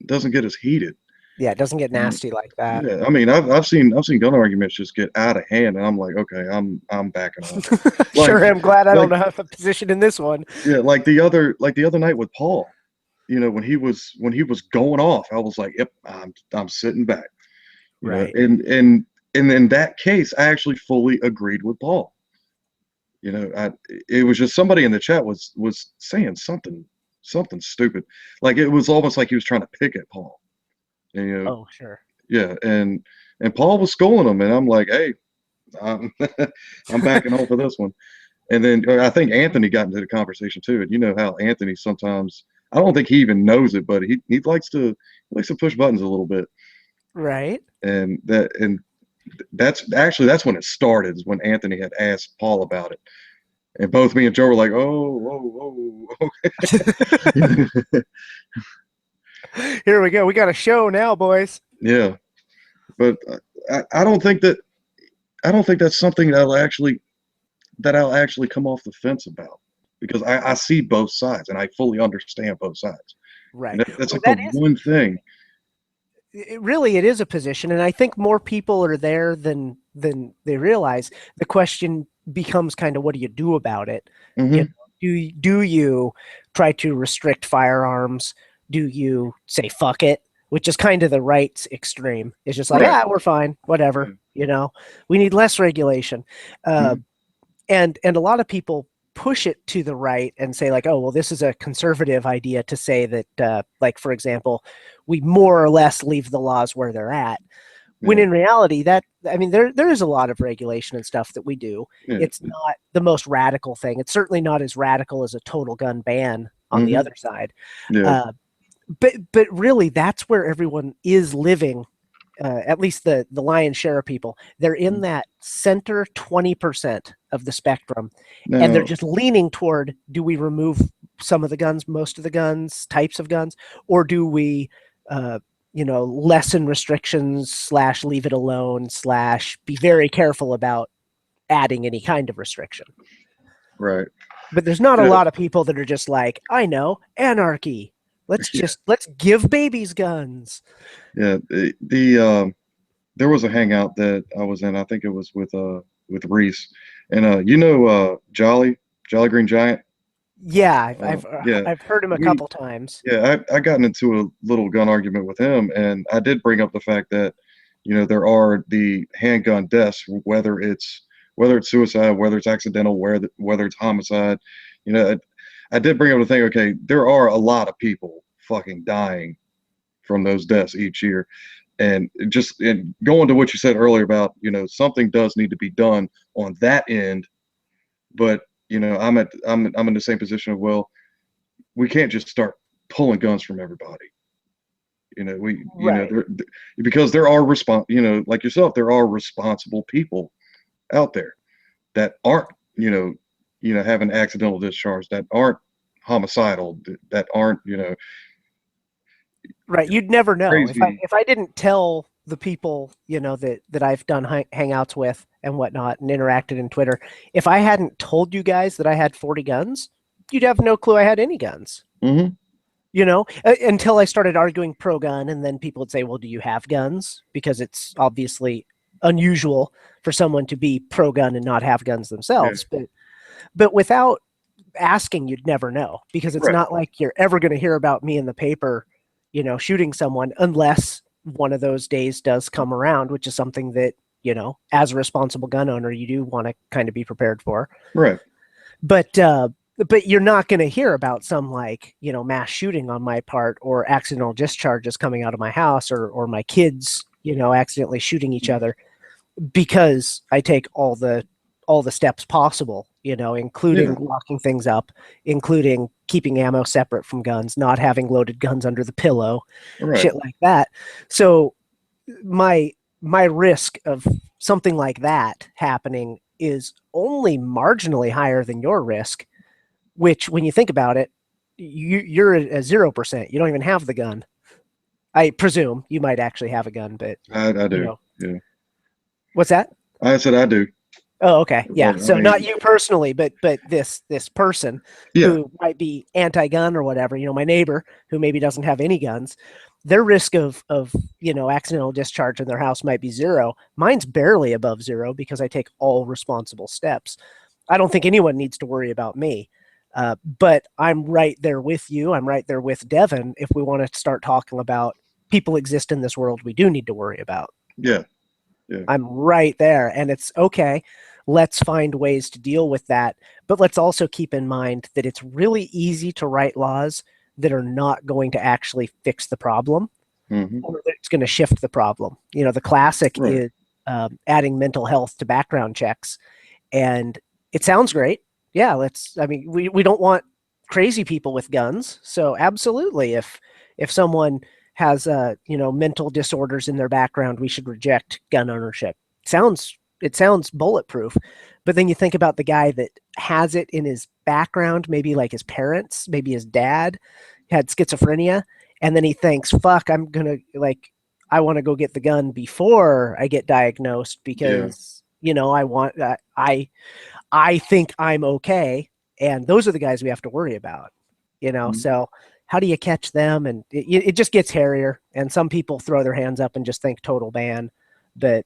as heated.
Yeah, it doesn't get
You know?
nasty like that.
Yeah, I mean, I've seen gun arguments just get out of hand, and I'm like, okay, I'm backing off. Like,
Sure am glad I don't
like
have a position in this one.
yeah, like the other night with Paul, when he was going off, I was like, yep, I'm sitting back.
Right.
And in that case, I actually fully agreed with Paul. It was just somebody in the chat was saying something stupid, like it was almost like he was trying to pick at Paul. And,
Oh, sure.
yeah, and Paul was schooling him, and I'm like, hey, I'm I'm backing off of this one. And then I think Anthony got into the conversation too, and you know how Anthony sometimes, I don't think he even knows it, but he likes to push buttons a little bit,
Right.
and that's when it started, is when Anthony had asked Paul about it, and both me and Joe were like, oh, okay.
Here we go. We got a show now, boys.
Yeah, but I don't think that's something that I'll actually come off the fence about, because I see both sides and I fully understand both sides. And
Right.
that's
Well,
like
that
the
is
one thing.
it is a position, and I think more people are there than they realize. The question becomes kind of, what do you do about it? You know,
Hmm.
do you try to restrict firearms? Do you say fuck it, which is kind of the right's extreme? It's just like,
Right.
we're fine, whatever. We need less regulation. uh,
Hmm.
and a lot of people push it to the right and say, like, oh, well, this is a conservative idea to say that, like, for example, we more or less leave the laws where they're at, when
Yeah.
in reality, there is a lot of regulation and stuff that we do.
Yeah.
It's not the most radical thing. It's certainly not as radical as a total gun ban on the
Hmm.
other side.
Yeah.
uh, but really, that's where everyone is living. At least the lion's share of people, they're in that center 20% of the spectrum, and they're
Now,
just leaning toward, do we remove some of the guns, most of the guns, types of guns, or do we lessen restrictions slash leave it alone slash be very careful about adding any kind of restriction?
right.
But there's not a
Yeah.
lot of people that are just like, I know, anarchy,
Yeah.
let's give babies guns.
Yeah. There was a hangout that I was in. I think it was with Reese, and Jolly Green Giant.
Yeah, I've I've, uh,
Yeah,
I've heard him a
we
couple times.
yeah, I gotten into a little gun argument with him, and I did bring up the fact that there are the handgun deaths, whether it's suicide, whether it's accidental, whether it's homicide. I did bring up the thing. Okay, there are a lot of people fucking dying from those deaths each year. And going to what you said earlier about, something does need to be done on that end. But I'm in the same position of, well, we can't just start pulling guns from everybody.
Right.
Because there are like yourself, there are responsible people out there that aren't, having accidental discharge, that aren't homicidal, that aren't,
Right. You'd never know if I
crazy.
if I didn't tell the people that I've done hangouts with and whatnot and interacted in Twitter. If I hadn't told you guys that I had 40 guns, you'd have no clue I had any guns.
Hmm.
Until I started arguing pro gun, and then people would say, "Well, do you have guns?" Because it's obviously unusual for someone to be pro-gun and not have guns themselves.
Yeah.
But without asking, you'd never know, because it's
Right.
not like you're ever going to hear about me in the paper, shooting someone, unless one of those days does come around, which is something that, as a responsible gun owner, you do want to kind of be prepared for.
Right.
But you're not going to hear about some mass shooting on my part, or accidental discharges coming out of my house, or my kids, accidentally shooting each other, because I take all the steps possible, including locking things up, including keeping ammo separate from guns, not having loaded guns under the pillow,
Right.
shit like that. So my risk of something like that happening is only marginally higher than your risk, which, when you think about it, you're at 0%. You don't even have the gun. I presume you might actually have a gun, but
I do. Yeah.
What's that?
I said I do.
Oh, okay. Yeah.
But,
So not you personally, but this person
Yeah.
who might be anti-gun or whatever, my neighbor who maybe doesn't have any guns, their risk of accidental discharge in their house might be 0. Mine's barely above 0, because I take all responsible steps. I don't think anyone needs to worry about me. But I'm right there with you. I'm right there with Devin. If we want to start talking about people exist in this world we do need to worry about.
Yeah. Yeah.
I'm right there. And it's okay. Let's find ways to deal with that. But let's also keep in mind that it's really easy to write laws that are not going to actually fix the problem, or that it's going to shift the problem. The classic is adding mental health to background checks. And it sounds great. Yeah, we don't want crazy people with guns. So absolutely, if someone has mental disorders in their background, we should reject gun ownership. It sounds bulletproof. But then you think about the guy that has it in his background, maybe like his parents, maybe his dad had schizophrenia, and then he thinks, fuck, I want to go get the gun before I get diagnosed, because I think I'm okay. And those are the guys we have to worry about, So how do you catch them? And it just gets hairier. And some people throw their hands up and just think total ban. But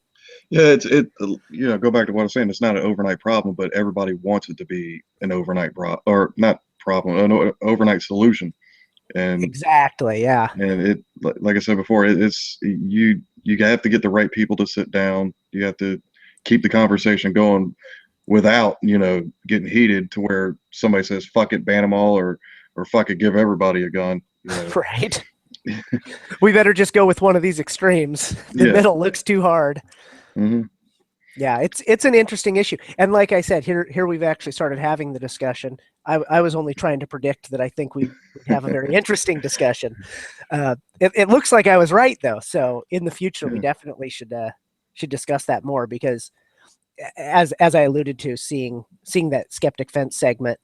yeah, go back to what I was saying. It's not an overnight problem, but everybody wants it to be an overnight or not problem, an overnight solution. And
exactly, yeah.
And it, like I said before, it's you have to get the right people to sit down. You have to keep the conversation going without getting heated to where somebody says fuck it, ban them all, or fuck it, give everybody a gun.
Right. We better just go with one of these extremes. The middle looks too hard.
Mm-hmm.
Yeah, it's an interesting issue. And like I said, here we've actually started having the discussion. I was only trying to predict that I think we'd have a very interesting discussion. It looks like I was right, though. So in the future, we definitely should discuss that more, because as I alluded to, seeing that Skeptic Fence segment,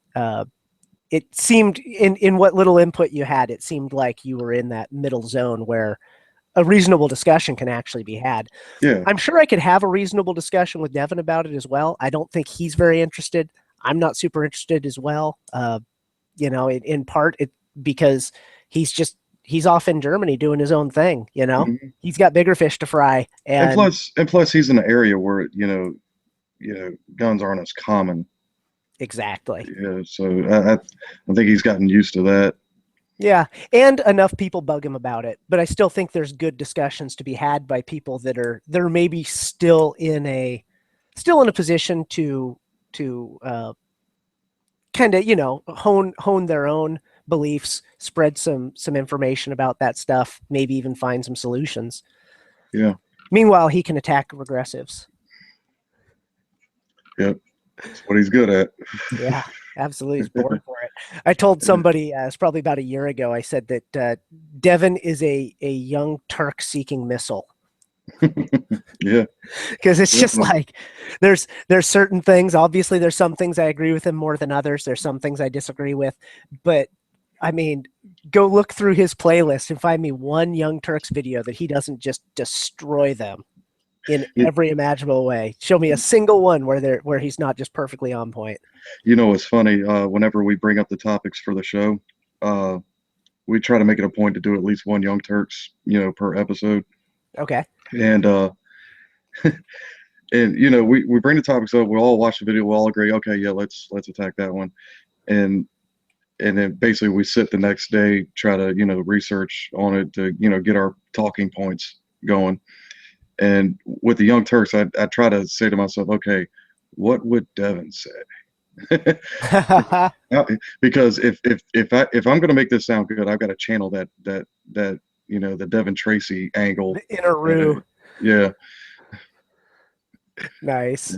it seemed, in what little input you had, it seemed like you were in that middle zone where a reasonable discussion can actually be had.
Yeah.
I'm sure I could have a reasonable discussion with Devin about it as well. I don't think he's very interested. I'm not super interested as well. In part because he's off in Germany doing his own thing. He's got bigger fish to fry. And
plus he's in an area where guns aren't as common.
Exactly.
Yeah, so I think he's gotten used to that.
Yeah, and enough people bug him about it. But I still think there's good discussions to be had by people that are maybe still in a position to kind of hone their own beliefs, spread some information about that stuff, maybe even find some solutions.
Yeah.
Meanwhile, he can attack regressives.
Yep. That's what he's good at.
Yeah, absolutely. He's born for it. I told somebody, it's probably about a year ago, I said that Devin is a young Turk seeking missile.
Yeah.
Because it's just like there's certain things. Obviously, there's some things I agree with him more than others. There's some things I disagree with. But I mean, go look through his playlist and find me one Young Turks video that he doesn't just destroy them in every imaginable way. Show me a single one where he's not just perfectly on point.
It's funny. Whenever we bring up the topics for the show, we try to make it a point to do at least one Young Turks, per episode.
Okay.
And And we bring the topics up. We all watch the video. We all agree. Okay, yeah, let's attack that one. And then basically we sit the next day, try to research on it to get our talking points going. And with the Young Turks, I try to say to myself, okay, what would Devin say? Because if I'm going to make this sound good, I've got to channel that the Devin Tracy angle.
The inner Rue.
Yeah.
Nice.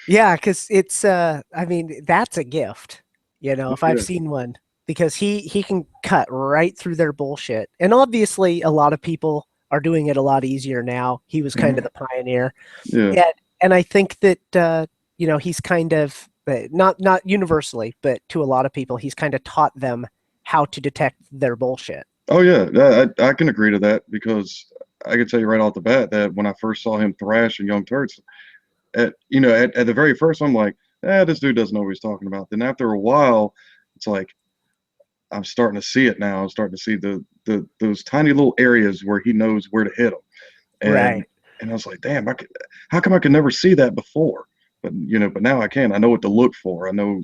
Yeah, because it's I mean, that's a gift. If I've
Yeah.
seen one, because he can cut right through their bullshit. And obviously a lot of people are doing it a lot easier now. He was kind of the pioneer.
Yeah.
And I think that he's kind of not universally, but to a lot of people, he's kind of taught them how to detect their bullshit.
Oh yeah, I can agree to that, because I can tell you right off the bat that when I first saw him thrash in Young Turks, at the very first, I'm like, this dude doesn't know what he's talking about. Then after a while, it's like I'm starting to see it now. I'm starting to see those tiny little areas where he knows where to hit them. And
Right.
and I was like, damn, how come I could never see that before? But now I can. I know what to look for. I know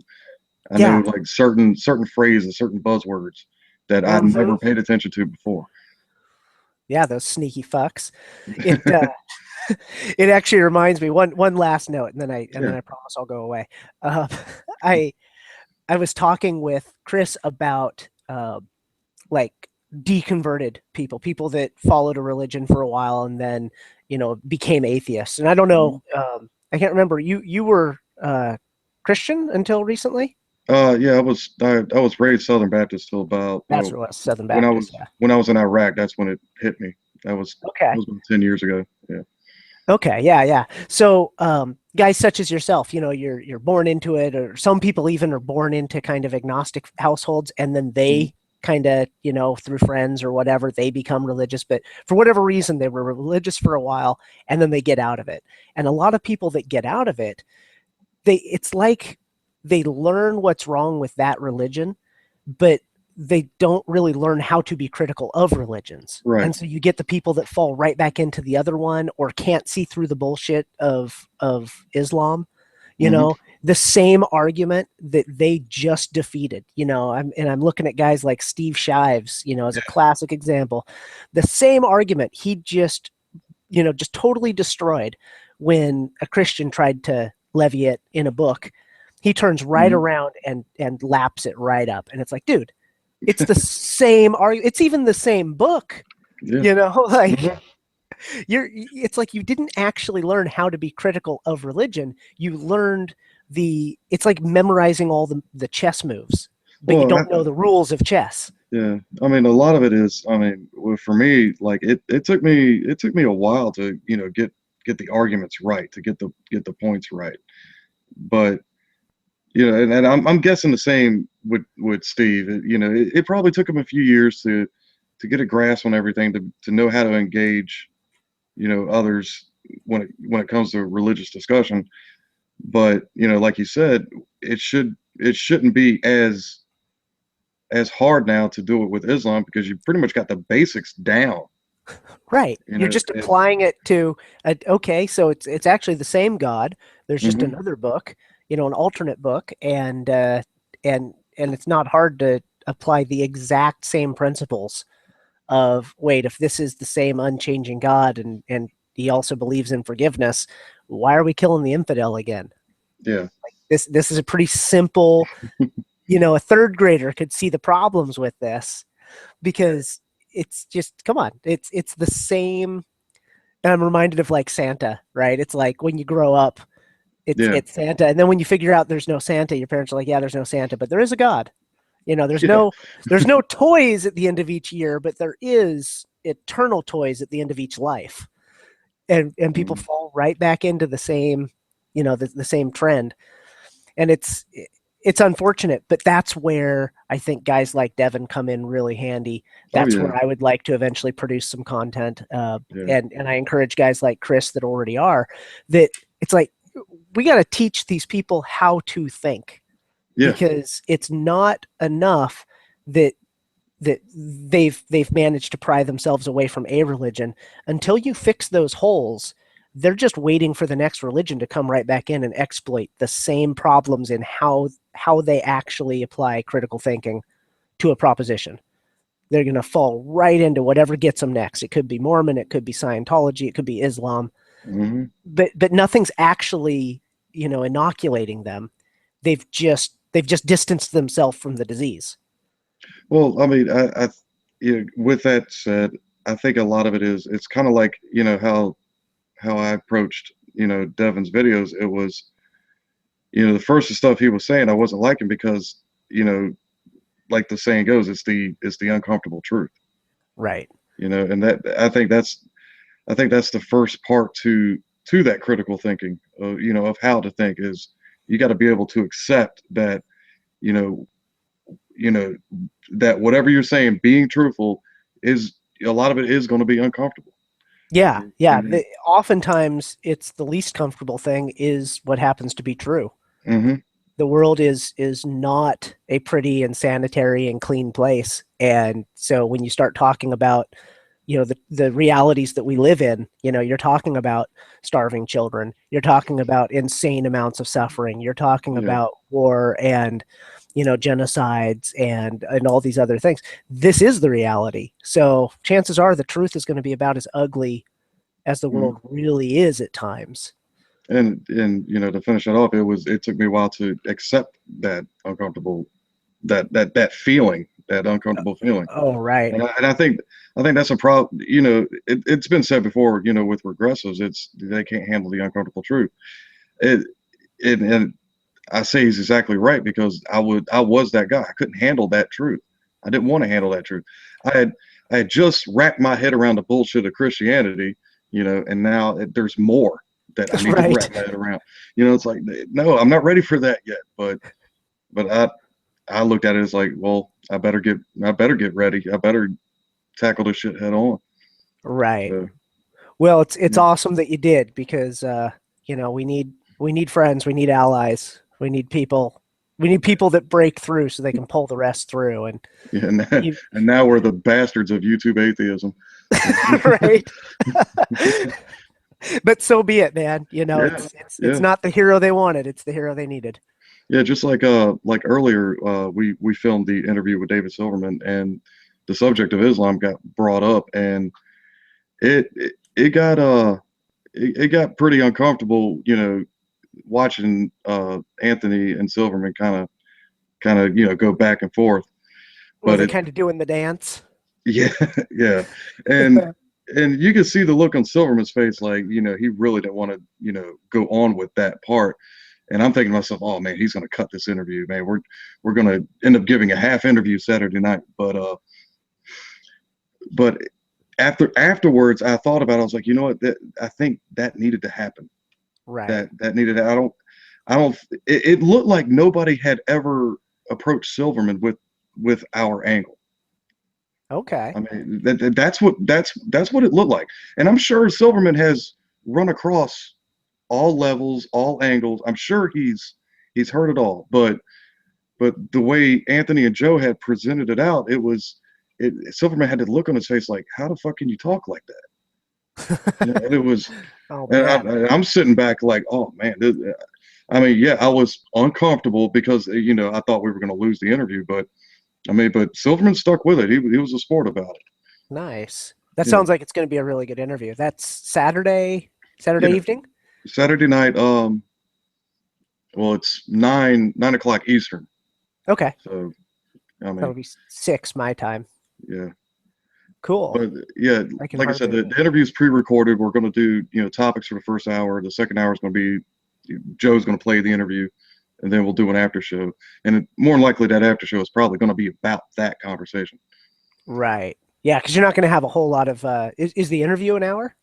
like certain phrases, certain buzzwords that I'd never paid attention to before.
Yeah, those sneaky fucks. It it actually reminds me one last note, and then I promise I'll go away. I was talking with Chris about like deconverted people that followed a religion for a while and then became atheists. And I don't know, I can't remember. You were Christian until recently?
Yeah, I was raised Southern Baptist till about
That's what it was, Southern Baptist.
when I was in Iraq. That's when it hit me. That was
Okay.
about 10 years ago. Yeah.
Okay, yeah. So, guys such as yourself, you're born into it, or some people even are born into kind of agnostic households, and then they kind of, through friends or whatever, they become religious. But for whatever reason, they were religious for a while, and then they get out of it. And a lot of people that get out of it, it's like they learn what's wrong with that religion, but they don't really learn how to be critical of religions.
Right.
And so you get the people that fall right back into the other one, or can't see through the bullshit of Islam, the same argument that they just defeated. I'm looking at guys like Steve Shives, as a classic example. The same argument he just totally destroyed when a Christian tried to levy it in a book. He turns right around and laps it right up. And it's like, dude, it's the same argument. It's even the same book.
Yeah.
It's like you didn't actually learn how to be critical of religion. You learned it's like memorizing all the chess moves, but you don't know the rules of chess.
Yeah, I mean, a lot of it is, for me, like it took me a while to get the arguments right, to get the points right. But and I'm guessing the same with Steve. It probably took him a few years to get a grasp on everything, to know how to engage others when it comes to religious discussion. But like you said, it shouldn't be as hard now to do it with Islam, because you pretty much got the basics down.
Right. You're just applying it to okay, so it's actually the same God. There's just another book, an alternate book, and it's not hard to apply the exact same principles of, wait, if this is the same unchanging God and he also believes in forgiveness, why are we killing the infidel again?
Yeah.
Like this is a pretty simple, a third grader could see the problems with this, because it's just, come on, it's the same. And I'm reminded of like Santa, right? It's like when you grow up, it's Santa, and then when you figure out there's no Santa, your parents are like, yeah, there's no Santa, but there is a God. There's no toys at the end of each year, but there is eternal toys at the end of each life. And people fall right back into the same, the same trend. And it's unfortunate, but that's where I think guys like Devin come in really handy. That's where I would like to eventually produce some content. And I encourage guys like Chris that already are, that it's like, we got to teach these people how to think.
Yeah.
Because it's not enough that they've managed to pry themselves away from a religion. Until you fix those holes, they're just waiting for the next religion to come right back in and exploit the same problems in how they actually apply critical thinking to a proposition. They're going to fall right into whatever gets them next. It could be Mormon, it could be Scientology, it could be Islam, but nothing's actually, inoculating them. They've just distanced themselves from the disease.
Well, I mean, with that said, I think a lot of it is it's kind of like how I approached Devin's videos. It was the first stuff he was saying I wasn't liking because like the saying goes, it's the uncomfortable truth.
Right.
And that I think that's the first part to that critical thinking of how to think is you got to be able to accept that that whatever you're saying being truthful is a lot of it is going to be uncomfortable.
Yeah. Oftentimes it's the least comfortable thing is what happens to be true. The world is not a pretty and sanitary and clean place, and so when you start talking about the realities that we live in, you're talking about starving children, you're talking about insane amounts of suffering, you're talking about war and genocides and all these other things. This is the reality. So chances are the truth is going to be about as ugly as the world really is at times.
And to finish it off, it took me a while to accept that uncomfortable that feeling, that uncomfortable feeling.
Oh, right.
And I think that's a problem. It's been said before. With regressives, they can't handle the uncomfortable truth. And I say he's exactly right because I was that guy. I couldn't handle that truth. I didn't want to handle that truth. I had just wrapped my head around the bullshit of Christianity, and now there's more that I need to wrap my head around. It's like, no, I'm not ready for that yet. But I looked at it as like, well, I better get ready. I better tackle this shit head on.
Right. Well, it's awesome that you did because we need friends, we need allies, we need people that break through so they can pull the rest through. And
and now we're the bastards of YouTube atheism.
Right. But so be it, man. It's not the hero they wanted, it's the hero they needed.
Yeah, just like earlier, we filmed the interview with David Silverman, and the subject of Islam got brought up, and it got pretty uncomfortable, watching Anthony and Silverman kind of go back and forth.
But they're kind of doing the dance.
Yeah, yeah, and you can see the look on Silverman's face, like he really didn't want to go on with that part. And I'm thinking to myself, oh man, he's going to cut this interview, man. We're going to end up giving a half interview Saturday night. But afterwards, I thought about it. I was like, you know what? I think that needed to happen.
Right.
That needed. I don't. It looked like nobody had ever approached Silverman with our angle.
Okay.
I mean, that's what it looked like, and I'm sure Silverman has run across all levels, all angles. I'm sure he's heard it all, but the way Anthony and Joe had presented it out, Silverman had to look on his face like, how the fuck can you talk like that? And it was, I'm sitting back like, oh man, I mean, yeah, I was uncomfortable because I thought we were going to lose the interview, but Silverman stuck with it. He was a sport about it.
Nice. That sounds like it's going to be a really good interview. That's Saturday evening.
Saturday night. Well, it's 9 o'clock Eastern.
Okay.
So, I mean,
that'll be 6 my time.
Yeah.
Cool.
But yeah, like I said, the interview's pre-recorded. We're going to do topics for the first hour. The second hour is going to be Joe's going to play the interview, and then we'll do an after show. And more than likely, that after show is probably going to be about that conversation.
Right. Yeah, because you're not going to have a whole lot of. Is the interview an hour?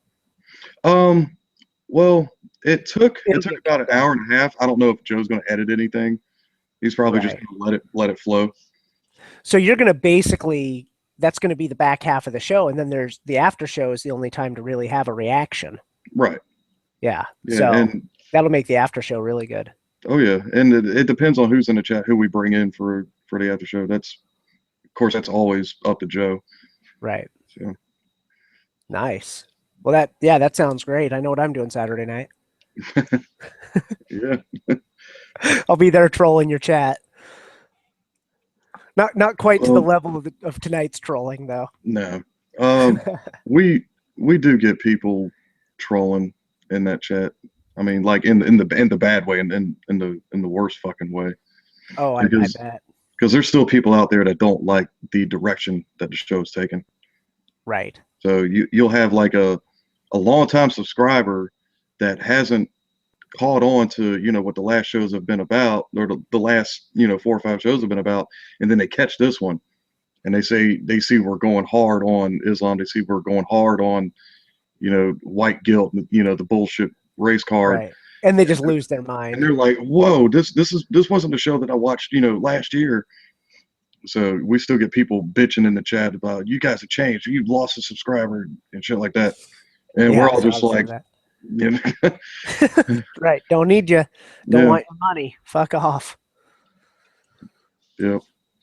Well, it took about an hour and a half. I don't know if Joe's going to edit anything. He's probably just going to let it flow. So
you're going to basically, that's going to be the back half of the show, and then there's the after show is the only time to really have a reaction.
Right.
Yeah. So that'll make the after show really good.
Oh yeah, and it depends on who's in the chat, who we bring in for the after show. Of course, that's always up to Joe.
Right.
So.
Nice. Well, that sounds great. I know what I'm doing Saturday night.
Yeah.
I'll be there trolling your chat. Not quite to the
Well,
level of tonight's trolling, though.
no. Um, we do get people trolling in that chat. I mean, like in the bad way and in the worst fucking way.
Oh, I
Because
bet.
because there's still people out there that don't like the direction that the show's taken.
Right.
So you'll have like a longtime subscriber that hasn't caught on to what the last shows have been about, or the last 4 or 5 shows have been about, and then they catch this one and they see we're going hard on Islam, they see we're going hard on white guilt, the bullshit race card,
Right. And they just lose their
and
mind.
they're like, whoa, this wasn't the show that I watched last year. So we still get people bitching in the chat about, you guys have changed, you've lost a subscriber and shit like that, and we're
Yeah,
all
so
just
I've seen
like,
that.
you know,
Right. Don't need you. Don't
yeah,
want your money. Fuck off.
yeah.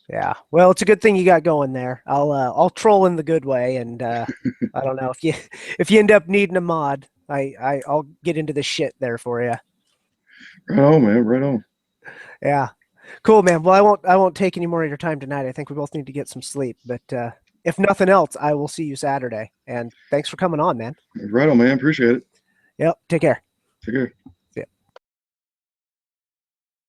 Yeah. Well, it's a good thing you got going there. I'll troll in the good way, and I don't know if you if you end up needing a mod, I'll get into the shit there for you.
Right on, man, right on.
Yeah. Cool, man. Well, I won't take any more of your time tonight. I think we both need to get some sleep. But if nothing else, I will see you Saturday. And thanks for coming on, man.
Right on, man, appreciate it.
Yep. Take care.
Take care.